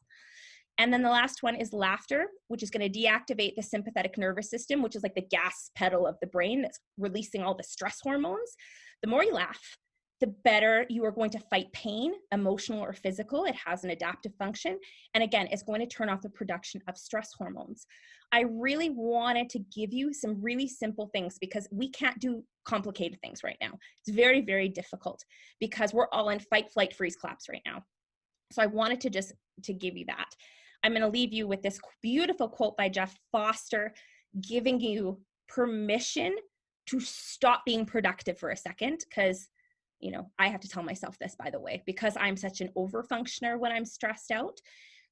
And then the last one is laughter, which is going to deactivate the sympathetic nervous system, which is like the gas pedal of the brain that's releasing all the stress hormones. The more you laugh, the better you are going to fight pain, emotional or physical. It has an adaptive function. And again, it's going to turn off the production of stress hormones. I really wanted to give you some really simple things because we can't do complicated things right now. It's very, very difficult because we're all in fight, flight, freeze, collapse right now. So I wanted to give you that. I'm going to leave you with this beautiful quote by Jeff Foster, giving you permission to stop being productive for a second, because you know, I have to tell myself this, by the way, because I'm such an overfunctioner when I'm stressed out.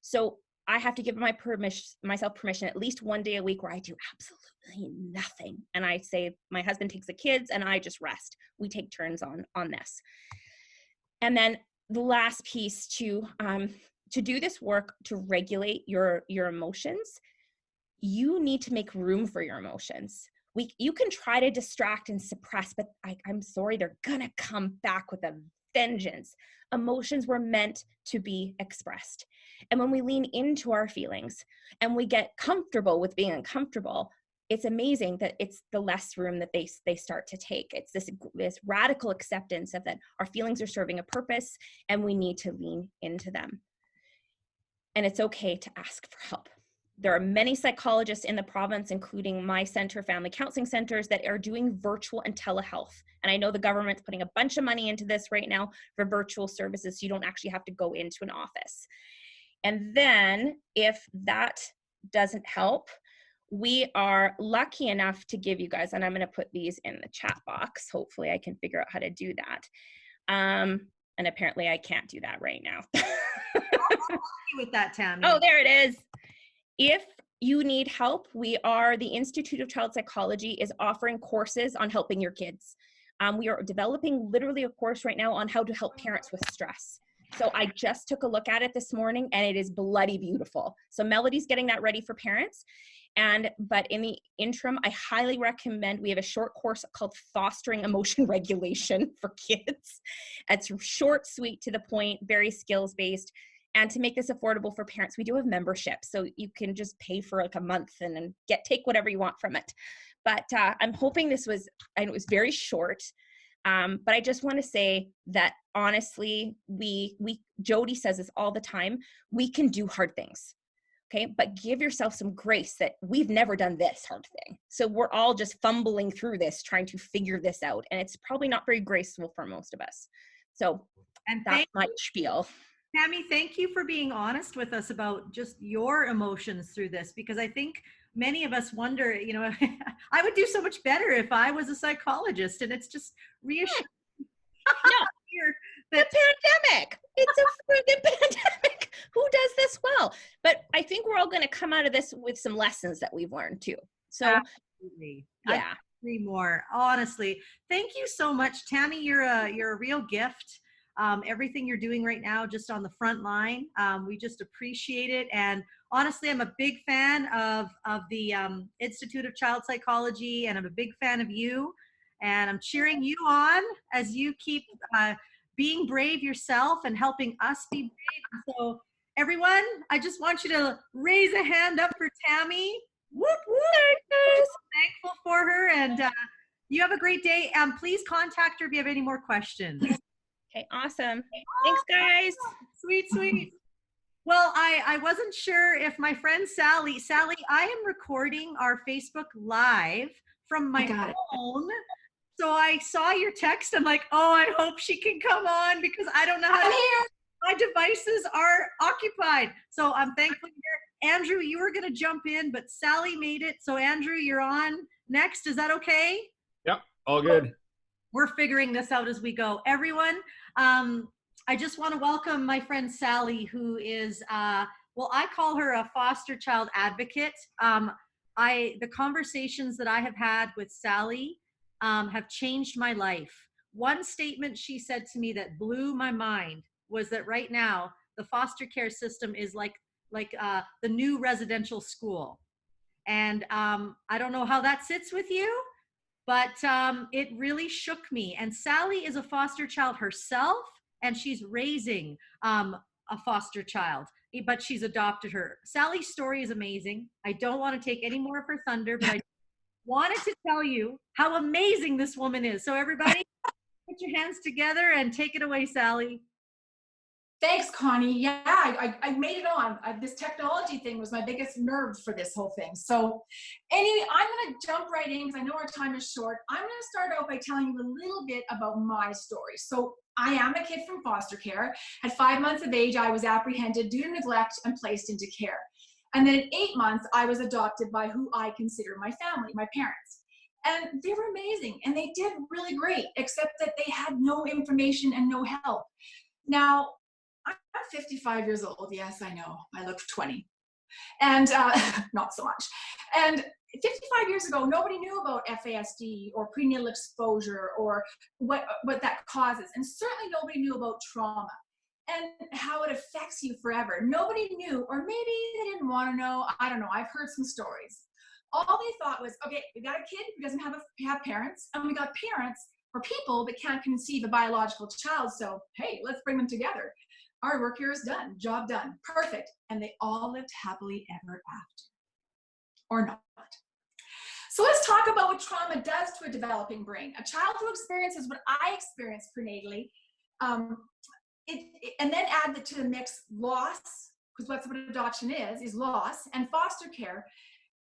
So I have to give myself permission at least one day a week where I do absolutely nothing. And I say, my husband takes the kids and I just rest. We take turns on this. And then the last piece to do this work, to regulate your emotions, you need to make room for your emotions. You can try to distract and suppress, but I'm sorry, they're gonna come back with a vengeance. Emotions were meant to be expressed. And when we lean into our feelings and we get comfortable with being uncomfortable, it's amazing that it's the less room that they start to take. It's this radical acceptance of that our feelings are serving a purpose and we need to lean into them. And it's okay to ask for help. There are many psychologists in the province, including my center, family counseling centers, that are doing virtual and telehealth. And I know the government's putting a bunch of money into this right now for virtual services, so you don't actually have to go into an office. And then if that doesn't help, we are lucky enough to give you guys, and I'm going to put these in the chat box. Hopefully I can figure out how to do that. And apparently I can't do that right now. With that, Tammy. Oh, there it is. If you need help, the Institute of Child Psychology is offering courses on helping your kids. We are developing literally a course right now on how to help parents with stress. So I just took a look at it this morning and it is bloody beautiful. So Melody's getting that ready for parents. But in the interim, I highly recommend, we have a short course called Fostering Emotion Regulation for Kids. It's short, sweet, to the point, very skills-based. And to make this affordable for parents, we do have membership. So you can just pay for like a month and then take whatever you want from it. But I'm hoping it was very short. But I just want to say that honestly, Jody says this all the time, we can do hard things. Okay, but give yourself some grace that we've never done this hard thing. So we're all just fumbling through this, trying to figure this out. And it's probably not very graceful for most of us. So that's my spiel. Tammy, thank you for being honest with us about just your emotions through this, because I think many of us wonder, you know, I would do so much better if I was a psychologist, and it's just reassuring. No, the pandemic. It's a friggin' pandemic. Who does this well? But I think we're all going to come out of this with some lessons that we've learned too. So, absolutely. Yeah. I agree more. Honestly, thank you so much, Tammy. You're a real gift. Everything you're doing right now, just on the front line, we just appreciate it. And honestly, I'm a big fan of the Institute of Child Psychology, and I'm a big fan of you. And I'm cheering you on as you keep being brave yourself and helping us be brave. So everyone, I just want you to raise a hand up for Tammy. Whoop, whoop. I'm thankful for her, and you have a great day. Please contact her if you have any more questions. Okay, awesome. Thanks, guys. Sweet, sweet. Well, I wasn't sure if my friend Sally, I am recording our Facebook Live from my phone. So I saw your text. I'm like, oh, I hope she can come on, because I don't know how my devices are occupied. So I'm thankful you're here. Andrew, you were going to jump in, but Sally made it. So Andrew, you're on next. Is that okay? Yep, all good. We're figuring this out as we go. Everyone, I just want to welcome my friend Sally, who is, well, I call her a foster child advocate. The conversations that I have had with Sally have changed my life. One statement she said to me that blew my mind was that right now, the foster care system is like the new residential school. And I don't know how that sits with you, but it really shook me. And Sally is a foster child herself, and she's raising a foster child, but she's adopted her. Sally's story is amazing. I don't want to take any more of her thunder, but I wanted to tell you how amazing this woman is. So everybody, put your hands together and take it away, Sally. Thanks, Connie. Yeah, I made it on. This technology thing was my biggest nerve for this whole thing. So anyway, I'm going to jump right in because I know our time is short. I'm going to start out by telling you a little bit about my story. So I am a kid from foster care. At 5 months of age, I was apprehended due to neglect and placed into care. And then at 8 months, I was adopted by who I consider my family, my parents. And they were amazing, and they did really great, except that they had no information and no help. Now, I'm 55 years old. Yes, I know. I look 20. And not so much. And 55 years ago, nobody knew about FASD or prenatal exposure or what that causes. And certainly nobody knew about trauma and how it affects you forever. Nobody knew, or maybe they didn't want to know. I don't know. I've heard some stories. All they thought was, okay, we got a kid who doesn't have parents, and we got parents or people that can't conceive a biological child. So, hey, let's bring them together. Our work here is done. Job done. Perfect. And they all lived happily ever after. Or not. So let's talk about what trauma does to a developing brain. A child who experiences what I experienced prenatally, and then add to the mix loss, because that's what adoption is loss, and foster care.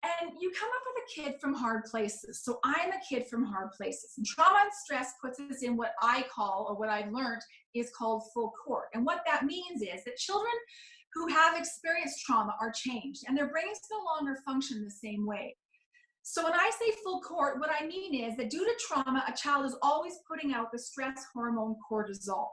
And you come up with a kid from hard places. So I'm a kid from hard places. And trauma and stress puts us in what I call, or what I've learned is called full court. And what that means is that children who have experienced trauma are changed, and their brains no longer function the same way. So when I say full court, what I mean is that due to trauma, a child is always putting out the stress hormone cortisol,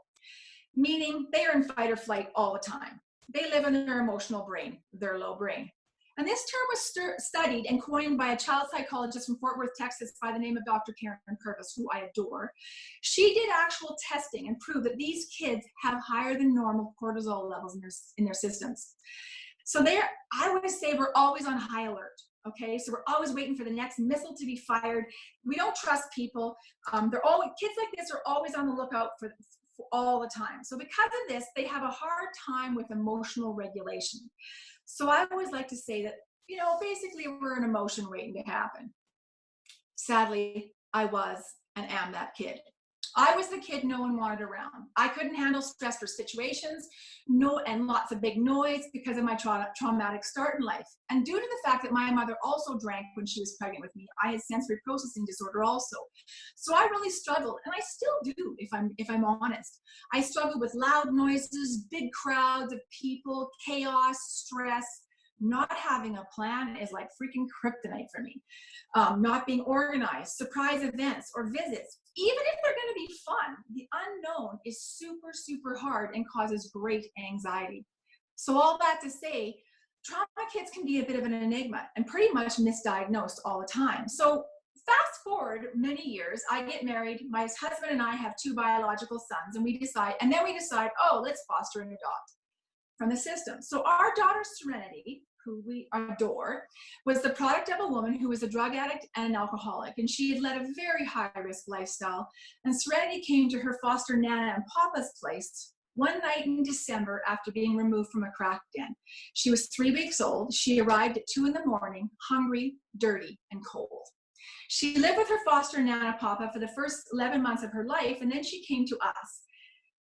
meaning they are in fight or flight all the time. They live in their emotional brain, their low brain. And this term was studied and coined by a child psychologist from Fort Worth, Texas, by the name of Dr. Karen Purvis, who I adore. She did actual testing and proved that these kids have higher than normal cortisol levels in their systems. So I would say we're always on high alert. Okay, so we're always waiting for the next missile to be fired. We don't trust people. Kids like this are always on the lookout for all the time. So because of this, they have a hard time with emotional regulation. So I always like to say that, basically we're an emotion waiting to happen. Sadly, I was and am that kid. I was the kid no one wanted around. I couldn't handle stressful situations, and lots of big noise because of my traumatic start in life. And due to the fact that my mother also drank when she was pregnant with me, I had sensory processing disorder also. So I really struggled, and I still do, if I'm honest. I struggle with loud noises, big crowds of people, chaos, stress. Not having a plan is like freaking kryptonite for me. Not being organized, surprise events or visits, even if they're going to be fun, the unknown is super, super hard and causes great anxiety. So all that to say, trauma kids can be a bit of an enigma and pretty much misdiagnosed all the time. So fast forward many years, I get married, my husband and I have 2 biological sons, and we decide, oh, let's foster and adopt from the system. So our daughter Serenity, who we adore, was the product of a woman who was a drug addict and an alcoholic, and she had led a very high-risk lifestyle. And Serenity came to her foster Nana and Papa's place one night in December after being removed from a crack den. She was 3 weeks old. She arrived at 2 in the morning, hungry, dirty, and cold. She lived with her foster Nana Papa for the first 11 months of her life, and then she came to us.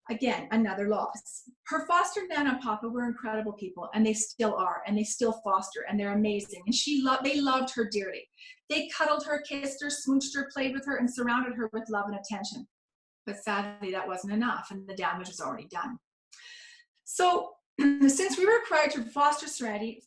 Again, another loss. Her foster Nana and Papa were incredible people, and they still are, and they still foster, and they're amazing. And they loved her dearly. They cuddled her, kissed her, smooched her, played with her, and surrounded her with love and attention. But sadly, that wasn't enough, and the damage was already done. So, since we were required to foster Serenity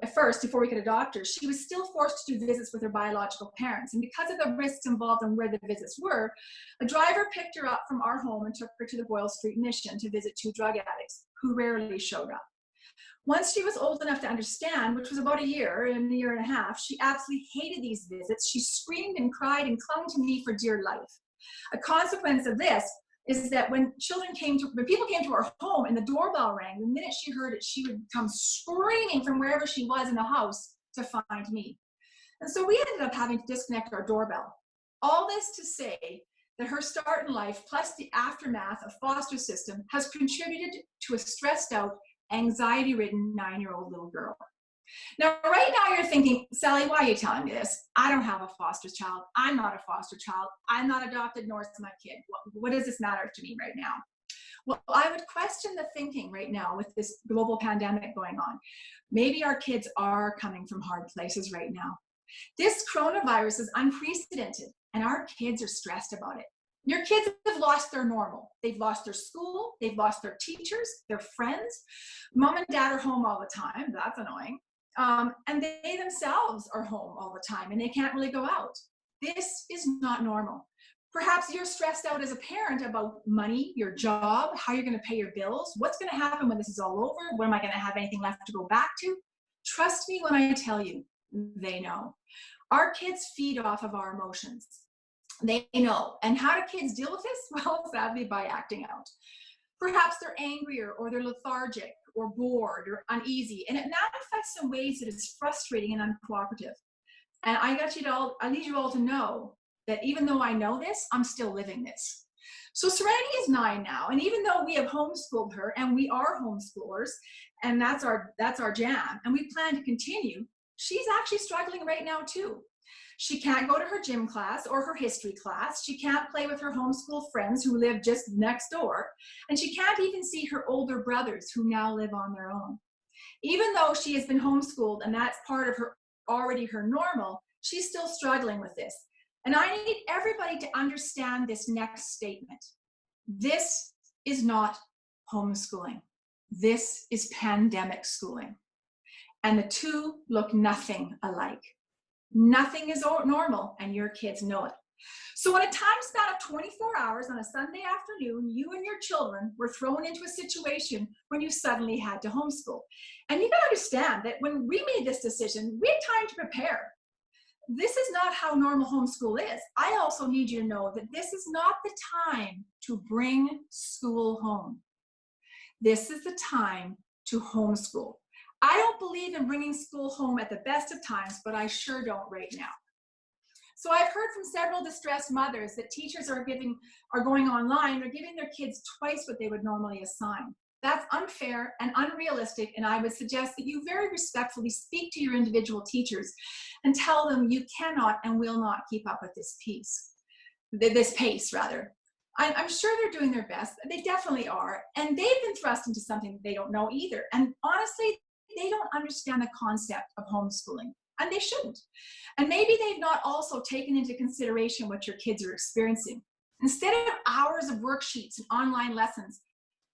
at first, before we could adopt her, she was still forced to do visits with her biological parents. And because of the risks involved and where the visits were, a driver picked her up from our home and took her to the Boyle Street Mission to visit 2 drug addicts who rarely showed up. Once she was old enough to understand, which was about a year and a half, she absolutely hated these visits. She screamed and cried and clung to me for dear life. A consequence of this is that when people came to our home and the doorbell rang, the minute she heard it, she would come screaming from wherever she was in the house to find me. And so we ended up having to disconnect our doorbell. All this to say that her start in life, plus the aftermath of foster system, has contributed to a stressed out, anxiety-ridden 9-year-old little girl. Now, right now you're thinking, Sally, why are you telling me this? I don't have a foster child. I'm not a foster child. I'm not adopted, nor is my kid. What does this matter to me right now? Well, I would question the thinking right now with this global pandemic going on. Maybe our kids are coming from hard places right now. This coronavirus is unprecedented, and our kids are stressed about it. Your kids have lost their normal. They've lost their school. They've lost their teachers, their friends. Mom and dad are home all the time. That's annoying. And they themselves are home all the time, and they can't really go out. This is not normal. Perhaps you're stressed out as a parent about money, your job, how you're going to pay your bills, what's going to happen when this is all over, when am I going to have anything left to go back to? Trust me when I tell you, they know. Our kids feed off of our emotions. They know. And how do kids deal with this? Well, sadly, by acting out. Perhaps they're angrier, or they're lethargic, or bored, or uneasy, and it manifests in ways that is frustrating and uncooperative. And I need you all to know that even though I know this, I'm still living this. So Serenity is 9 now, and even though we have homeschooled her, and we are homeschoolers, and that's our jam, and we plan to continue, she's actually struggling right now too. She can't go to her gym class or her history class. She can't play with her homeschool friends who live just next door. And she can't even see her older brothers who now live on their own. Even though she has been homeschooled and that's part of her normal, she's still struggling with this. And I need everybody to understand this next statement. This is not homeschooling. This is pandemic schooling. And the two look nothing alike. Nothing is normal, and your kids know it. So in a time span of 24 hours on a Sunday afternoon, you and your children were thrown into a situation when you suddenly had to homeschool. And you gotta understand that when we made this decision, we had time to prepare. This is not how normal homeschool is. I also need you to know that this is not the time to bring school home. This is the time to homeschool. I don't believe in bringing school home at the best of times, but I sure don't right now. So I've heard from several distressed mothers that teachers are going online, or giving their kids twice what they would normally assign. That's unfair and unrealistic, and I would suggest that you very respectfully speak to your individual teachers and tell them you cannot and will not keep up with this pace. I'm sure they're doing their best. They definitely are, and they've been thrust into something they don't know either. And honestly, they don't understand the concept of homeschooling, and they shouldn't. And maybe they've not also taken into consideration what your kids are experiencing. Instead of hours of worksheets and online lessons,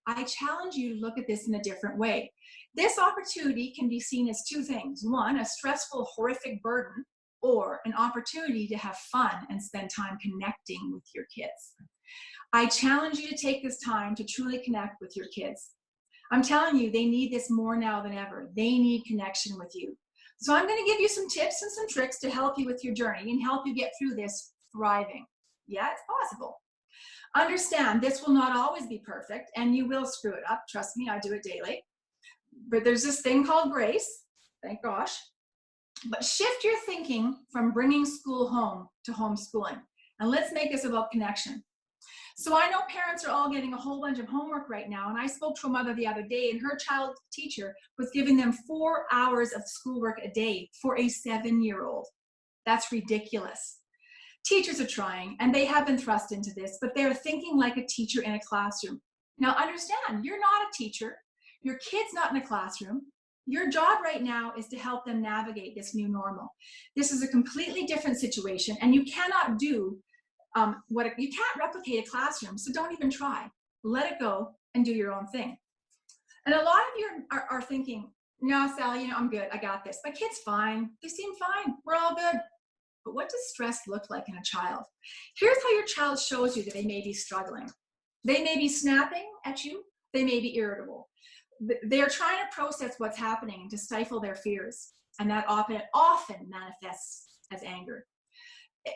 I challenge you to look at this in a different way. This opportunity can be seen as two things. One, a stressful, horrific burden, or an opportunity to have fun and spend time connecting with your kids. I challenge you to take this time to truly connect with your kids. I'm telling you, they need this more now than ever. They need connection with you. So I'm going to give you some tips and some tricks to help you with your journey and help you get through this thriving. Yeah, it's possible. Understand, this will not always be perfect, and you will screw it up. Trust me, I do it daily. But there's this thing called grace, thank gosh. But shift your thinking from bringing school home to homeschooling. And let's make this about connection. So I know parents are all getting a whole bunch of homework right now, and I spoke to a mother the other day, and her child teacher was giving them 4 hours of schoolwork a day for a 7-year-old. That's ridiculous. Teachers are trying, and they have been thrust into this, but they're thinking like a teacher in a classroom. Now understand, you're not a teacher. Your kid's not in a classroom. Your job right now is to help them navigate this new normal. This is a completely different situation, and you cannot do you can't replicate a classroom, so don't even try. Let it go and do your own thing. And a lot of you are thinking, no, Sally, I'm good. I got this. My kid's fine. They seem fine. We're all good. But what does stress look like in a child? Here's how your child shows you that they may be struggling. They may be snapping at you. They may be irritable. They're trying to process what's happening to stifle their fears, and that often manifests as anger.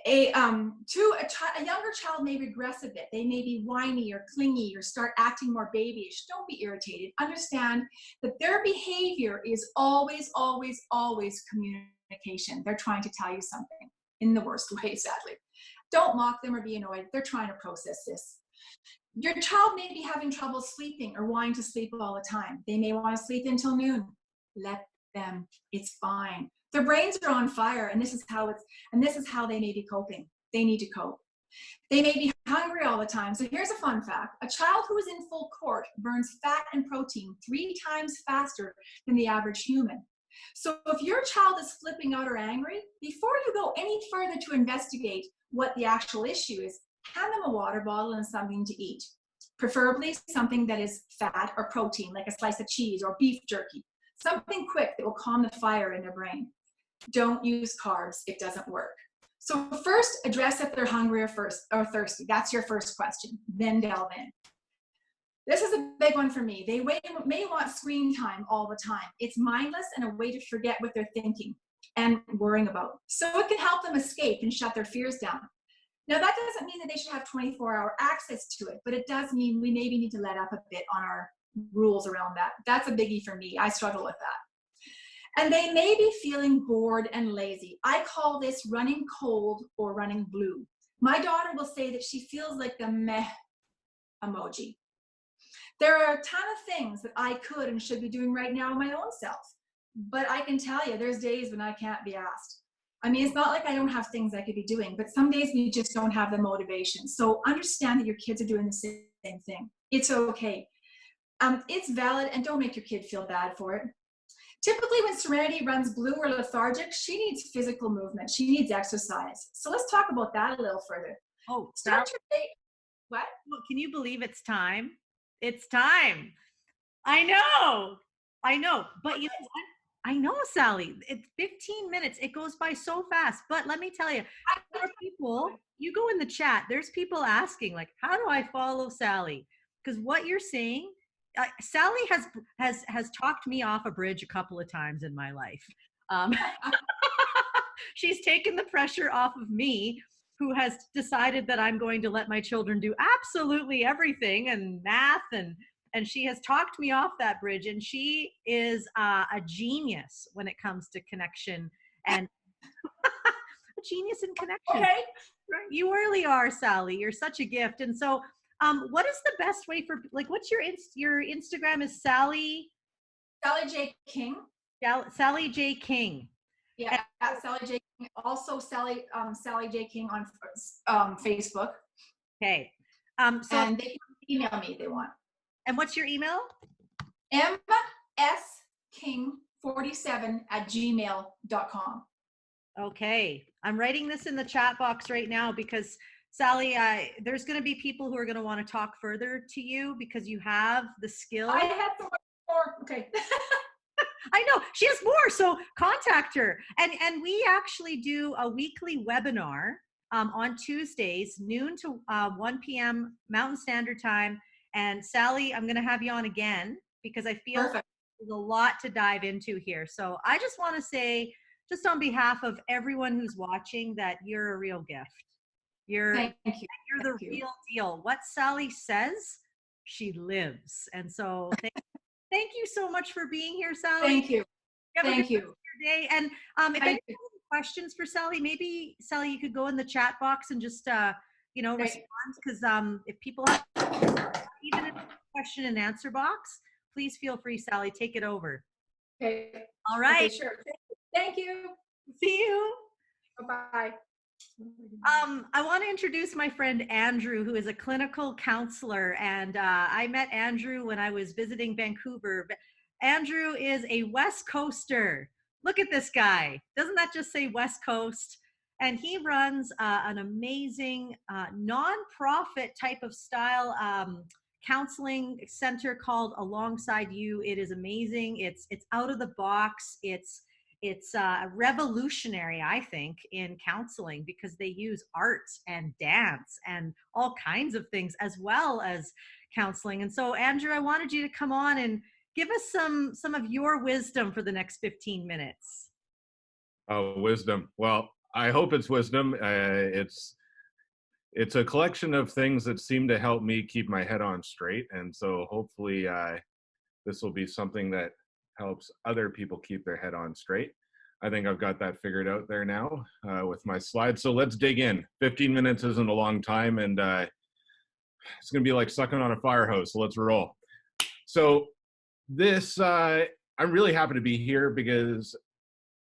A younger child may regress a bit. They may be whiny or clingy or start acting more babyish. Don't be irritated. Understand that their behavior is always, always, always communication. They're trying to tell you something in the worst way, sadly. Don't mock them or be annoyed. They're trying to process this. Your child may be having trouble sleeping or wanting to sleep all the time. They may want to sleep until noon. Let them. It's fine. Their brains are on fire, and this is how they may be coping. They need to cope. They may be hungry all the time. So here's a fun fact. A child who is in full court burns fat and protein 3 times faster than the average human. So if your child is flipping out or angry, before you go any further to investigate what the actual issue is, hand them a water bottle and something to eat. Preferably something that is fat or protein, like a slice of cheese or beef jerky. Something quick that will calm the fire in their brain. Don't use carbs. It doesn't work. So first, address if they're hungry or thirsty. That's your first question. Then delve in. This is a big one for me. They may want screen time all the time. It's mindless and a way to forget what they're thinking and worrying about. So it can help them escape and shut their fears down. Now, that doesn't mean that they should have 24-hour access to it, but it does mean we maybe need to let up a bit on our rules around that. That's a biggie for me. I struggle with that. And they may be feeling bored and lazy. I call this running cold or running blue. My daughter will say that she feels like the meh emoji. There are a ton of things that I could and should be doing right now my own self. But I can tell you, there's days when I can't be asked. I mean, it's not like I don't have things I could be doing, but some days we just don't have the motivation. So understand that your kids are doing the same thing. It's okay. It's valid, and don't make your kid feel bad for it. Typically when Serenity runs blue or lethargic, she needs physical movement. She needs exercise. So let's talk about that a little further. Oh, start your day. What? Well, can you believe it's time? It's time. I know. But you know what? I know, Sally. It's 15 minutes. It goes by so fast. But let me tell you, there are people, you go in the chat, there's people asking, like, how do I follow Sally? Because what you're saying, Sally has talked me off a bridge a couple of times in my life. She's taken the pressure off of me, who has decided that I'm going to let my children do absolutely everything and math, and she has talked me off that bridge, and she is a genius when it comes to connection and a genius in connection. Okay. You really are, Sally. You're such a gift. And so what is the best way for, like, what's your Instagram is Sally J. King. Sally J. King. Yeah, Sally J. King. Also Sally J. King on Facebook. Okay. So and they can email me if they want. And what's your email? msking47@gmail.com. Okay. I'm writing this in the chat box right now because Sally, there's going to be people who are going to want to talk further to you because you have the skill. I have some more. Okay. I know she has more, so contact her. And we actually do a weekly webinar on Tuesdays, noon to 1 p.m. Mountain Standard Time. And Sally, I'm going to have you on again because I feel Perfect. there's a lot to dive into here. So I just want to say, just on behalf of everyone who's watching, that you're a real gift. Thank you. You're the real deal. What Sally says, she lives. And so thank you so much for being here, Sally. Thank you. Thank you. Day. And if anyone has any questions for Sally, maybe Sally, you could go in the chat box and just respond, because if people have even in the question and answer box, please feel free, Sally, take it over. Okay. All right. Okay, sure. Thank you. See you. Bye-bye. I want to introduce my friend Andrew, who is a clinical counselor, and I met Andrew when I was visiting Vancouver. Andrew is a West Coaster. Look at this guy. Doesn't that just say West Coast? And he runs an amazing nonprofit type of style counseling center called Alongside You. It is amazing. It's out of the box. It's revolutionary, I think, in counseling because they use art and dance and all kinds of things as well as counseling. And so, Andrew, I wanted you to come on and give us some of your wisdom for the next 15 minutes. Oh, wisdom. Well, I hope it's wisdom. It's a collection of things that seem to help me keep my head on straight. And so hopefully this will be something that helps other people keep their head on straight. I think I've got that figured out there now with my slides. So let's dig in. 15 minutes isn't a long time, and it's going to be like sucking on a fire hose. So let's roll. So this, I'm really happy to be here because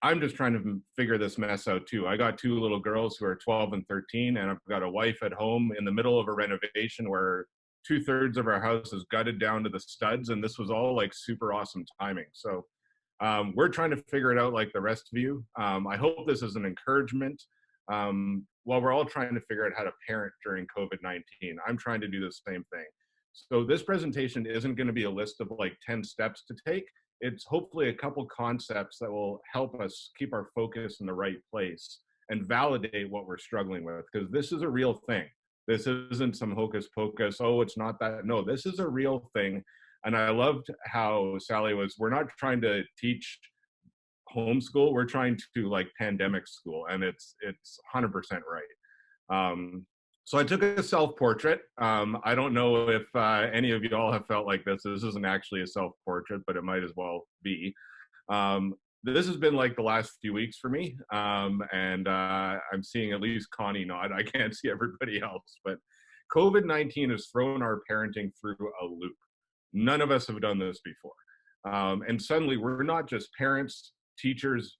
I'm just trying to figure this mess out too. I got two little girls who are 12 and 13, and I've got a wife at home in the middle of a renovation where 2/3 of our house is gutted down to the studs, and this was all like super awesome timing. So we're trying to figure it out like the rest of you. I hope this is an encouragement. While we're all trying to figure out how to parent during COVID-19, I'm trying to do the same thing. So this presentation isn't going to be a list of like 10 steps to take. It's hopefully a couple concepts that will help us keep our focus in the right place and validate what we're struggling with, because this is a real thing. This isn't some hocus pocus. Oh, it's not that. No, this is a real thing. And I loved how Sally was, we're not trying to teach homeschool. We're trying to like pandemic school. And it's 100% right. So I took a self-portrait. I don't know if any of you all have felt like this. This isn't actually a self-portrait, but it might as well be. This has been like the last few weeks for me. And I'm seeing at least Connie nod. I can't see everybody else, but COVID-19 has thrown our parenting through a loop. None of us have done this before. And suddenly we're not just parents, teachers,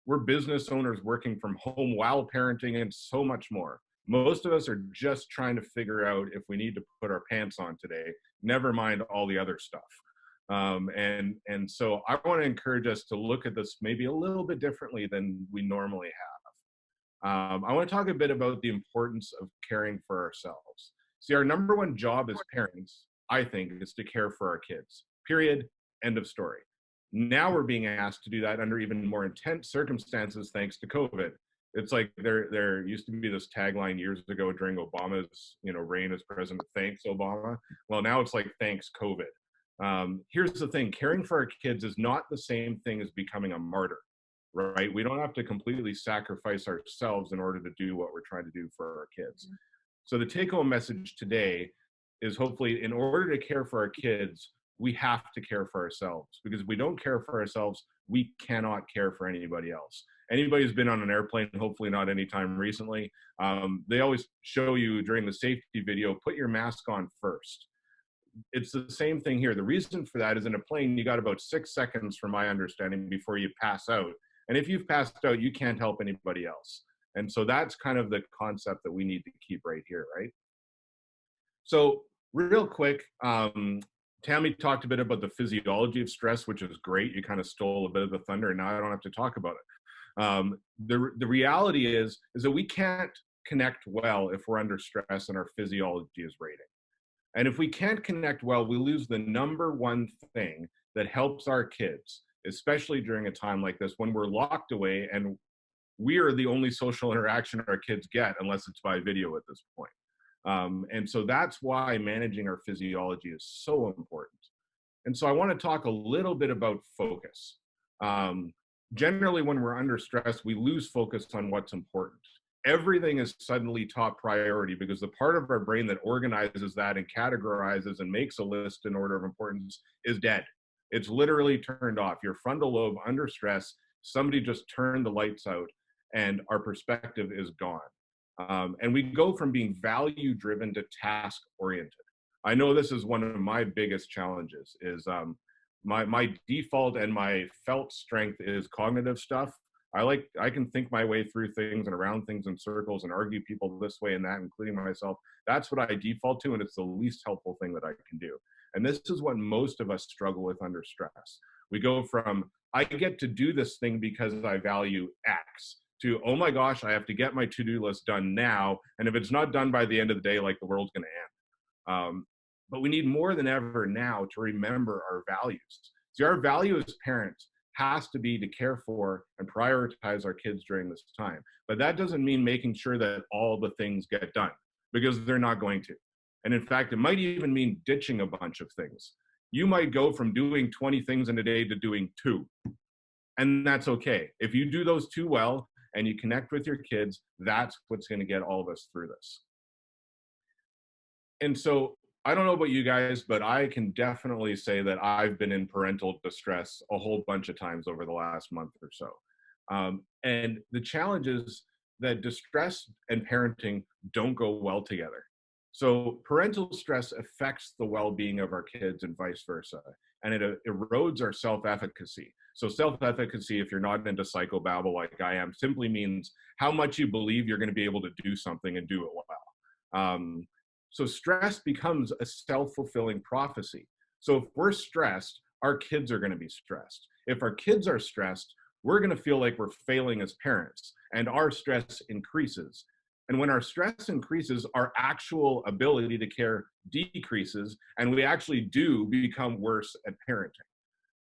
we're business owners working from home while parenting and so much more. Most of us are just trying to figure out if we need to put our pants on today, never mind all the other stuff. And so I want to encourage us to look at this maybe a little bit differently than we normally have. I want to talk a bit about the importance of caring for ourselves. See, our number one job as parents, I think, is to care for our kids. Period. End of story. Now we're being asked to do that under even more intense circumstances thanks to COVID. It's like there used to be this tagline years ago during Obama's reign as president, thanks Obama. Well, now it's like thanks COVID. Here's the thing, caring for our kids is not the same thing as becoming a martyr, right? We don't have to completely sacrifice ourselves in order to do what we're trying to do for our kids. Mm-hmm. So the take-home message today is, hopefully, in order to care for our kids, we have to care for ourselves, because if we don't care for ourselves, we cannot care for anybody else. Anybody who's been on an airplane, hopefully not anytime recently, they always show you during the safety video, put your mask on first. It's the same thing here. The reason for that is, in a plane, you got about 6 seconds, from my understanding, before you pass out. And if you've passed out, you can't help anybody else. And so that's kind of the concept that we need to keep right here, right? So real quick, Tammy talked a bit about the physiology of stress, which is great. You kind of stole a bit of the thunder, and now I don't have to talk about it. The reality is that we can't connect well if we're under stress and our physiology is rating. And if we can't connect well, we lose the number one thing that helps our kids, especially during a time like this when we're locked away and we are the only social interaction our kids get, unless it's by video at this point. And so that's why managing our physiology is so important. And so I want to talk a little bit about focus. Generally, when we're under stress, we lose focus on what's important. Everything is suddenly top priority because the part of our brain that organizes that and categorizes and makes a list in order of importance is dead. It's literally turned off. Your frontal lobe under stress, somebody just turned the lights out and our perspective is gone. And we go from being value-driven to task-oriented. I know this is one of my biggest challenges, is my default and my felt strength is cognitive stuff. I can think my way through things and around things in circles and argue people this way and that, including myself. That's what I default to, and it's the least helpful thing that I can do. And this is what most of us struggle with under stress. We go from, I get to do this thing because I value X, to, oh my gosh, I have to get my to-do list done now. And if it's not done by the end of the day, like, the world's going to end. But we need more than ever now to remember our values. See, our value as parents has to be to care for and prioritize our kids during this time. But that doesn't mean making sure that all the things get done, because they're not going to. And in fact, it might even mean ditching a bunch of things. You might go from doing 20 things in a day to doing 2. And that's okay. If you do those 2 well and you connect with your kids, that's what's going to get all of us through this. And so I don't know about you guys, but I can definitely say that I've been in parental distress a whole bunch of times over the last month or so. And the challenge is that distress and parenting don't go well together. So parental stress affects the well-being of our kids and vice versa, and it erodes our self-efficacy. So self-efficacy, if you're not into psychobabble like I am, simply means how much you believe you're going to be able to do something and do it well. So stress becomes a self-fulfilling prophecy. So if we're stressed, our kids are going to be stressed. If our kids are stressed, we're going to feel like we're failing as parents, and our stress increases. And when our stress increases, our actual ability to care decreases, and we actually do become worse at parenting.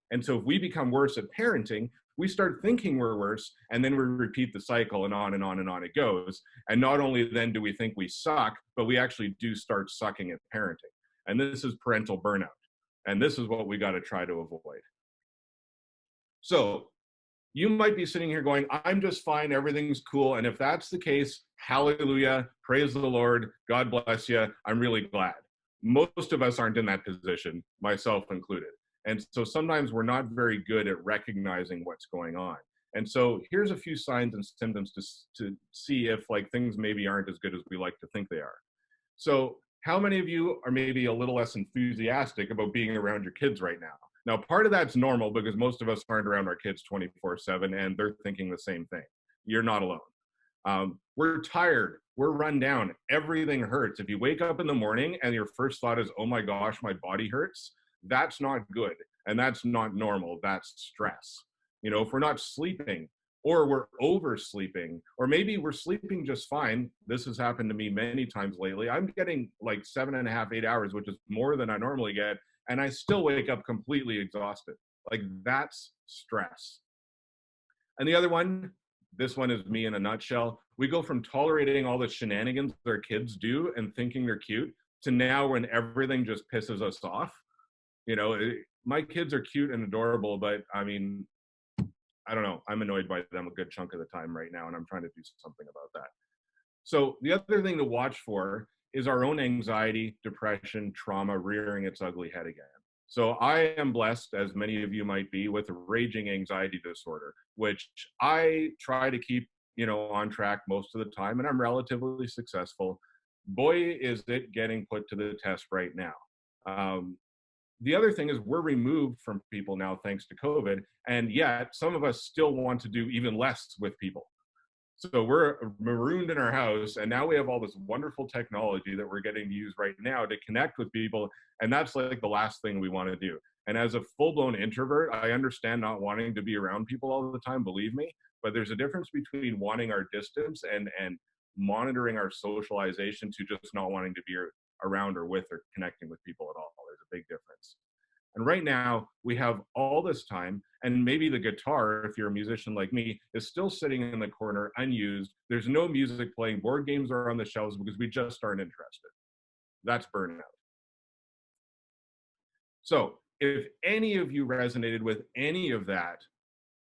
And so if we become worse at parenting, we start thinking we're worse, and then we repeat the cycle, and on and on and on it goes. And not only then do we think we suck, but we actually do start sucking at parenting. And this is parental burnout. And this is what we got to try to avoid. So you might be sitting here going, I'm just fine, everything's cool. And if that's the case, hallelujah, praise the Lord, God bless you, I'm really glad. Most of us aren't in that position, myself included. And so sometimes we're not very good at recognizing what's going on. And so here's a few signs and symptoms to see if, like, things maybe aren't as good as we like to think they are. So how many of you are maybe a little less enthusiastic about being around your kids right now? Now, part of that's normal because most of us aren't around our kids 24/7 and they're thinking the same thing. You're not alone. We're tired. We're run down. Everything hurts. If you wake up in the morning and your first thought is, oh my gosh, my body hurts, that's not good. And that's not normal. That's stress. You know, if we're not sleeping, or we're oversleeping, or maybe we're sleeping just fine. This has happened to me many times lately. I'm getting like 7.5, 8 hours, which is more than I normally get. And I still wake up completely exhausted. Like, that's stress. And the other one, this one is me in a nutshell. We go from tolerating all the shenanigans their kids do and thinking they're cute to now when everything just pisses us off. You know, my kids are cute and adorable, but I mean, I don't know. I'm annoyed by them a good chunk of the time right now, and I'm trying to do something about that. So the other thing to watch for is our own anxiety, depression, trauma rearing its ugly head again. So I am blessed, as many of you might be, with a raging anxiety disorder, which I try to keep, you know, on track most of the time, and I'm relatively successful. Boy, is it getting put to the test right now. The other thing is we're removed from people now thanks to COVID, and yet some of us still want to do even less with people. So we're marooned in our house, and now we have all this wonderful technology that we're getting to use right now to connect with people, and that's like the last thing we want to do. And as a full-blown introvert, I understand not wanting to be around people all the time, believe me, but there's a difference between wanting our distance and monitoring our socialization to just not wanting to be around or with or connecting with people at all. There's a big difference. And right now, we have all this time, and maybe the guitar, if you're a musician like me, is still sitting in the corner unused. There's no music playing. Board games are on the shelves because we just aren't interested. That's burnout. So if any of you resonated with any of that,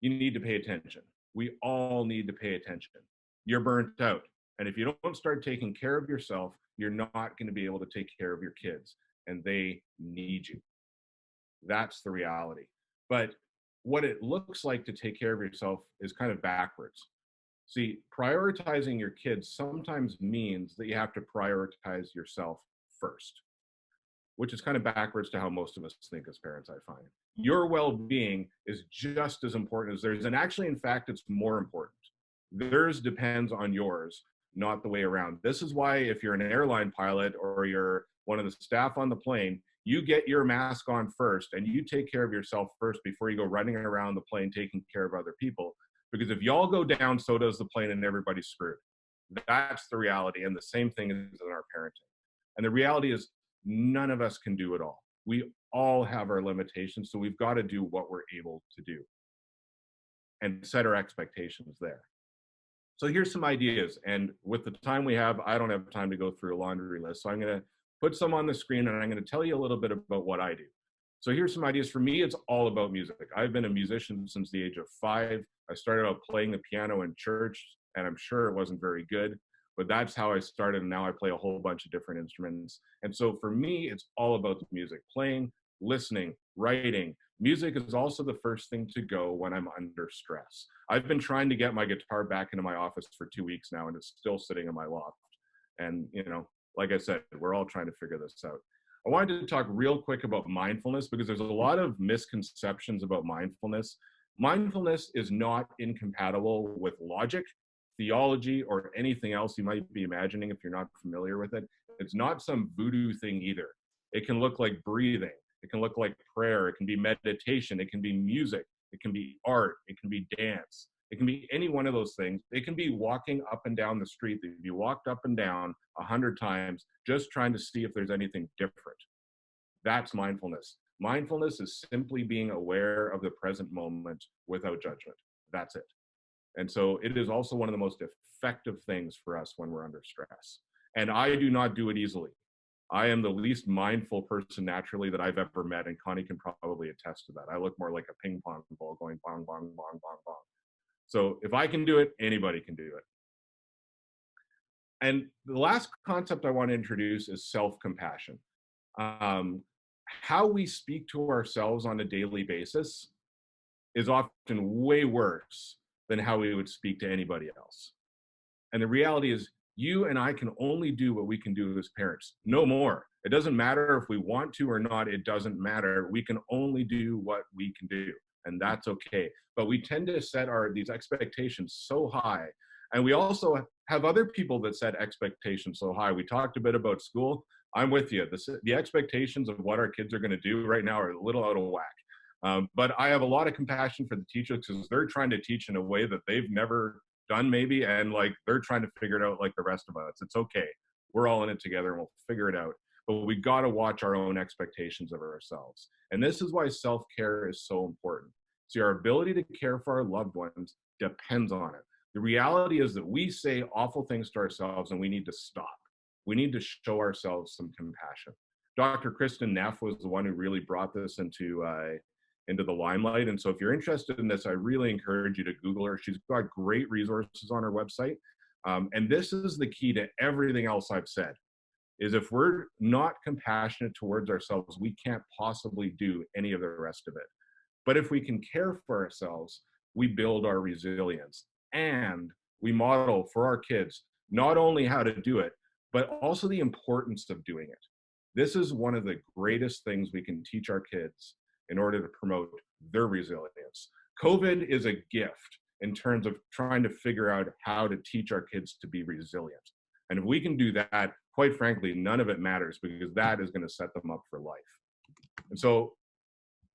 you need to pay attention. We all need to pay attention. You're burnt out. And if you don't start taking care of yourself, you're not going to be able to take care of your kids, and they need you. That's the reality. But what it looks like to take care of yourself is kind of backwards. See, prioritizing your kids sometimes means that you have to prioritize yourself first, which is kind of backwards to how most of us think as parents, I find. Your well-being is just as important as theirs, and actually, in fact, it's more important. Theirs depends on yours, not the way around. This is why if you're an airline pilot or you're one of the staff on the plane, you get your mask on first and you take care of yourself first before you go running around the plane taking care of other people. Because if y'all go down, so does the plane, and everybody's screwed. That's the reality, and the same thing is in our parenting. And the reality is none of us can do it all. We all have our limitations, so we've got to do what we're able to do and set our expectations there. So here's some ideas, and with the time we have, I don't have time to go through a laundry list, so I'm going to put some on the screen, and I'm going to tell you a little bit about what I do. So here's some ideas. For me, it's all about music. I've been a musician since the age of 5. I started out playing the piano in church, and I'm sure it wasn't very good, but that's how I started, and now I play a whole bunch of different instruments. And so for me, it's all about the music, playing, listening, writing. Music is also the first thing to go when I'm under stress. I've been trying to get my guitar back into my office for 2 weeks now, and it's still sitting in my loft. And, you know, like I said, we're all trying to figure this out. I wanted to talk real quick about mindfulness because there's a lot of misconceptions about mindfulness. Mindfulness is not incompatible with logic, theology, or anything else you might be imagining if you're not familiar with it. It's not some voodoo thing either. It can look like breathing. It can look like prayer. It can be meditation. It can be music. It can be art. It can be dance. It can be any one of those things. It can be walking up and down the street that you walked up and down 100 times, just trying to see if there's anything different. That's mindfulness. Mindfulness is simply being aware of the present moment without judgment. That's it. And so it is also one of the most effective things for us when we're under stress. And I do not do it easily. I am the least mindful person naturally that I've ever met, and Connie can probably attest to that. I look more like a ping pong ball going bong, bong, bong, bong, bong. So if I can do it, anybody can do it. And the last concept I want to introduce is self-compassion. How we speak to ourselves on a daily basis is often way worse than how we would speak to anybody else. And the reality is you and I can only do what we can do as parents, no more. It doesn't matter if we want to or not, it doesn't matter. We can only do what we can do, and that's okay. But we tend to set these expectations so high. And we also have other people that set expectations so high. We talked a bit about school. I'm with you. The expectations of what our kids are going to do right now are a little out of whack. But I have a lot of compassion for the teachers because they're trying to teach in a way that they've never done maybe. And like, they're trying to figure it out like the rest of us. It's okay. We're all in it together and we'll figure it out. but we got to watch our own expectations of ourselves. And this is why self-care is so important. See, our ability to care for our loved ones depends on it. The reality is that we say awful things to ourselves and we need to stop. We need to show ourselves some compassion. Dr. Kristen Neff was the one who really brought this into the limelight. And so if you're interested in this, I really encourage you to Google her. She's got great resources on her website. And this is the key to everything else I've said, is if we're not compassionate towards ourselves, we can't possibly do any of the rest of it. But if we can care for ourselves, we build our resilience and we model for our kids not only how to do it, but also the importance of doing it. This is one of the greatest things we can teach our kids in order to promote their resilience. COVID is a gift in terms of trying to figure out how to teach our kids to be resilient. And if we can do that, quite frankly, none of it matters, because that is going to set them up for life. And so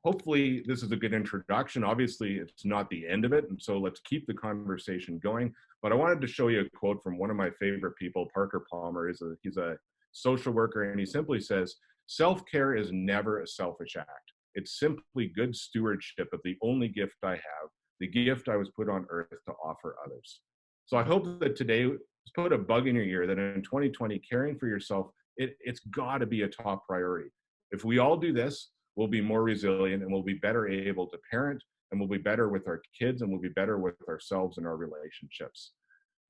hopefully this is a good introduction. Obviously, it's not the end of it. And so let's keep the conversation going. But I wanted to show you a quote from one of my favorite people, Parker Palmer. He's a social worker, and he simply says, "Self-care is never a selfish act. It's simply good stewardship of the only gift I have, the gift I was put on earth to offer others." So I hope that today has put a bug in your ear that in 2020, caring for yourself, it's got to be a top priority. If we all do this, we'll be more resilient and we'll be better able to parent, and we'll be better with our kids, and we'll be better with ourselves and our relationships.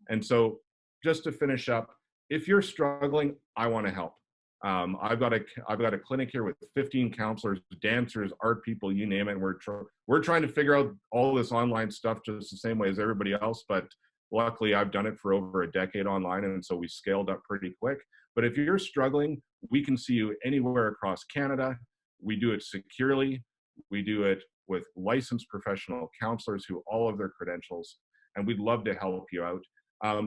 And so just to finish up, if you're struggling, I want to help. I've got a clinic here with 15 counselors, dancers, art people, you name it. We're trying to figure out all this online stuff just the same way as everybody else, but luckily I've done it for over a decade online, and so we scaled up pretty quick. But if you're struggling, we can see you anywhere across Canada. We do it securely. We do it with licensed professional counselors who all have their credentials, and we'd love to help you out.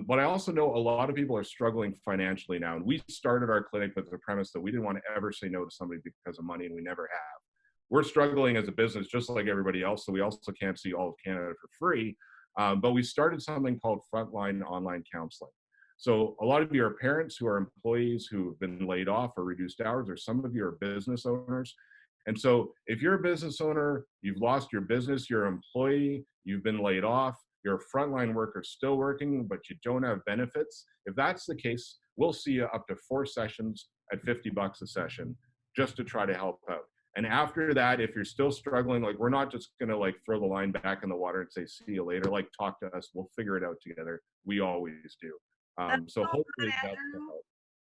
But I also know a lot of people are struggling financially now. And we started our clinic with the premise that we didn't want to ever say no to somebody because of money, and we never have. We're struggling as a business just like everybody else, so we also can't see all of Canada for free. But we started something called Frontline Online Counseling. So a lot of you are parents who are employees who have been laid off or reduced hours, or some of you are business owners. And so if you're a business owner, you've lost your business, you're an employee, you've been laid off, you're a frontline worker still working, but you don't have benefits. If that's the case, we'll see you up to 4 sessions at $50 a session just to try to help out. And after that, if you're still struggling, like, we're not just gonna like throw the line back in the water and say, see you later, like, talk to us, we'll figure it out together. We always do. So hopefully that's gonna help.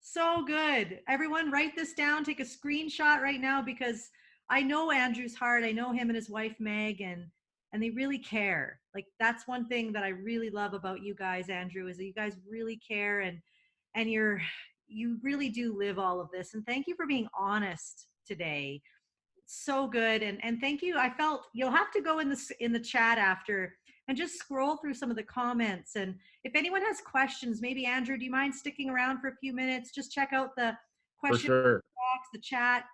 So good. Everyone write this down, take a screenshot right now, because I know Andrew's heart. I know him and his wife, Meg, and they really care. Like, that's one thing that I really love about you guys, Andrew, is that you guys really care, and you really do live all of this. And thank you for being honest today. So good. And thank you. I felt you'll have to go in the chat after and just scroll through some of the comments. And if anyone has questions, maybe Andrew, do you mind sticking around for a few minutes? Just check out the question box, the chat.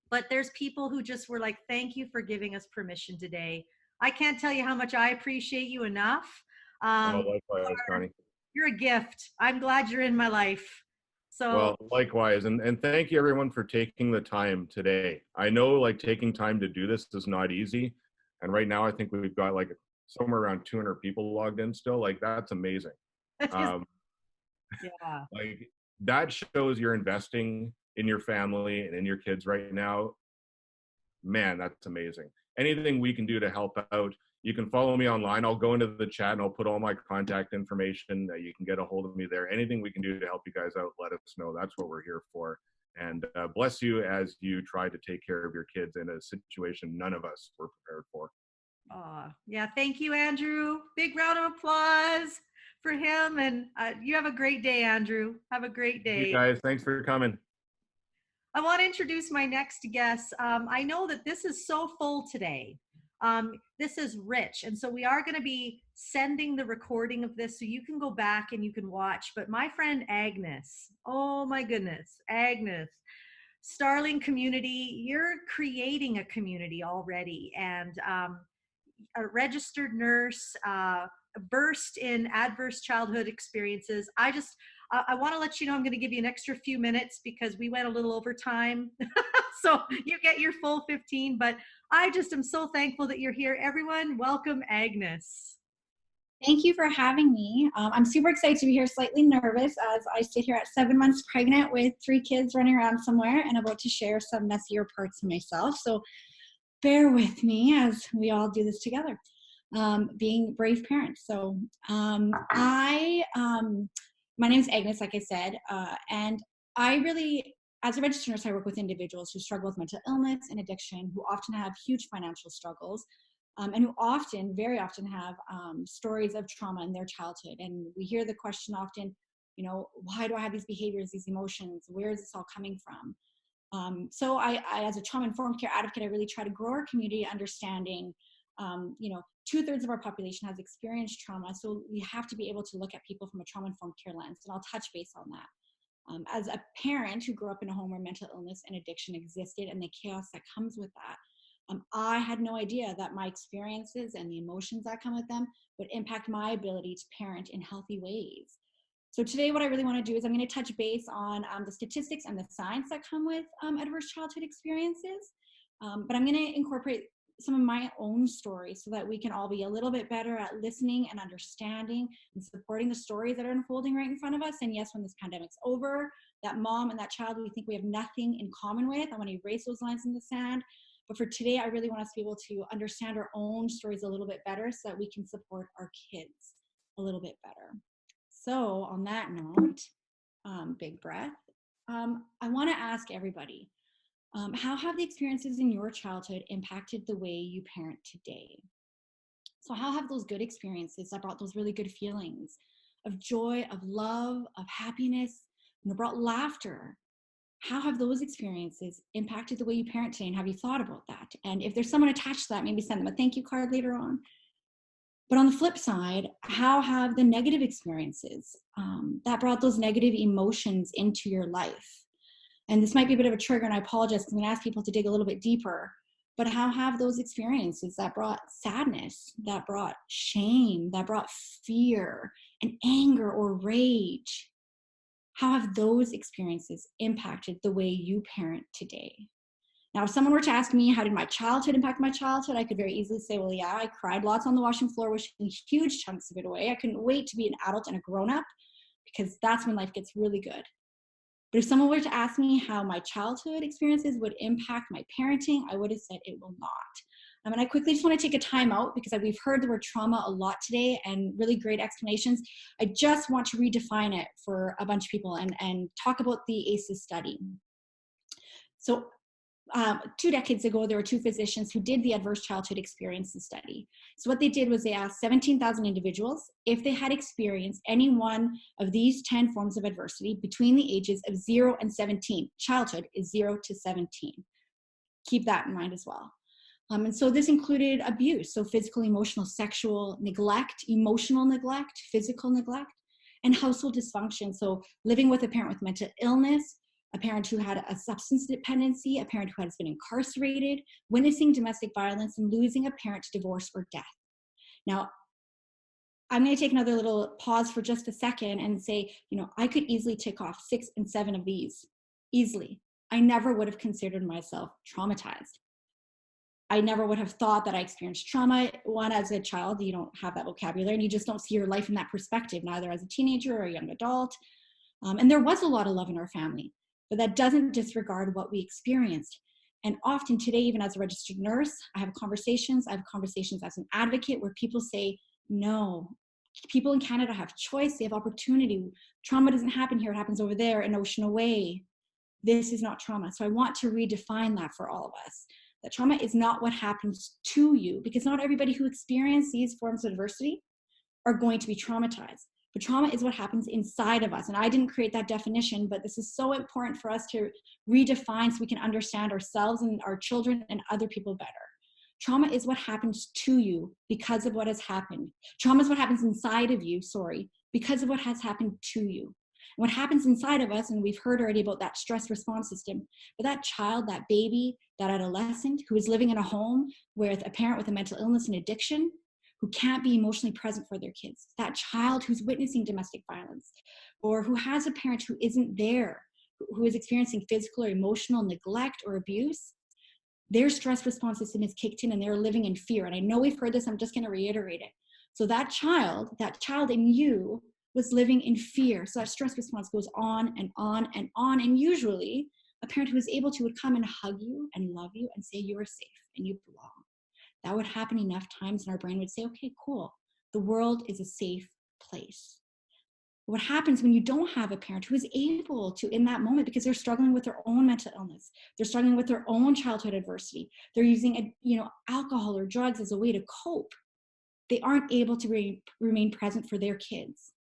But there's people who just were like, thank you for giving us permission today. I can't tell you how much I appreciate you enough. Likewise, Connie. You're a gift. I'm glad you're in my life. So, well, likewise. And thank you everyone for taking the time today. I know, like, taking time to do this is not easy. And right now I think we've got like somewhere around 200 people logged in still. Like, that's amazing. yeah. Like, that shows you're investing in your family and in your kids right now. Man, that's amazing. Anything we can do to help out, you can follow me online. I'll go into the chat and I'll put all my contact information. You can get a hold of me there. Anything we can do to help you guys out, let us know. That's what we're here for. And bless you as you try to take care of your kids in a situation none of us were prepared for. Yeah, thank you, Andrew. Big round of applause for him. And you have a great day, Andrew. Have a great day. You guys, thanks for coming. I want to introduce my next guest. I know that this is so full today. This is rich. And so we are going to be sending the recording of this so you can go back and you can watch. But my friend Agnes, oh my goodness, Agnes, Starling Community, you're creating a community already. And a registered nurse, versed in adverse childhood experiences. I want to let you know I'm going to give you an extra few minutes because we went a little over time. So you get your full 15, but I just am so thankful that you're here. Everyone, welcome Agnes. Thank you for having me. I'm super excited to be here, slightly nervous as I sit here at 7 months pregnant with 3 kids running around somewhere and about to share some messier parts of myself. So bear with me as we all do this together, being brave parents. So my name is Agnes, like I said, and I really, as a registered nurse, I work with individuals who struggle with mental illness and addiction, who often have huge financial struggles, and who often, very often have stories of trauma in their childhood. And we hear the question often, you know, why do I have these behaviors, these emotions? Where is this all coming from? So I, as a trauma-informed care advocate, I really try to grow our community understanding, you know, 2/3 of our population has experienced trauma. So we have to be able to look at people from a trauma-informed care lens, and I'll touch base on that. As a parent who grew up in a home where mental illness and addiction existed and the chaos that comes with that, I had no idea that my experiences and the emotions that come with them would impact my ability to parent in healthy ways. So today what I really want to do is I'm going to touch base on the statistics and the science that come with adverse childhood experiences, but I'm going to incorporate some of my own stories so that we can all be a little bit better at listening and understanding and supporting the stories that are unfolding right in front of us. And yes, when this pandemic's over, that mom and that child we think we have nothing in common with, I want to erase those lines in the sand. But for today, I really want us to be able to understand our own stories a little bit better so that we can support our kids a little bit better. So on that note, big breath, I want to ask everybody, how have the experiences in your childhood impacted the way you parent today? So how have those good experiences that brought those really good feelings of joy, of love, of happiness, and brought laughter, how have those experiences impacted the way you parent today, and have you thought about that? And if there's someone attached to that, maybe send them a thank you card later on. But on the flip side, how have the negative experiences that brought those negative emotions into your life? And this might be a bit of a trigger, and I apologize because I'm going to ask people to dig a little bit deeper. But how have those experiences that brought sadness, that brought shame, that brought fear and anger or rage, how have those experiences impacted the way you parent today? Now, if someone were to ask me, how did my childhood impact my childhood? I could very easily say, well, yeah, I cried lots on the washing floor, wishing huge chunks of it away. I couldn't wait to be an adult and a grown-up because that's when life gets really good. But if someone were to ask me how my childhood experiences would impact my parenting, I would have said it will not. And I quickly just want to take a time out because we've heard the word trauma a lot today and really great explanations. I just want to redefine it for a bunch of people and talk about the ACEs study. So 2 decades ago, there were 2 physicians who did the adverse childhood experiences study. So what they did was they asked 17,000 individuals if they had experienced any one of these 10 forms of adversity between the ages of 0 and 17. Childhood is 0 to 17. Keep that in mind as well. And so this included abuse, so physical, emotional, sexual neglect, emotional neglect, physical neglect, and household dysfunction. So living with a parent with mental illness, a parent who had a substance dependency, a parent who has been incarcerated, witnessing domestic violence, and losing a parent to divorce or death. Now, I'm going to take another little pause for just a second and say, you know, I could easily tick off 6 and 7 of these, easily. I never would have considered myself traumatized. I never would have thought that I experienced trauma. One, as a child, you don't have that vocabulary and you just don't see your life in that perspective, neither as a teenager or a young adult. And there was a lot of love in our family, but that doesn't disregard what we experienced. And often today, even as a registered nurse, I have conversations as an advocate where people say, no, people in Canada have choice, they have opportunity. Trauma doesn't happen here, it happens over there, an ocean away. This is not trauma. So I want to redefine that for all of us. That trauma is not what happens to you, because not everybody who experiences these forms of adversity are going to be traumatized. But trauma is what happens inside of us. And I didn't create that definition, but this is so important for us to redefine so we can understand ourselves and our children and other people better. Trauma is what happens to you because of what has happened. Trauma is what happens inside of you, because of what has happened to you. And what happens inside of us, and we've heard already about that stress response system, but that child, that baby, that adolescent who is living in a home with a parent with a mental illness and addiction, who can't be emotionally present for their kids, that child who's witnessing domestic violence, or who has a parent who isn't there, who is experiencing physical or emotional neglect or abuse, their stress response system is kicked in and they're living in fear. And I know we've heard this, I'm just going to reiterate it. So that child in you was living in fear. So that stress response goes on and on and on. And usually a parent who is able to would come and hug you and love you and say you are safe and you belong. That would happen enough times and our brain would say, okay, cool. The world is a safe place. What happens when you don't have a parent who is able to, in that moment, because they're struggling with their own mental illness, they're struggling with their own childhood adversity, they're using alcohol or drugs as a way to cope, they aren't able to remain present for their kids.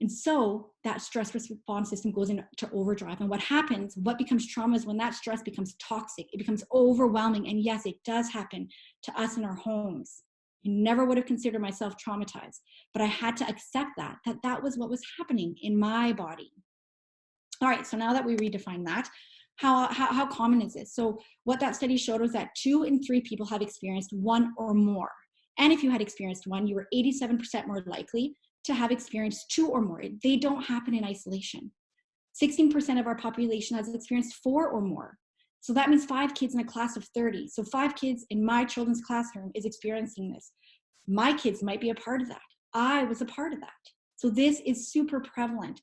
And so that stress response system goes into overdrive. And what happens, what becomes trauma is when that stress becomes toxic, it becomes overwhelming. And yes, it does happen to us in our homes. I never would have considered myself traumatized, but I had to accept that was what was happening in my body. All right, so now that we redefine that, how common is this? So what that study showed was that 2 in 3 people have experienced one or more. And if you had experienced one, you were 87% more likely to have experienced 2 or more. They don't happen in isolation. 16% of our population has experienced 4 or more. So that means 5 kids in a class of 30. So 5 kids in my children's classroom is experiencing this. My kids might be a part of that. I was a part of that. So this is super prevalent.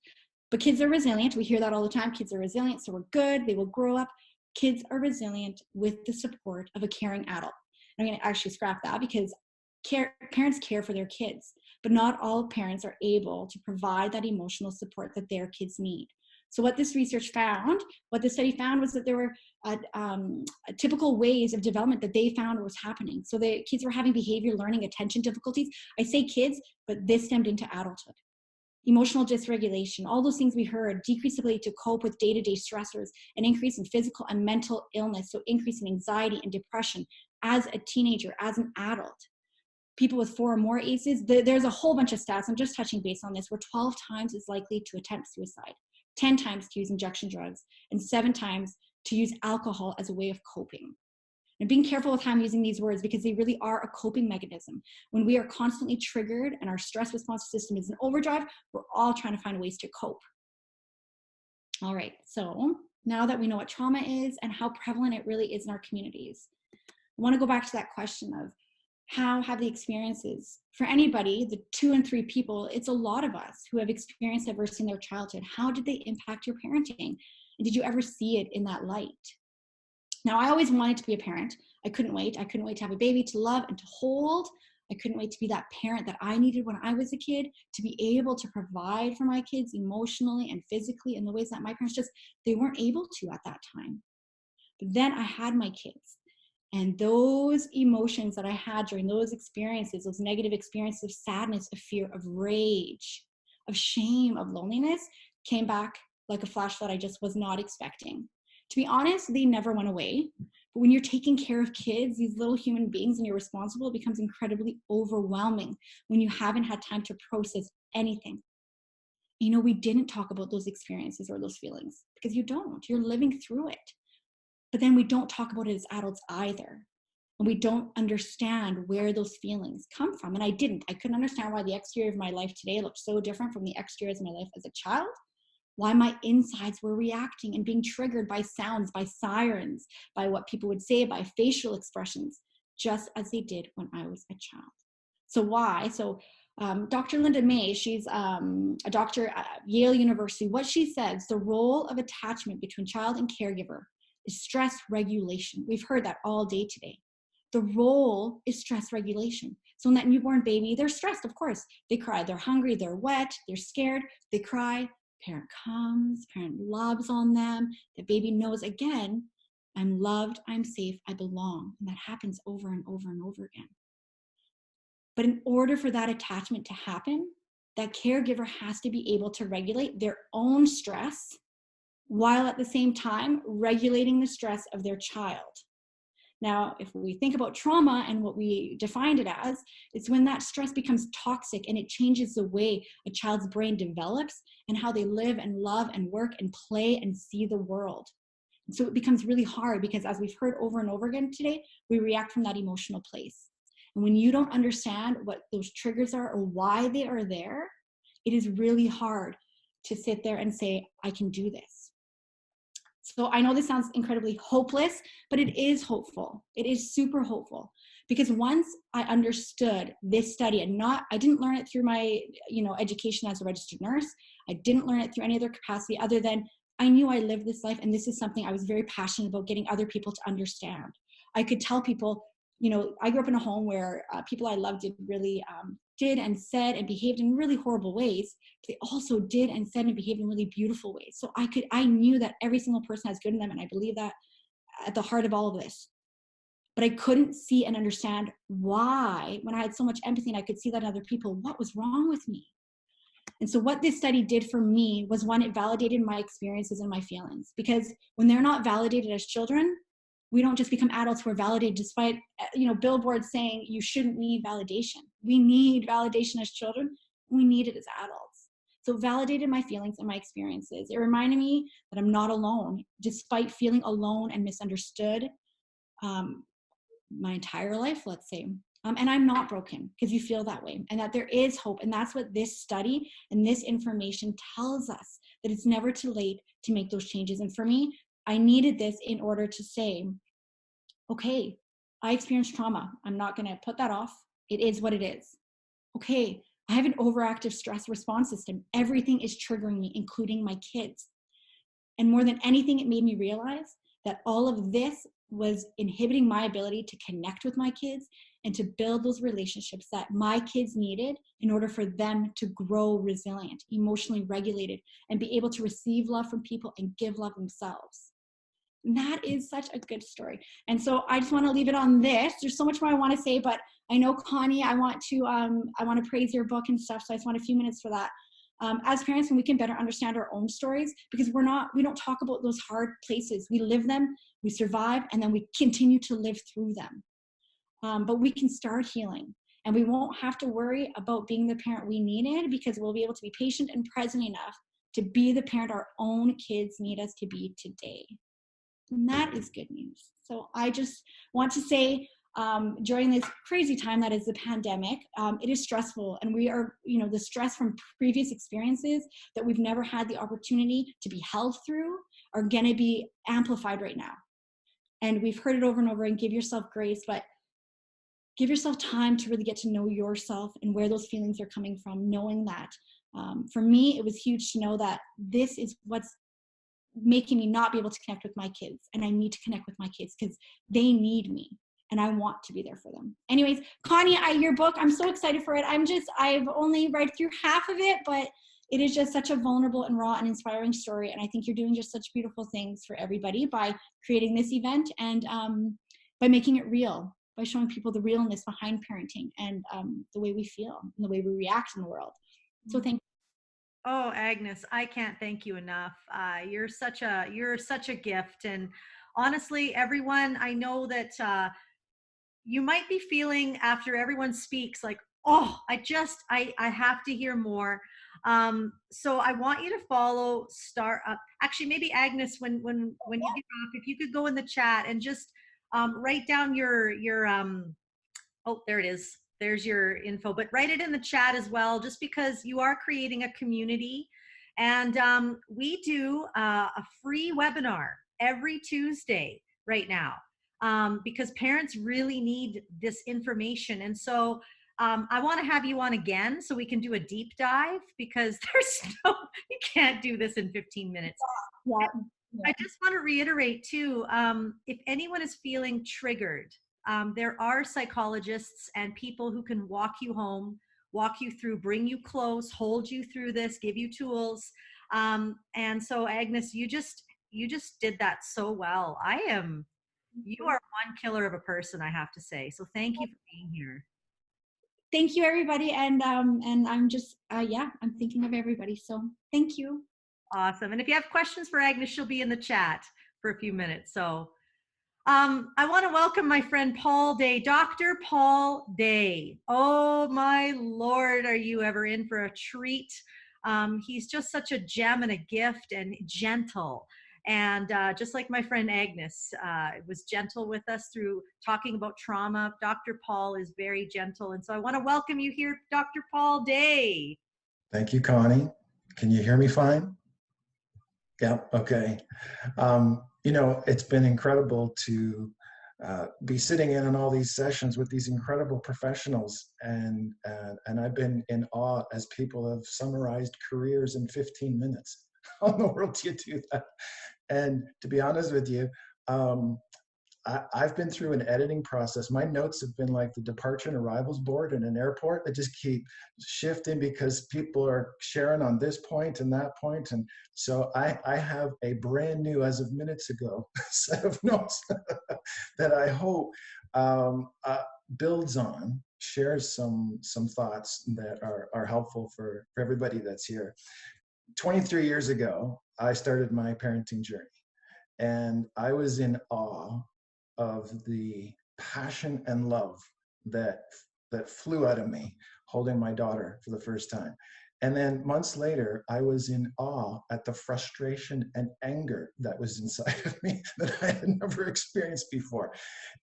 But kids are resilient. We hear that all the time. Kids are resilient, so we're good. They will grow up. Kids are resilient with the support of a caring adult. I'm going to actually scrap that because parents care for their kids, but not all parents are able to provide that emotional support that their kids need. So what this research found, what the study found was that there were typical ways of development that they found was happening. So the kids were having behavior, learning, attention difficulties. I say kids, but this stemmed into adulthood. Emotional dysregulation, all those things we heard, decreased ability to cope with day-to-day stressors, an increase in physical and mental illness, so increase in anxiety and depression as a teenager, as an adult. People with 4 or more ACEs, there's a whole bunch of stats, I'm just touching base on this, were 12 times as likely to attempt suicide, 10 times to use injection drugs, and 7 times to use alcohol as a way of coping. And being careful with how I'm using these words because they really are a coping mechanism. When we are constantly triggered and our stress response system is in overdrive, we're all trying to find ways to cope. All right, so now that we know what trauma is and how prevalent it really is in our communities, I want to go back to that question of how have the experiences, for anybody, the 2 and 3 people, it's a lot of us who have experienced adversity in their childhood. How did they impact your parenting? And did you ever see it in that light? Now, I always wanted to be a parent. I couldn't wait. I couldn't wait to have a baby to love and to hold. I couldn't wait to be that parent that I needed when I was a kid, to be able to provide for my kids emotionally and physically in the ways that my parents they weren't able to at that time. But then I had my kids. And those emotions that I had during those experiences, those negative experiences of sadness, of fear, of rage, of shame, of loneliness, came back like a flash that I just was not expecting. To be honest, they never went away. But when you're taking care of kids, these little human beings, and you're responsible, it becomes incredibly overwhelming when you haven't had time to process anything. We didn't talk about those experiences or those feelings because you don't. You're living through it. But then we don't talk about it as adults either. And we don't understand where those feelings come from. And I couldn't understand why the exterior of my life today looked so different from the exteriors of my life as a child. Why my insides were reacting and being triggered by sounds, by sirens, by what people would say, by facial expressions, just as they did when I was a child. So why? So Dr. Linda May, she's a doctor at Yale University. What she says, the role of attachment between child and caregiver is stress regulation. We've heard that all day today. The role is stress regulation. So in that newborn baby, they're stressed, of course. They cry, they're hungry, they're wet, they're scared, they cry. Parent comes, parent loves on them. The baby knows again, I'm loved, I'm safe, I belong. And that happens over and over and over again. But in order for that attachment to happen, that caregiver has to be able to regulate their own stress while at the same time regulating the stress of their child. Now, if we think about trauma and what we defined it as, it's when that stress becomes toxic and it changes the way a child's brain develops and how they live and love and work and play and see the world. And so it becomes really hard because, as we've heard over and over again today, we react from that emotional place. And when you don't understand what those triggers are or why they are there, it is really hard to sit there and say, I can do this. So I know this sounds incredibly hopeless, but it is hopeful. It is super hopeful, because once I understood this study, and I didn't learn it through my, education as a registered nurse. I didn't learn it through any other capacity other than I knew I lived this life, and this is something I was very passionate about getting other people to understand. I could tell people, I grew up in a home where people I loved did and said and behaved in really horrible ways. But they also did and said and behaved in really beautiful ways. So I knew that every single person has good in them, and I believe that at the heart of all of this. But I couldn't see and understand why, when I had so much empathy and I could see that in other people, what was wrong with me? And so what this study did for me was, one, it validated my experiences and my feelings, because when they're not validated as children, we don't just become adults who are validated despite, billboards saying you shouldn't need validation. We need validation as children. We need it as adults. So it validated my feelings and my experiences. It reminded me that I'm not alone, despite feeling alone and misunderstood my entire life, let's say. And I'm not broken, because you feel that way, and that there is hope. And that's what this study and this information tells us, that it's never too late to make those changes. And for me, I needed this in order to say, okay, I experienced trauma. I'm not going to put that off. It is what it is. Okay, I have an overactive stress response system. Everything is triggering me, including my kids. And more than anything, it made me realize that all of this was inhibiting my ability to connect with my kids and to build those relationships that my kids needed in order for them to grow resilient, emotionally regulated, and be able to receive love from people and give love themselves. And that is such a good story. And so I just want to leave it on this. There's so much more I want to say, but I know, Connie, I want to praise your book and stuff. So I just want a few minutes for that. As parents, when we can better understand our own stories, because we don't talk about those hard places. We live them, we survive, and then we continue to live through them. But we can start healing, and we won't have to worry about being the parent we needed, because we'll be able to be patient and present enough to be the parent our own kids need us to be today. And that is good news. So I just want to say, during this crazy time that is the pandemic, it is stressful, and we are, the stress from previous experiences that we've never had the opportunity to be held through are going to be amplified right now. And we've heard it over and over, and give yourself grace, but give yourself time to really get to know yourself and where those feelings are coming from, knowing that. For me, it was huge to know that this is what's making me not be able to connect with my kids, and I need to connect with my kids because they need me and I want to be there for them. Anyways, Connie, your book, I'm so excited for it. I've only read through half of it, but it is just such a vulnerable and raw and inspiring story, and I think you're doing just such beautiful things for everybody by creating this event and by making it real, by showing people the realness behind parenting and the way we feel and the way we react in the world. So thank you. Oh, Agnes, I can't thank you enough. You're such a gift. And honestly, everyone, I know that you might be feeling after everyone speaks like, oh, I have to hear more. So I want you to follow actually, maybe Agnes, when you get off, if you could go in the chat and just write down your oh, there it is. There's your info, but write it in the chat as well, just because you are creating a community. And we do a free webinar every Tuesday right now because parents really need this information. And so I want to have you on again so we can do a deep dive, because you can't do this in 15 minutes. Yeah. I just want to reiterate too, if anyone is feeling triggered, there are psychologists and people who can walk you home, walk you through, bring you close, hold you through this, give you tools. And so Agnes, you just did that so well. You are one killer of a person, I have to say. So thank you for being here. Thank you, everybody. And I'm just, I'm thinking of everybody. So thank you. Awesome. And if you have questions for Agnes, she'll be in the chat for a few minutes. So I want to welcome my friend Paul Day, Dr. Paul Day. Oh my Lord, are you ever in for a treat? He's just such a gem and a gift, and gentle. And just like my friend Agnes was gentle with us through talking about trauma, Dr. Paul is very gentle. And so I want to welcome you here, Dr. Paul Day. Thank you, Connie. Can you hear me fine? Yeah, okay. You know, it's been incredible to be sitting in on all these sessions with these incredible professionals, and I've been in awe as people have summarized careers in 15 minutes. How in the world do you do that? And to be honest with you, I've been through an editing process. My notes have been like the departure and arrivals board in an airport that just keep shifting because people are sharing on this point and that point. And so I have a brand new, as of minutes ago, set of notes that I hope builds on, shares some thoughts that are helpful for everybody that's here. 23 years ago, I started my parenting journey, and I was in awe of the passion and love that flew out of me holding my daughter for the first time. And then months later, I was in awe at the frustration and anger that was inside of me that I had never experienced before.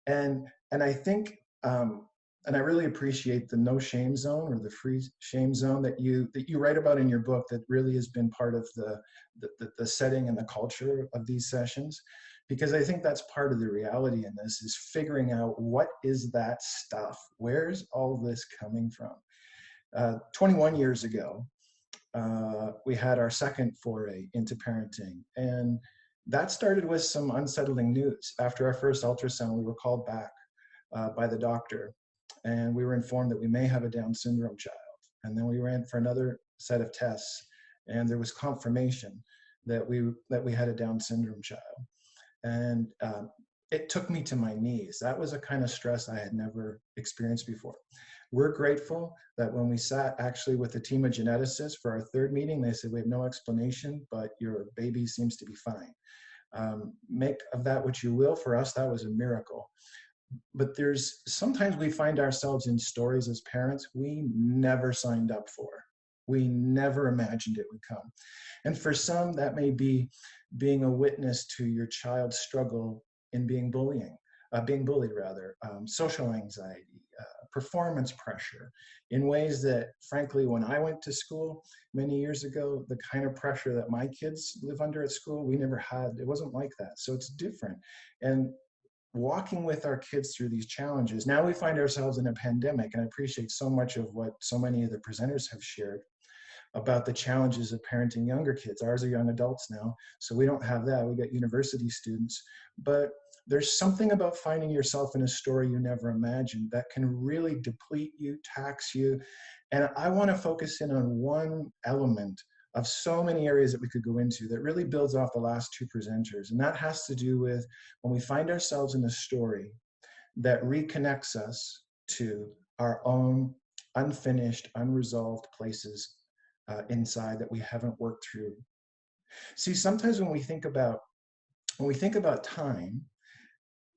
And I think, and I really appreciate the no shame zone or the free shame zone that you write about in your book, that really has been part of the setting and the culture of these sessions. Because I think that's part of the reality in this, is figuring out what is that stuff? Where's all this coming from? 21 years ago, we had our second foray into parenting. And that started with some unsettling news. After our first ultrasound, we were called back by the doctor, and we were informed that we may have a Down syndrome child. And then we ran for another set of tests, and there was confirmation that we had a Down syndrome child. And it took me to my knees. That was a kind of stress I had never experienced before. We're grateful that when we sat actually with a team of geneticists for our third meeting, they said, we have no explanation, but your baby seems to be fine. Make of that what you will. For us, that was a miracle. But sometimes we find ourselves in stories as parents we never signed up for. We never imagined it would come. And for some, that may be being a witness to your child's struggle in being bullied, social anxiety, performance pressure, in ways that, frankly, when I went to school many years ago, the kind of pressure that my kids live under at school, we never had. It wasn't like that. So it's different. And walking with our kids through these challenges, now we find ourselves in a pandemic, and I appreciate so much of what so many of the presenters have shared about the challenges of parenting younger kids. Ours are young adults now, so we don't have that. We got university students. But there's something about finding yourself in a story you never imagined that can really deplete you, tax you. And I want to focus in on one element of so many areas that we could go into that really builds off the last two presenters. And that has to do with when we find ourselves in a story that reconnects us to our own unfinished, unresolved places inside that we haven't worked through. See, sometimes when we think about time,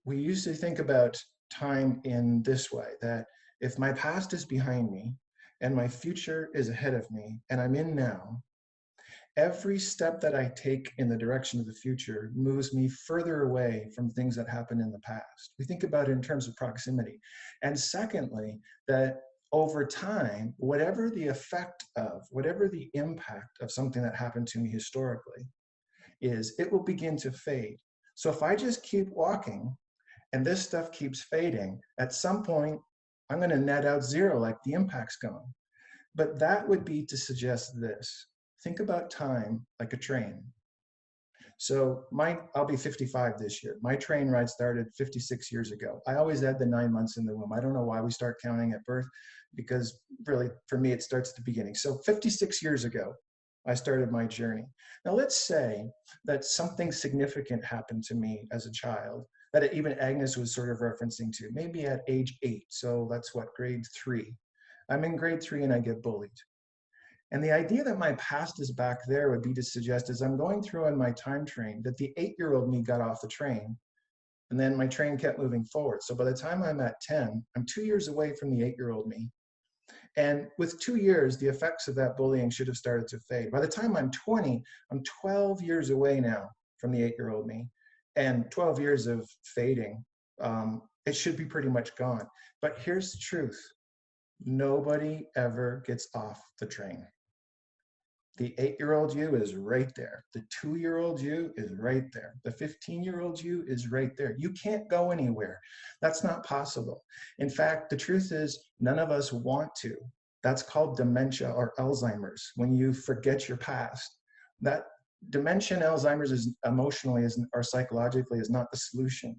we usually think about time in this way, that if my past is behind me and my future is ahead of me and I'm in now, every step that I take in the direction of the future moves me further away from things that happened in the past. We think about it in terms of proximity. And secondly, that over time, whatever the effect of, whatever the impact of something that happened to me historically is, it will begin to fade. So if I just keep walking and this stuff keeps fading, at some point, I'm going to net out zero, like the impact's gone. But that would be to suggest this. Think about time like a train. So I'll be 55 this year. My train ride started 56 years ago. I always add the 9 months in the womb. I don't know why we start counting at birth, because really, for me, it starts at the beginning. So 56 years ago, I started my journey. Now let's say that something significant happened to me as a child, that even Agnes was sort of referencing to, maybe at age 8. So that's what, grade 3. I'm in grade 3 and I get bullied. And the idea that my past is back there would be to suggest, as I'm going through on my time train, that the 8-year-old me got off the train, and then my train kept moving forward. So by the time I'm at 10, I'm 2 years away from the 8-year-old me. And with 2 years, the effects of that bullying should have started to fade. By the time I'm 20, I'm 12 years away now from the 8-year-old me, and 12 years of fading, it should be pretty much gone. But here's the truth. Nobody ever gets off the train. The 8-year-old you is right there. The 2-year-old you is right there. The 15-year-old you is right there. You can't go anywhere. That's not possible. In fact, the truth is none of us want to. That's called dementia or Alzheimer's, when you forget your past. That dementia and Alzheimer's is emotionally or psychologically is not the solution.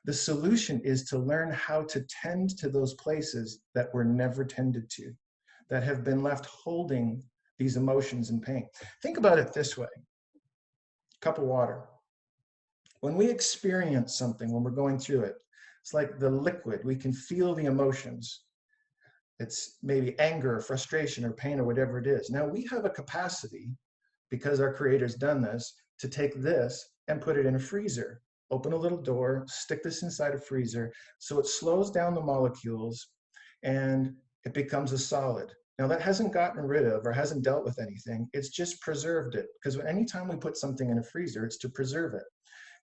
The solution is to learn how to tend to those places that were never tended to, that have been left holding these emotions and pain. Think about it this way. Cup of water. When we experience something, when we're going through it, it's like the liquid. We can feel the emotions. It's maybe anger, or frustration, or pain, or whatever it is. Now we have a capacity, because our Creator's done this, to take this and put it in a freezer. Open a little door, stick this inside a freezer, so it slows down the molecules and it becomes a solid. Now that hasn't gotten rid of or hasn't dealt with anything, it's just preserved it. Because anytime we put something in a freezer, it's to preserve it.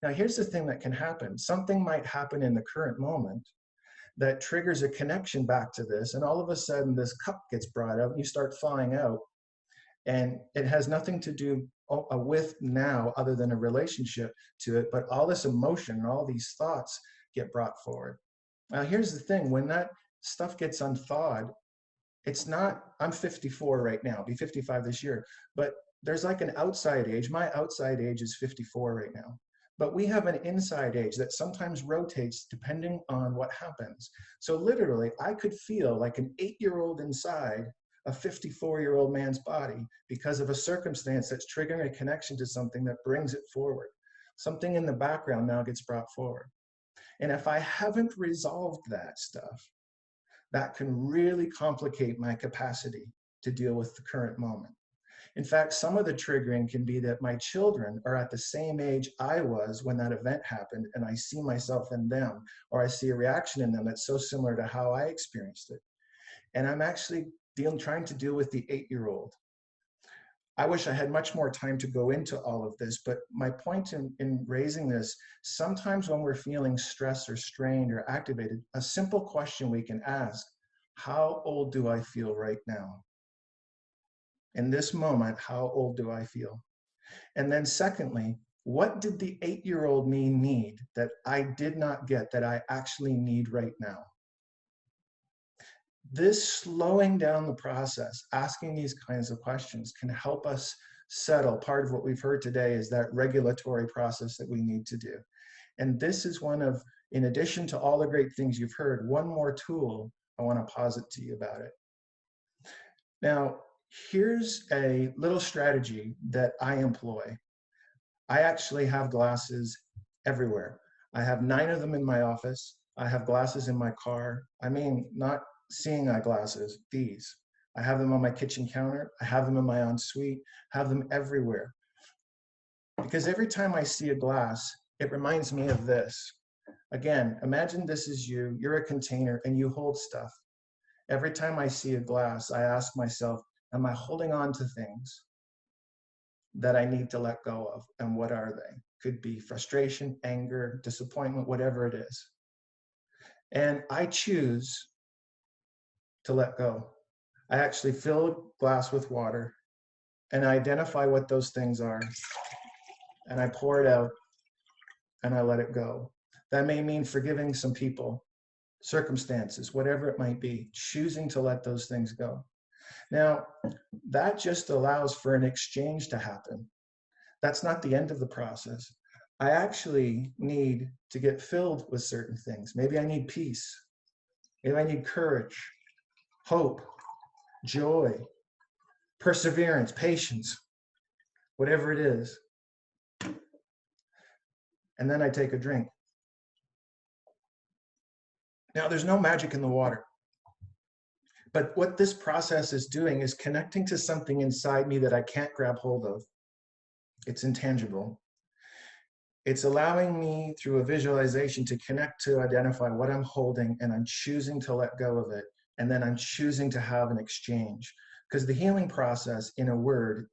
Now here's the thing that can happen. Something might happen in the current moment that triggers a connection back to this, and all of a sudden this cup gets brought up and you start thawing out. And it has nothing to do with now other than a relationship to it, but all this emotion and all these thoughts get brought forward. Now here's the thing, when that stuff gets unthawed, it's not, I'm 54 right now, I'll be 55 this year, but there's like an outside age. My outside age is 54 right now. But we have an inside age that sometimes rotates depending on what happens. So literally, I could feel like an 8-year-old inside a 54-year-old man's body because of a circumstance that's triggering a connection to something that brings it forward. Something in the background now gets brought forward. And if I haven't resolved that stuff, that can really complicate my capacity to deal with the current moment. In fact, some of the triggering can be that my children are at the same age I was when that event happened, and I see myself in them, or I see a reaction in them that's so similar to how I experienced it. And I'm actually trying to deal with the 8-year-old. I wish I had much more time to go into all of this, but my point in raising this, sometimes when we're feeling stressed or strained or activated, a simple question we can ask, how old do I feel right now? In this moment, how old do I feel? And then secondly, what did the 8-year-old me need that I did not get that I actually need right now? This slowing down the process, asking these kinds of questions can help us settle. Part of what we've heard today is that regulatory process that we need to do. And this is one of, in addition to all the great things you've heard, one more tool I want to posit to you about it. Now, here's a little strategy that I employ. I actually have glasses everywhere. I have 9 of them in my office. I have glasses in my car. I mean, not seeing eye glasses, these. I have them on my kitchen counter. I have them in my ensuite, have them everywhere. Because every time I see a glass, it reminds me of this. Again, imagine this is you, you're a container and you hold stuff. Every time I see a glass, I ask myself, am I holding on to things that I need to let go of? And what are they? Could be frustration, anger, disappointment, whatever it is. And I choose to let go. I actually fill a glass with water and I identify what those things are. And I pour it out and I let it go. That may mean forgiving some people, circumstances, whatever it might be, choosing to let those things go. Now, that just allows for an exchange to happen. That's not the end of the process. I actually need to get filled with certain things. Maybe I need peace. Maybe I need courage, hope, joy, perseverance, patience, whatever it is. And then I take a drink. Now, there's no magic in the water. But what this process is doing is connecting to something inside me that I can't grab hold of. It's intangible. It's allowing me through a visualization to connect to identify what I'm holding, and I'm choosing to let go of it. And then I'm choosing to have an exchange. Because the healing process, in a word,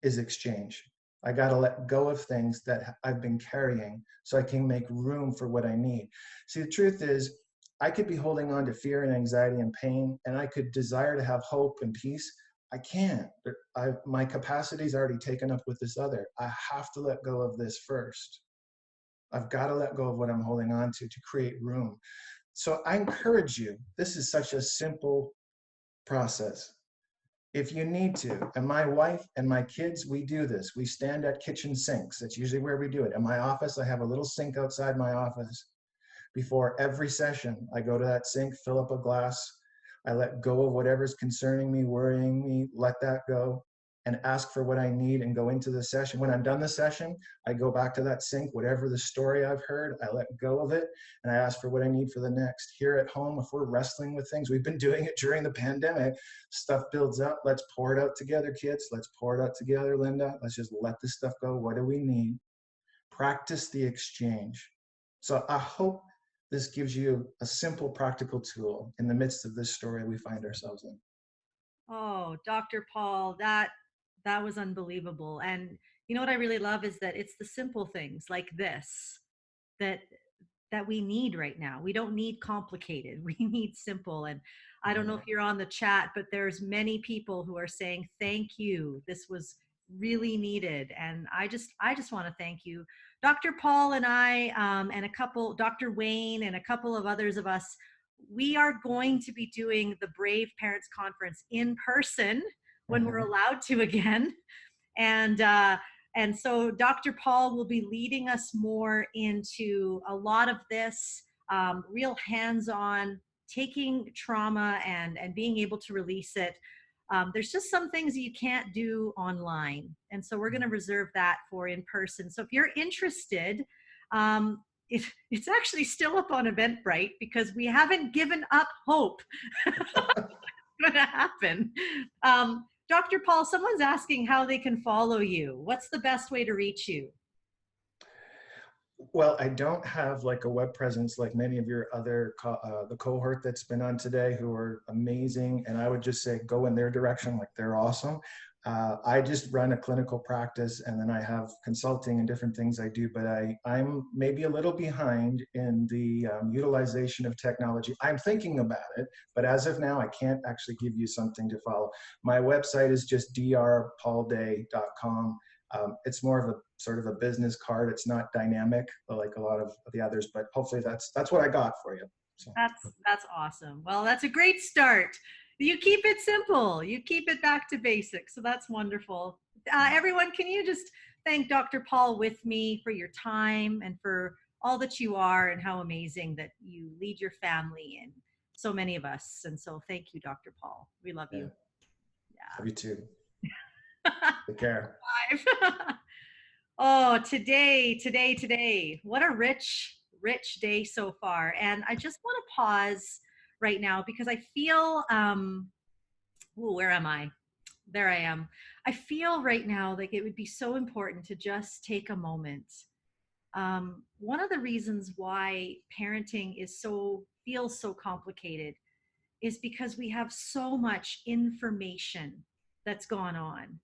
is exchange. I got to let go of things that I've been carrying so I can make room for what I need. See, the truth is, I could be holding on to fear and anxiety and pain, and I could desire to have hope and peace. I can't. My capacity is already taken up with this other. I have to let go of this first. I've got to let go of what I'm holding on to create room. So I encourage you, this is such a simple process. If you need to, and my wife and my kids, we do this. We stand at kitchen sinks. That's usually where we do it. In my office, I have a little sink outside my office. Before every session, I go to that sink, fill up a glass. I let go of whatever's concerning me, worrying me, let that go, and ask for what I need and go into the session. When I'm done the session, I go back to that sink, whatever the story I've heard, I let go of it, and I ask for what I need for the next. Here at home, if we're wrestling with things, we've been doing it during the pandemic, stuff builds up, let's pour it out together, kids. Let's pour it out together, Linda. Let's just let this stuff go. What do we need? Practice the exchange. So I hope this gives you a simple, practical tool in the midst of this story we find ourselves in. Oh, Dr. Paul, that was unbelievable. And you know what I really love is that it's the simple things like this that we need right now. We don't need complicated. We need simple. And I don't know if you're on the chat, but there's many people who are saying thank you. This was really needed. And I just want to thank you. Dr. Paul and I, and a couple, Dr. Wayne and a couple of others of us, we are going to be doing the Brave Parents Conference in person when we're allowed to again. And so Dr. Paul will be leading us more into a lot of this, real hands-on, taking trauma and being able to release it. There's just some things you can't do online. And so we're going to reserve that for in person. So if you're interested, it's actually still up on Eventbrite because we haven't given up hope. It's going to happen. Dr. Paul, someone's asking how they can follow you. What's the best way to reach you? Well, I don't have like a web presence like many of your other, the cohort that's been on today who are amazing. And I would just say, go in their direction, like they're awesome. I just run a clinical practice and then I have consulting and different things I do, but I'm maybe a little behind in the utilization of technology. I'm thinking about it, but as of now, I can't actually give you something to follow. My website is just drpaulday.com. It's more of a sort of a business card. It's not dynamic like a lot of the others, but hopefully that's what I got for you. So. That's awesome. Well, that's a great start. You keep it simple. You keep it back to basics. So that's wonderful. Everyone, can you just thank Dr. Paul with me for your time and for all that you are and how amazing that you lead your family and so many of us. And so thank you, Dr. Paul. We love you. Yeah. Love you too. Take care. Oh, today. What a rich day so far. And I just want to pause right now because I feel, where am I? There I am. I feel right now like it would be so important to just take a moment. One of the reasons why parenting feels so complicated is because we have so much information that's gone on.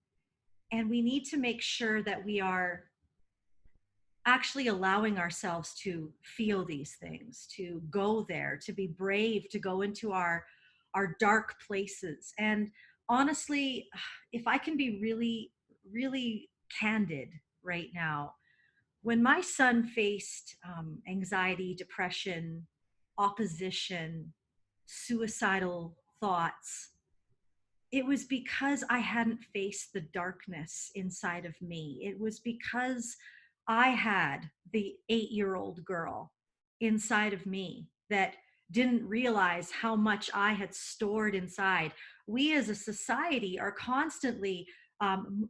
And we need to make sure that we are actually allowing ourselves to feel these things, to go there, to be brave, to go into our dark places. And honestly, if I can be really, really candid right now, when my son faced anxiety, depression, opposition, suicidal thoughts, it was because I hadn't faced the darkness inside of me. It was because I had the 8-year-old girl inside of me that didn't realize how much I had stored inside. We as a society are constantly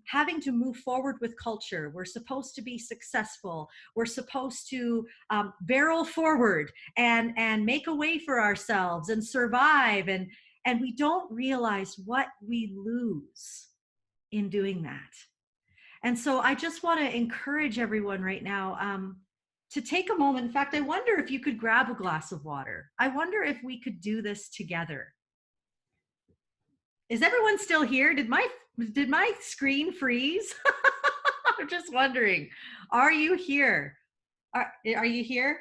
having to move forward with culture. We're supposed to be successful. We're supposed to barrel forward and make a way for ourselves and survive. And we don't realize what we lose in doing that. And so I just want to encourage everyone right now to take a moment. In fact, I wonder if you could grab a glass of water. I wonder if we could do this together. Is everyone still here? Did my screen freeze? I'm just wondering, are you here? Are you here?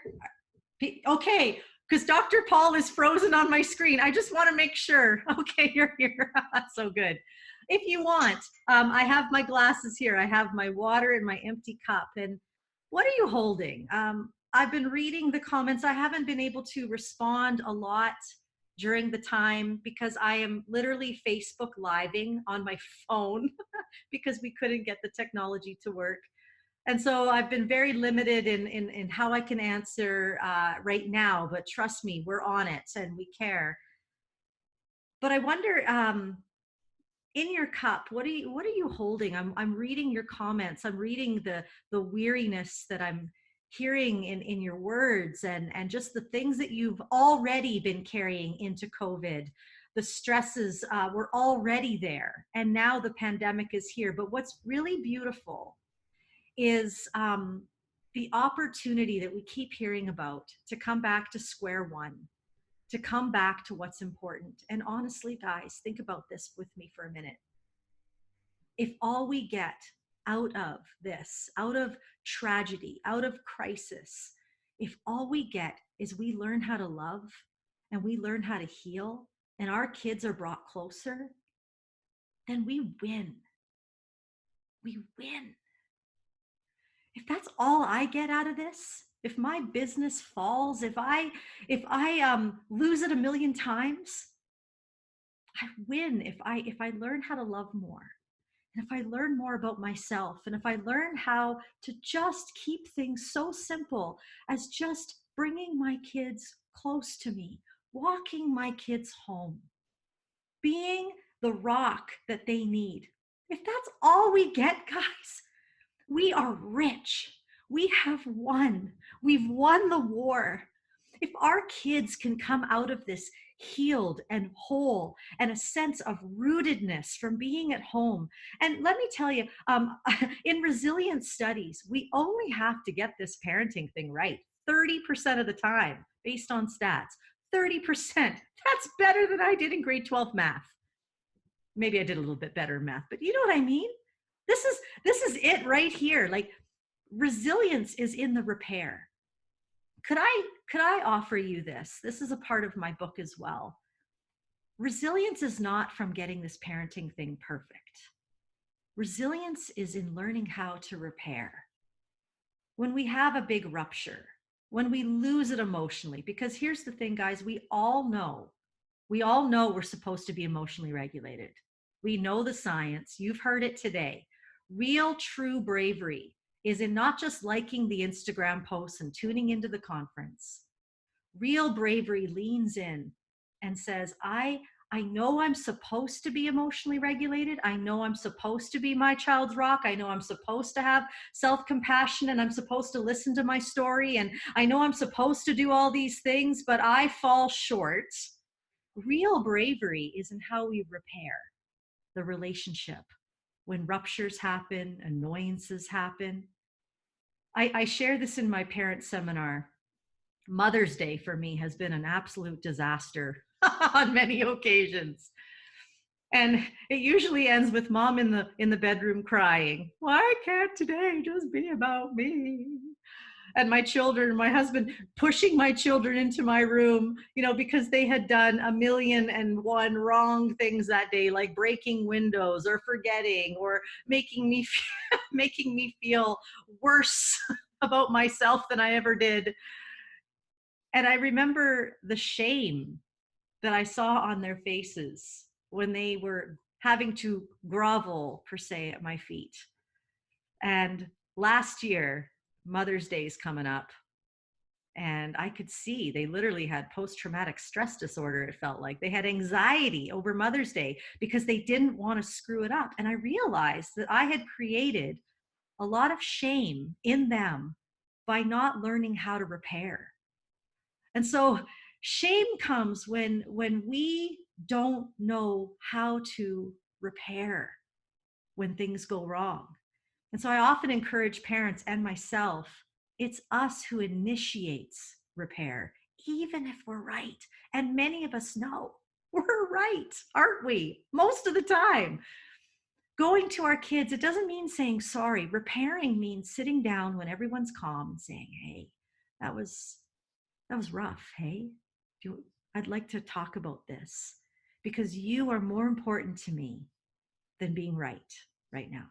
Okay, because Dr. Paul is frozen on my screen. I just want to make sure. Okay, you're here. That's so good. If you want, I have my glasses here. I have my water and my empty cup. And what are you holding? I've been reading the comments. I haven't been able to respond a lot during the time because I am literally Facebook living on my phone because we couldn't get the technology to work. And so I've been very limited in how I can answer right now, but trust me, we're on it and we care. But I wonder, in your cup, what are you holding? I'm reading your comments. I'm reading the weariness that I'm hearing in your words and just the things that you've already been carrying into COVID. The stresses were already there, and now the pandemic is here. But what's really beautiful is the opportunity that we keep hearing about to come back to square one, to come back to what's important. And honestly, guys, think about this with me for a minute. If all we get out of this, out of tragedy, out of crisis, if all we get is we learn how to love and we learn how to heal and our kids are brought closer, then we win. We win. If that's all I get out of this, if my business falls, if I lose it 1,000,000 times, I win if I learn how to love more. And if I learn more about myself, and if I learn how to just keep things so simple as just bringing my kids close to me, walking my kids home, being the rock that they need. If that's all we get, guys, we are rich. We have won. We've won the war. If our kids can come out of this healed and whole and a sense of rootedness from being at home. And let me tell you, in resilience studies, we only have to get this parenting thing right 30% of the time based on stats. 30%. That's better than I did in grade 12 math. Maybe I did a little bit better in math, but you know what I mean? This is it right here. Like, resilience is in the repair. Could I offer you this? This is a part of my book as well. Resilience is not from getting this parenting thing perfect. Resilience is in learning how to repair. When we have a big rupture, when we lose it emotionally, because here's the thing, guys, we all know we're supposed to be emotionally regulated. We know the science. You've heard it today. Real, true bravery is in not just liking the Instagram posts and tuning into the conference. Real bravery leans in and says, I know I'm supposed to be emotionally regulated. I know I'm supposed to be my child's rock. I know I'm supposed to have self-compassion and I'm supposed to listen to my story. And I know I'm supposed to do all these things, but I fall short. Real bravery is in how we repair the relationship. When ruptures happen, annoyances happen. I share this in my parent seminar. Mother's Day for me has been an absolute disaster on many occasions. And it usually ends with mom in the bedroom crying. Why can't today just be about me? And my children, my husband pushing my children into my room, because they had done 1,000,001 wrong things that day, like breaking windows or forgetting or making me feel worse about myself than I ever did. And I remember the shame that I saw on their faces when they were having to grovel, per se, at my feet. And last year, Mother's Day is coming up, and I could see they literally had post-traumatic stress disorder. It felt like they had anxiety over Mother's Day because they didn't want to screw it up. And I realized that I had created a lot of shame in them by not learning how to repair. And so shame comes when we don't know how to repair when things go wrong. And so I often encourage parents and myself, it's us who initiates repair, even if we're right. And many of us know we're right, aren't we? Most of the time. going to our kids, it doesn't mean saying sorry. Repairing means sitting down when everyone's calm and saying, hey, that was rough. Hey, I'd like to talk about this because you are more important to me than being right now.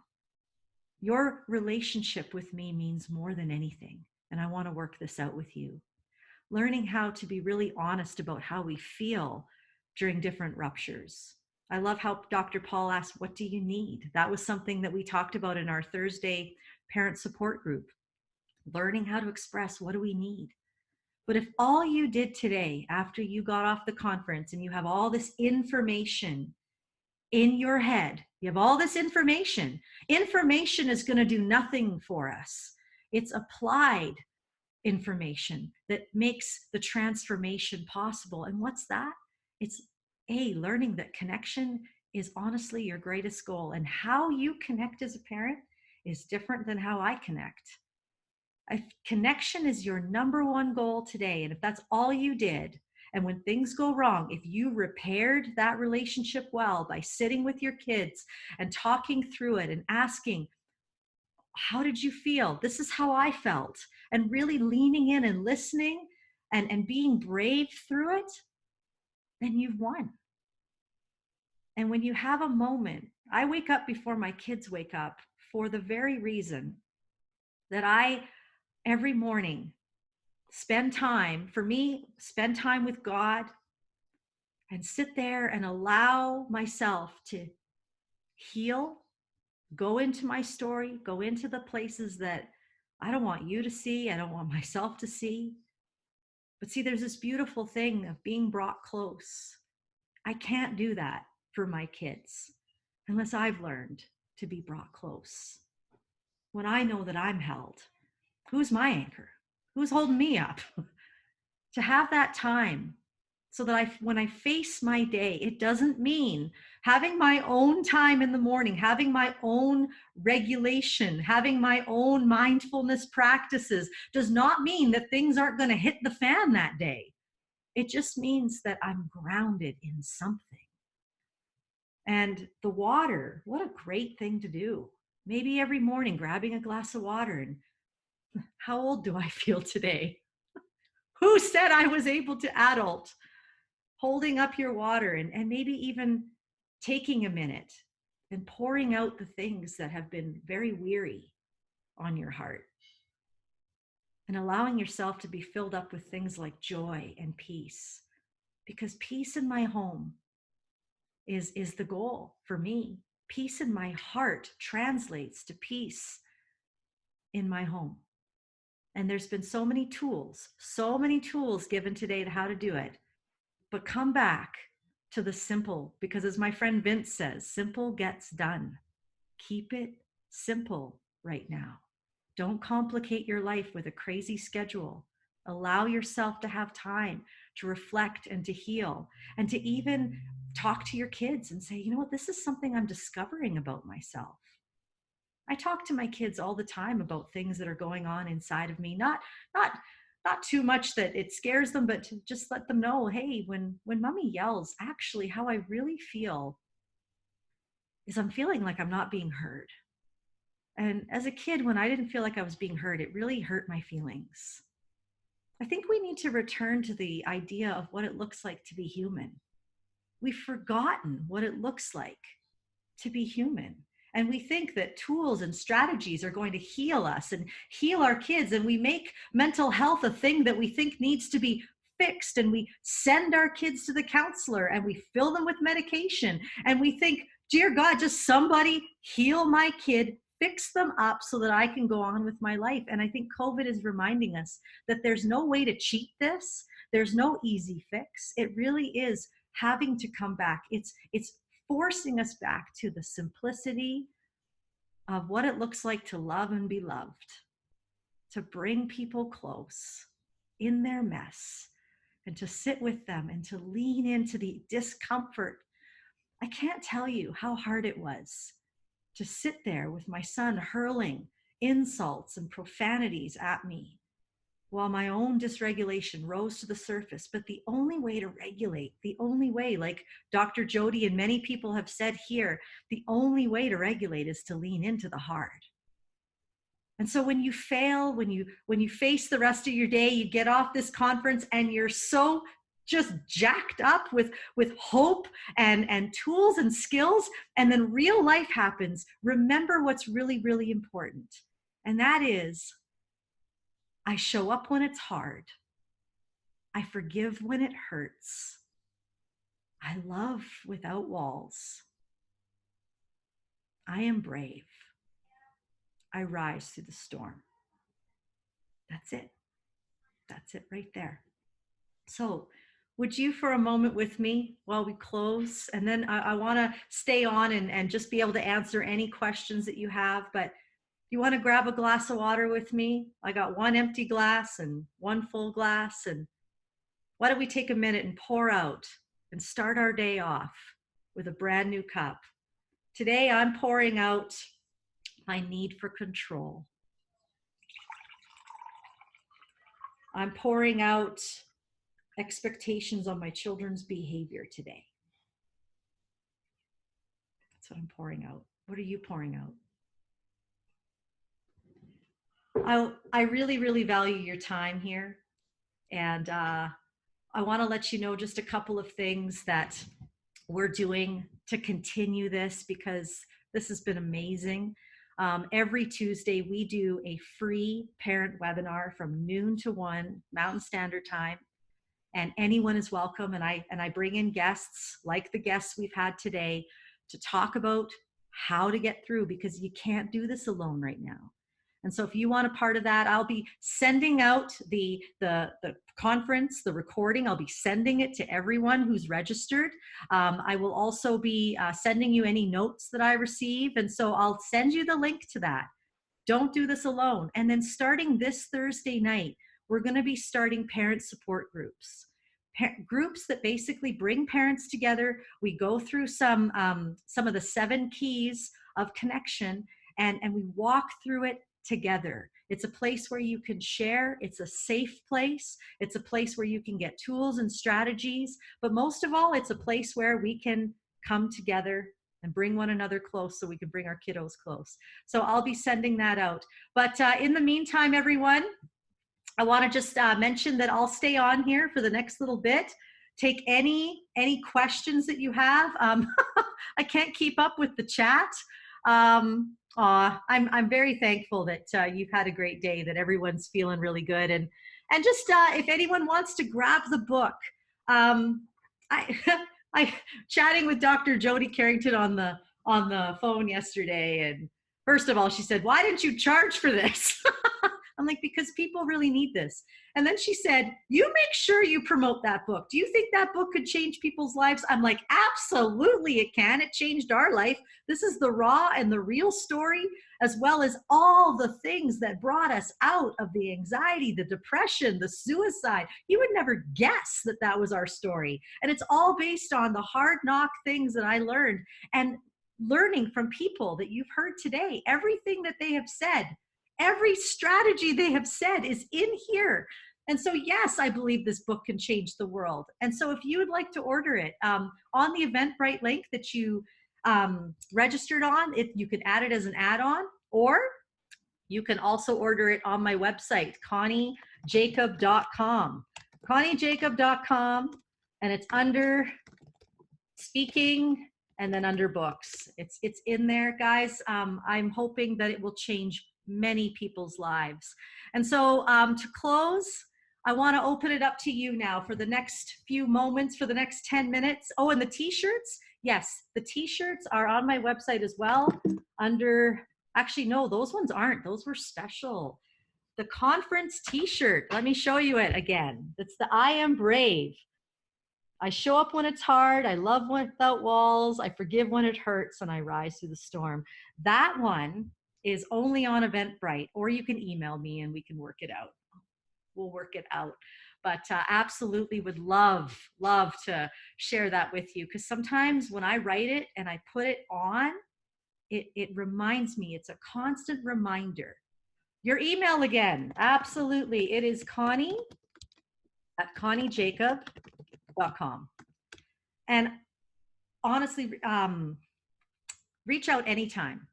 Your relationship with me means more than anything, and I want to work this out with you. Learning how to be really honest about how we feel during different ruptures. I love how Dr. Paul asked, what do you need? That was something that we talked about in our Thursday parent support group. Learning how to express, what do we need? But if all you did today, after you got off the conference and you have all this information in your head, you have all this information is going to do nothing for us. It's applied information that makes the transformation possible. And what's that? It's learning that connection is honestly your greatest goal, and how you connect as a parent is different than how I connect. Connection is your number one goal today. And if that's all you did, and when things go wrong, if you repaired that relationship well by sitting with your kids and talking through it and asking, how did you feel? This is how I felt. And really leaning in and listening and being brave through it, then you've won. And when you have a moment, I wake up before my kids wake up for the very reason that I, every morning, spend time with God and sit there and allow myself to heal, go into my story, go into the places that I don't want you to see, I don't want myself to see. But see, there's this beautiful thing of being brought close. I can't do that for my kids unless I've learned to be brought close. When I know that I'm held, who's my anchor? Who's holding me up? To have that time so that when I face my day, it doesn't mean having my own time in the morning, having my own regulation, having my own mindfulness practices does not mean that things aren't going to hit the fan that day. It just means that I'm grounded in something. And the water, what a great thing to do. Maybe every morning grabbing a glass of water. And how old do I feel today? Who said I was able to adult? Holding up your water and maybe even taking a minute and pouring out the things that have been very weary on your heart. And allowing yourself to be filled up with things like joy and peace. Because peace in my home is the goal for me. Peace in my heart translates to peace in my home. And there's been so many tools given today to how to do it. But come back to the simple, because as my friend Vince says, simple gets done. Keep it simple right now. Don't complicate your life with a crazy schedule. Allow yourself to have time to reflect and to heal, and to even talk to your kids and say, you know what, this is something I'm discovering about myself. I talk to my kids all the time about things that are going on inside of me, not too much that it scares them, but to just let them know, hey, when mommy yells, actually how I really feel is I'm feeling like I'm not being heard. And as a kid, when I didn't feel like I was being heard, it really hurt my feelings. I think we need to return to the idea of what it looks like to be human. We've forgotten what it looks like to be human. And we think that tools and strategies are going to heal us and heal our kids. And we make mental health a thing that we think needs to be fixed. And we send our kids to the counselor and we fill them with medication. And we think, dear God, just somebody heal my kid, fix them up so that I can go on with my life. And I think COVID is reminding us that there's no way to cheat this. There's no easy fix. It really is having to come back. It's forcing us back to the simplicity of what it looks like to love and be loved, to bring people close in their mess, and to sit with them and to lean into the discomfort. I can't tell you how hard it was to sit there with my son hurling insults and profanities at me while my own dysregulation rose to the surface. But the only way to regulate, the only way, like Dr. Jody and many people have said here, the only way to regulate is to lean into the hard. And so when you fail, when you face the rest of your day, you get off this conference and you're so just jacked up with hope and tools and skills, and then real life happens, remember what's really, really important. And that is, I show up when it's hard. I forgive when it hurts. I love without walls. I am brave. I rise through the storm. That's it. That's it right there. So would you for a moment with me while we close? And then I want to stay on and just be able to answer any questions that you have. But you want to grab a glass of water with me? I got one empty glass and one full glass. And why don't we take a minute and pour out and start our day off with a brand new cup? Today I'm pouring out my need for control. I'm pouring out expectations on my children's behavior today. That's what I'm pouring out. What are you pouring out? I really, really value your time here. And I want to let you know just a couple of things that we're doing to continue this, because this has been amazing. Every Tuesday, we do a free parent webinar from noon to 1 Mountain Standard Time. And anyone is welcome. And I bring in guests like the guests we've had today to talk about how to get through, because you can't do this alone right now. And so if you want a part of that, I'll be sending out the conference, the recording. I'll be sending it to everyone who's registered. I will also be sending you any notes that I receive. And so I'll send you the link to that. Don't do this alone. And then starting this Thursday night, we're going to be starting parent support groups. Groups that basically bring parents together. We go through some of the 7 keys of connection, and we walk through it together. It's a place where you can share. It's a safe place. It's a place where you can get tools and strategies. But most of all, it's a place where we can come together and bring one another close so we can bring our kiddos close. So I'll be sending that out. But in the meantime, everyone, I want to just mention that I'll stay on here for the next little bit. Take any questions that you have. I can't keep up with the chat. I'm very thankful that you've had a great day, that everyone's feeling really good. And just if anyone wants to grab the book, I chatting with Dr. Jody Carrington on the phone yesterday, and first of all, she said, "Why didn't you charge for this?" I'm like, because people really need this. And then she said, "You make sure you promote that book. Do you think that book could change people's lives?" I'm like, absolutely it can. It changed our life. This is the raw and the real story, as well as all the things that brought us out of the anxiety, the depression, the suicide. You would never guess that that was our story. And it's all based on the hard knock things that I learned, and learning from people that you've heard today. Everything that they have said, every strategy they have said is in here. And so, yes, I believe this book can change the world. And so if you would like to order it, on the Eventbrite link that you registered on, you can add it as an add-on, or you can also order it on my website, ConnieJakab.com. ConnieJakab.com, and it's under speaking and then under books. It's in there, guys. I'm hoping that it will change many people's lives. And so to close, I want to open it up to you now for the next few moments, for the next 10 minutes. Oh, and the t-shirts. Yes, the t-shirts are on my website as well under, actually, no, those ones aren't. Those were special. The conference t-shirt. Let me show you it again. It's the I Am Brave. I show up when it's hard. I love without walls. I forgive when it hurts, and I rise through the storm. That one is only on Eventbrite, or you can email me and we can work it out. We'll work it out. But absolutely would love to share that with you, because sometimes when I write it and I put it on, it reminds me, it's a constant reminder Your email again. Absolutely. It is Connie@ConnieJakab.com. And honestly, reach out anytime.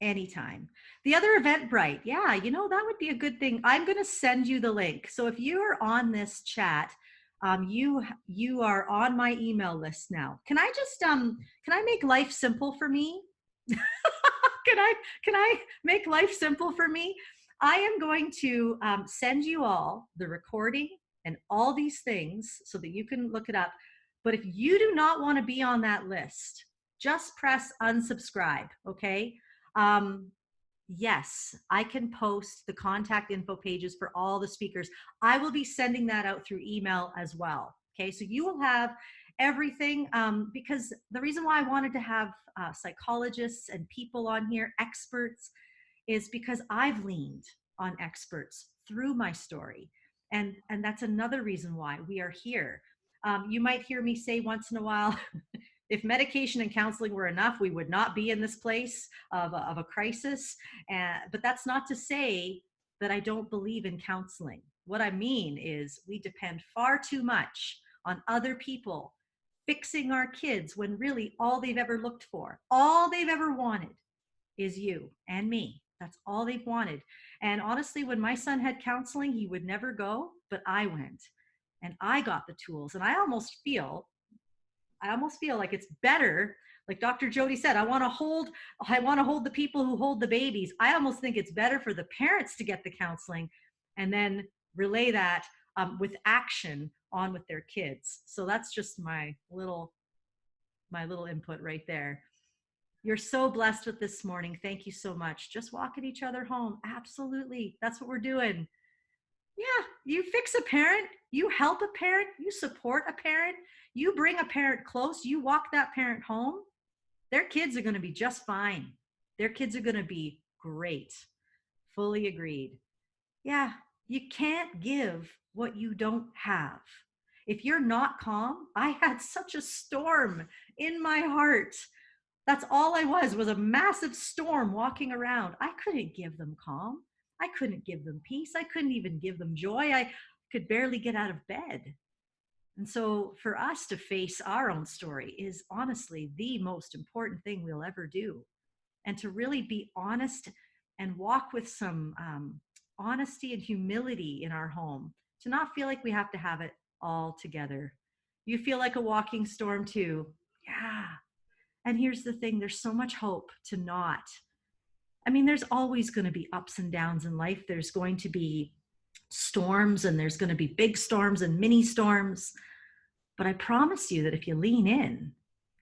Anytime. The other Eventbrite, yeah, you know, that would be a good thing. I'm going to send you the link. So if you're on this chat, you are on my email list now. Can I just can I make life simple for me? Can I make life simple for me? I am going to send you all the recording and all these things so that you can look it up. But if you do not want to be on that list, just press unsubscribe, okay? Yes, I can post the contact info pages for all the speakers. I will be sending that out through email as well, okay? So you will have everything, because the reason why I wanted to have psychologists and people on here, experts, is because I've leaned on experts through my story. And that's another reason why we are here. You might hear me say once in a while, if medication and counseling were enough, we would not be in this place of a crisis. But that's not to say that I don't believe in counseling. What I mean is we depend far too much on other people fixing our kids when really all they've ever looked for, all they've ever wanted is you and me. That's all they've wanted. And honestly, when my son had counseling, he would never go, but I went and I got the tools. And I almost feel like it's better. Like Dr. Jody said, I want to hold the people who hold the babies. I almost think it's better for the parents to get the counseling and then relay that with action on with their kids. So that's just my little input right there. You're so blessed with this morning. Thank you so much. Just walking each other home. Absolutely. That's what we're doing. Yeah, you fix a parent, you help a parent, you support a parent, you bring a parent close, you walk that parent home. Their kids are going to be just fine. Their kids are going to be great. Fully agreed. Yeah, you can't give what you don't have. If you're not calm, I had such a storm in my heart. That's all I was a massive storm walking around. I couldn't give them calm. I couldn't give them peace. I couldn't even give them joy. I could barely get out of bed. And so for us to face our own story is honestly the most important thing we'll ever do. And to really be honest and walk with some honesty and humility in our home, to not feel like we have to have it all together. You feel like a walking storm too. Yeah. And here's the thing, there's so much hope to not. I mean, there's always going to be ups and downs in life. There's going to be storms, and there's going to be big storms and mini storms. But I promise you that if you lean in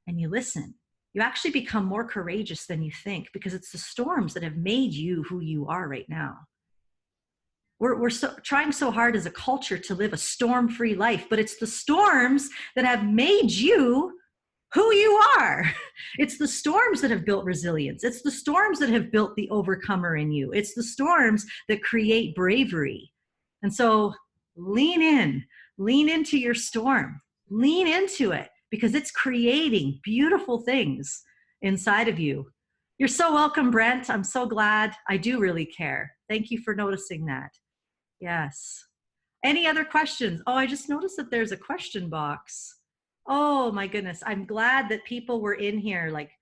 and you listen, you actually become more courageous than you think, because it's the storms that have made you who you are right now. We're trying so hard as a culture to live a storm-free life, but it's the storms that have made you who you are. It's the storms that have built resilience. It's the storms that have built the overcomer in you. It's the storms that create bravery. And so lean into your storm, lean into it, because it's creating beautiful things inside of you. You're so welcome, Brent. I'm so glad. I do really care. Thank you for noticing that. Yes. Any other questions? Oh, I just noticed that there's a question box. Oh my goodness. I'm glad that people were in here. Like,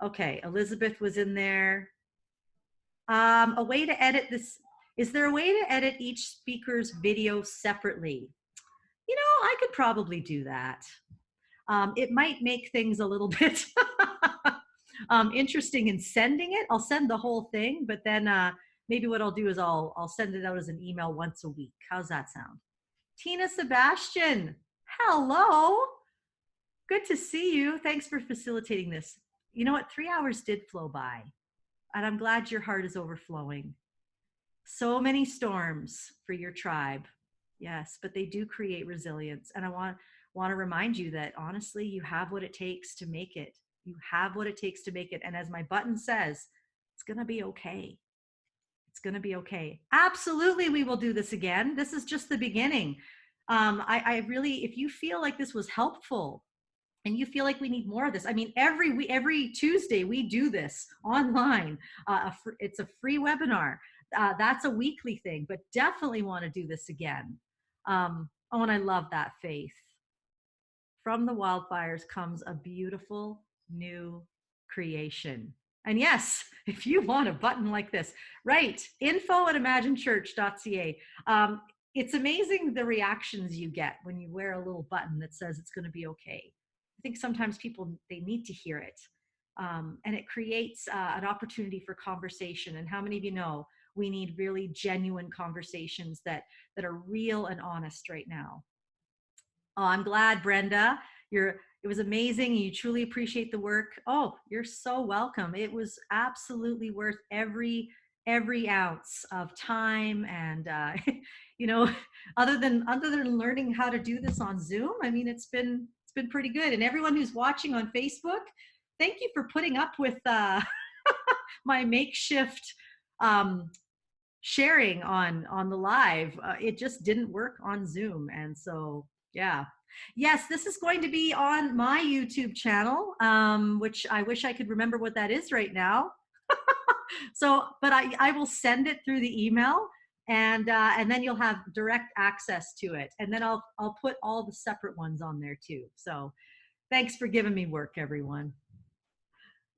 okay, Elizabeth was in there. A way to edit this. Is there a way to edit each speaker's video separately? You know, I could probably do that. It might make things a little bit interesting in sending it. I'll send the whole thing, but then maybe what I'll do is I'll send it out as an email once a week. How's that sound? Tina Sebastian, hello. Good to see you. Thanks for facilitating this. You know what? 3 hours did flow by, and I'm glad your heart is overflowing. So many storms for your tribe. Yes, but they do create resilience. And I want to remind you that honestly, you have what it takes to make it. You have what it takes to make it. And as my button says, it's going to be okay. It's going to be okay. Absolutely, we will do this again. This is just the beginning. I really, if you feel like this was helpful and you feel like we need more of this, I mean, every Tuesday we do this online. It's a free webinar. That's a weekly thing, but definitely want to do this again. Oh, and I love that, Faith. From the wildfires comes a beautiful new creation. And yes, if you want a button like this, right, info@imaginechurch.ca. It's amazing the reactions you get when you wear a little button that says it's going to be okay. I think sometimes people, they need to hear it. And it creates an opportunity for conversation. And how many of you know we need really genuine conversations that are real and honest right now? Oh, I'm glad, Brenda. It was amazing. You truly appreciate the work. Oh, you're so welcome. It was absolutely worth every ounce of time. And other than learning how to do this on Zoom, I mean, it's been pretty good. And everyone who's watching on Facebook, thank you for putting up with my makeshift sharing on the live. It just didn't work on Zoom, and so yeah. Yes, this is going to be on my YouTube channel, which I wish I could remember what that is right now. So, but I will send it through the email, and then you'll have direct access to it. And then I'll put all the separate ones on there too. So thanks for giving me work, everyone.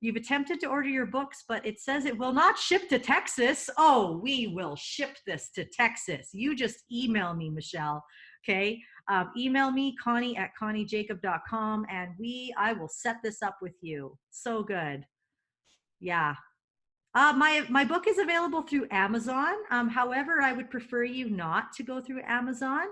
You've attempted to order your books, but it says it will not ship to Texas. Oh, we will ship this to Texas. You just email me, Michelle. Okay. Email me, Connie@conniejakab.com, and I will set this up with you. So good. Yeah. My book is available through Amazon. However, I would prefer you not to go through Amazon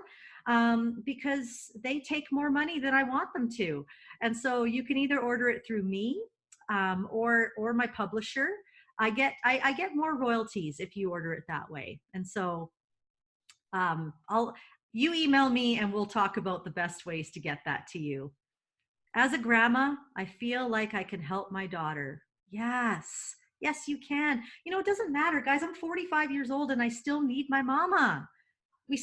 because they take more money than I want them to. And so you can either order it through me or my publisher. I get more royalties if you order it that way. And so you email me and we'll talk about the best ways to get that to you. As a grandma, I feel like I can help my daughter. Yes, you can. You know, it doesn't matter, guys. I'm 45 years old and I still need my mama. We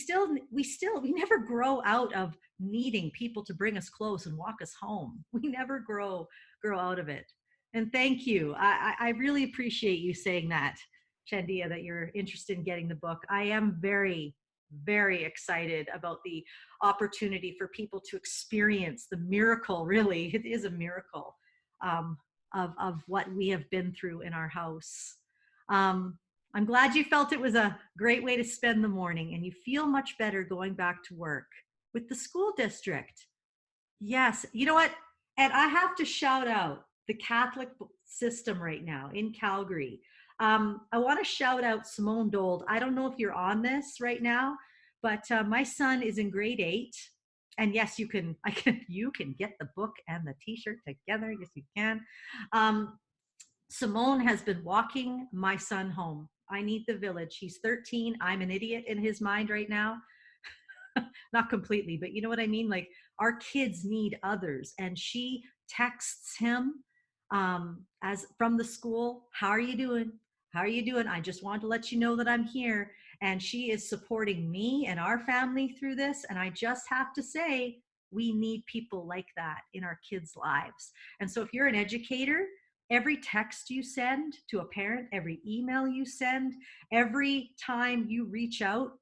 never grow out of needing people to bring us close and walk us home. We never grow out of it. And thank you. I really appreciate you saying that, Chandia, that you're interested in getting the book. I am very, very excited about the opportunity for people to experience the miracle. Really, it is a miracle of what we have been through in our house. I'm glad you felt it was a great way to spend the morning and you feel much better going back to work with the school district. Yes, you know what? And I have to shout out the Catholic system right now in Calgary. I want to shout out Simone Dold. I don't know if you're on this right now, but my son is in grade 8. And yes, you can get the book and the t-shirt together. Yes, you can. Simone has been walking my son home. I need the village. He's 13. I'm an idiot in his mind right now. Not completely, but you know what I mean? Like, our kids need others. And she texts him as from the school, how are you doing? How are you doing? I just want to let you know that I'm here. And she is supporting me and our family through this. And I just have to say, we need people like that in our kids' lives. And so if you're an educator, every text you send to a parent, every email you send, every time you reach out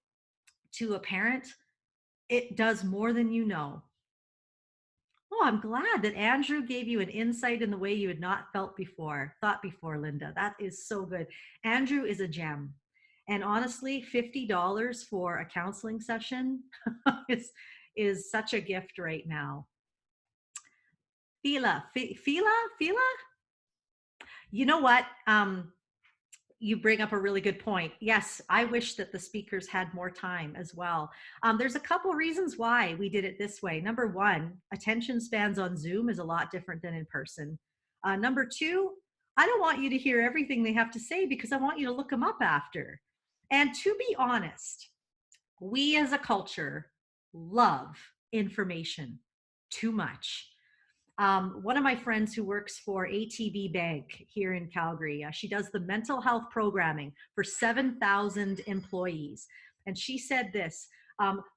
to a parent, it does more than you know. Oh, I'm glad that Andrew gave you an insight in the way you had not thought before, Linda. That is so good. Andrew is a gem. And honestly, $50 for a counseling session is such a gift right now. Fila? You know what? You bring up a really good point. Yes, I wish that the speakers had more time as well. There's a couple reasons why we did it this way. Number one, attention spans on Zoom is a lot different than in person. Number two, I don't want you to hear everything they have to say because I want you to look them up after. And to be honest, we as a culture love information too much. One of my friends who works for ATB Bank here in Calgary, she does the mental health programming for 7,000 employees. And she said this,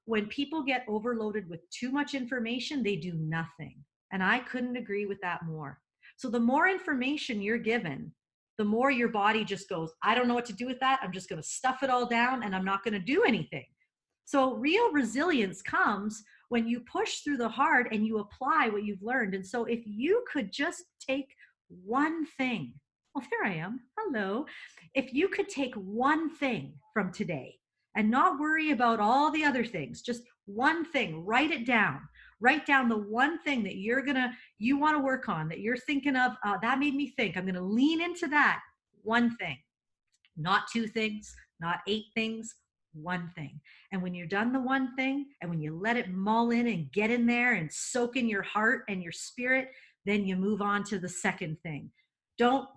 when people get overloaded with too much information, they do nothing. And I couldn't agree with that more. So the more information you're given, the more your body just goes, I don't know what to do with that. I'm just going to stuff it all down and I'm not going to do anything. So real resilience comes when you push through the hard and you apply what you've learned. And so if you could just take one thing, well, there I am. Hello. If you could take one thing from today and not worry about all the other things, just one thing, write it down. Write down the one thing that you want to work on, that you're thinking of, that made me think. I'm going to lean into that one thing, not two things, not 8 things, one thing. And when you're done the one thing, and when you let it mull in and get in there and soak in your heart and your spirit, then you move on to the second thing. Don't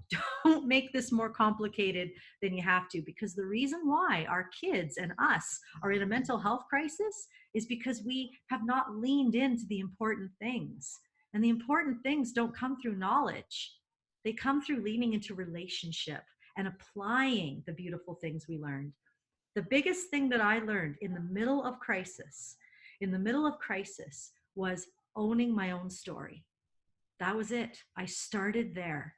make this more complicated than you have to, because the reason why our kids and us are in a mental health crisis is because we have not leaned into the important things. And the important things don't come through knowledge. They come through leaning into relationship and applying the beautiful things we learned. The biggest thing that I learned in the middle of crisis was owning my own story. That was it. I started there.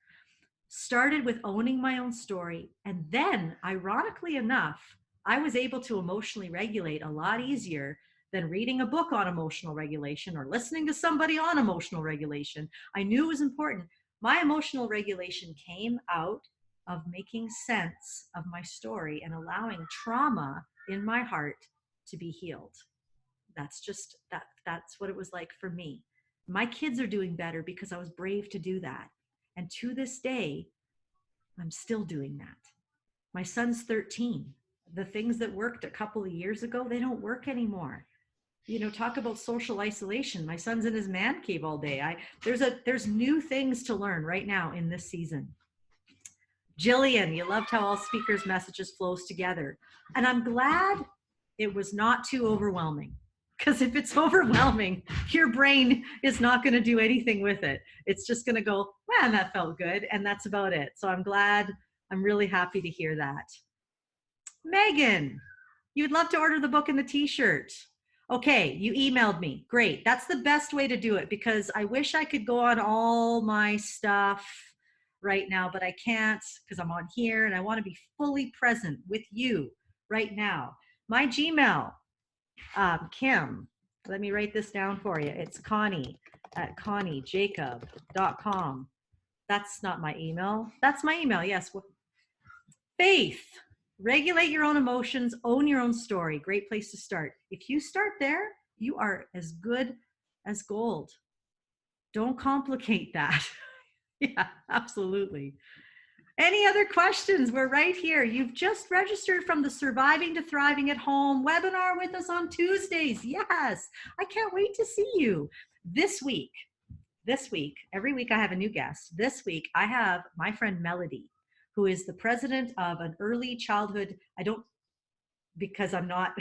Started with owning my own story. And then, ironically enough, I was able to emotionally regulate a lot easier than reading a book on emotional regulation or listening to somebody on emotional regulation. I knew it was important. My emotional regulation came out of making sense of my story and allowing trauma in my heart to be healed. That's what it was like for me. My kids are doing better because I was brave to do that. And to this day, I'm still doing that. My son's 13. The things that worked a couple of years ago, they don't work anymore. Talk about social isolation. My son's in his man cave all day. There's new things to learn right now in this season. Jillian, you loved how all speakers' messages flows together. And I'm glad it was not too overwhelming. Because if it's overwhelming, your brain is not going to do anything with it. It's just going to go, man, that felt good. And that's about it. So I'm really happy to hear that. Megan, you'd love to order the book and the t-shirt. Okay, you emailed me. Great. That's the best way to do it, because I wish I could go on all my stuff right now, but I can't because I'm on here and I want to be fully present with you right now. My Gmail, Kim, let me write this down for you. It's Connie@ConnieJakab.com. That's not my email. That's my email, yes. Faith, regulate your own emotions, own your own story. Great place to start. If you start there, you are as good as gold. Don't complicate that. Yeah, absolutely. Any other questions? We're right here. You've just registered from the Surviving to Thriving at Home webinar with us on Tuesdays. Yes, I can't wait to see you. This week, every week I have a new guest. This week I have my friend Melody, who is the president of an early childhood, because I'm not,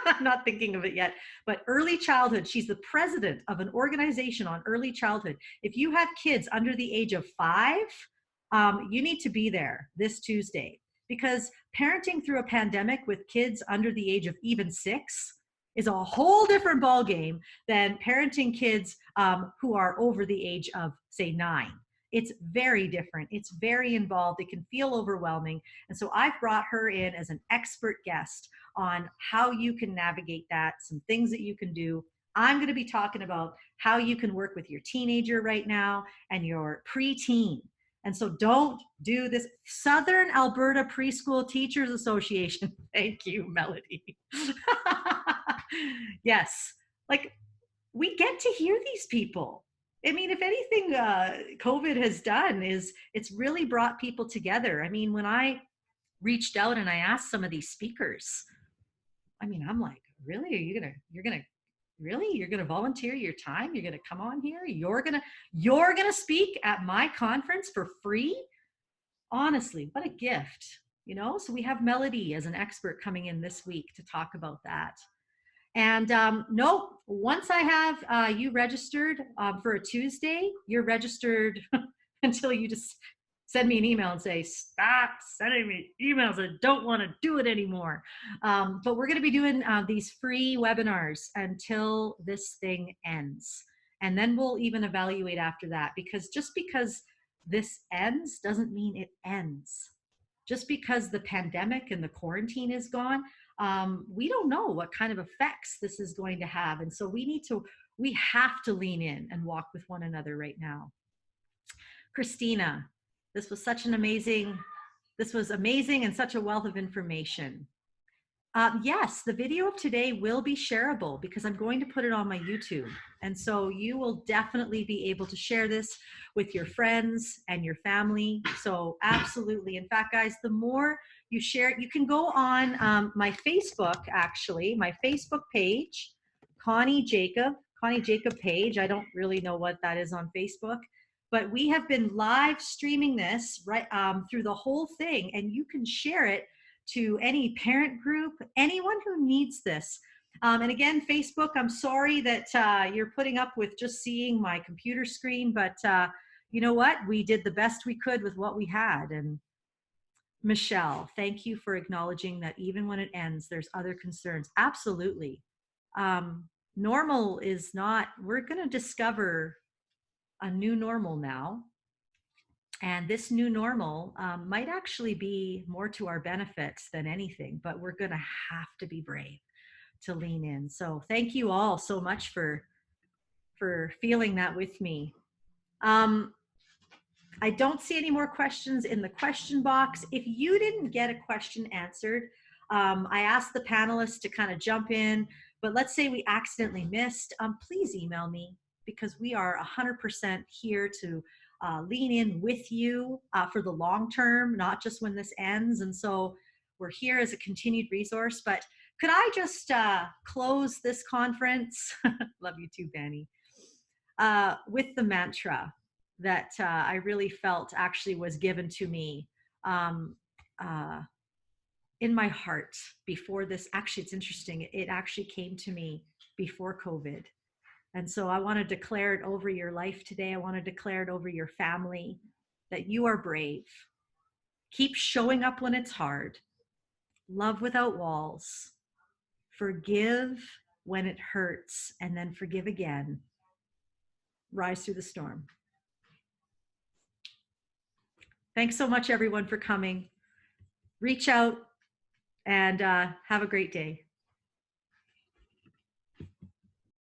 I'm not thinking of it yet, but early childhood. She's the president of an organization on early childhood. If you have kids under the age of 5, you need to be there this Tuesday, because parenting through a pandemic with kids under the age of even 6 is a whole different ballgame than parenting kids who are over the age of, say, 9. It's very different. It's very involved. It can feel overwhelming. And so I've brought her in as an expert guest on how you can navigate that, some things that you can do. I'm going to be talking about how you can work with your teenager right now and your preteen. And so don't do this. Southern Alberta Preschool Teachers Association. Thank you, Melody. Yes. Like, we get to hear these people. I mean, if anything COVID has done is it's really brought people together. I mean, when I reached out and I asked some of these speakers, I mean, I'm like, really? You're gonna volunteer your time? You're gonna come on here? You're gonna speak at my conference for free? Honestly, what a gift, So we have Melody as an expert coming in this week to talk about that. And no, once I have you registered for a Tuesday, you're registered until you just send me an email and say, stop sending me emails. I don't want to do it anymore. But we're going to be doing these free webinars until this thing ends. And then we'll even evaluate after that, because just because this ends doesn't mean it ends. Just because the pandemic and the quarantine is gone, we don't know what kind of effects this is going to have. And so we have to lean in and walk with one another right now. Christina, this was amazing and such a wealth of information. Yes, the video of today will be shareable because I'm going to put it on my YouTube. And so you will definitely be able to share this with your friends and your family. So absolutely. In fact, guys, the more you share it, you can go on my Facebook, actually, my Facebook page, Connie Jakab page. I don't really know what that is on Facebook, but we have been live streaming this right through the whole thing, and you can share it to any parent group, anyone who needs this. And again, Facebook, I'm sorry that you're putting up with just seeing my computer screen, but you know what? We did the best we could with what we had. And Michelle, thank you for acknowledging that even when it ends, there's other concerns. Absolutely. Normal is not, we're going to discover a new normal now. And this new normal might actually be more to our benefits than anything, but we're going to have to be brave to lean in. So thank you all so much for feeling that with me. I don't see any more questions in the question box. If you didn't get a question answered, I asked the panelists to kind of jump in, but let's say we accidentally missed, please email me, because we are 100% here to lean in with you for the long term, not just when this ends. And so we're here as a continued resource. But could I just close this conference? Love you too, Benny. With the mantra that I really felt actually was given to me in my heart before this. Actually, it's interesting. It actually came to me before COVID. And so I want to declare it over your life today. I want to declare it over your family, that you are brave. Keep showing up when it's hard. Love without walls. Forgive when it hurts, and then forgive again. Rise through the storm. Thanks so much, everyone, for coming. Reach out and have a great day.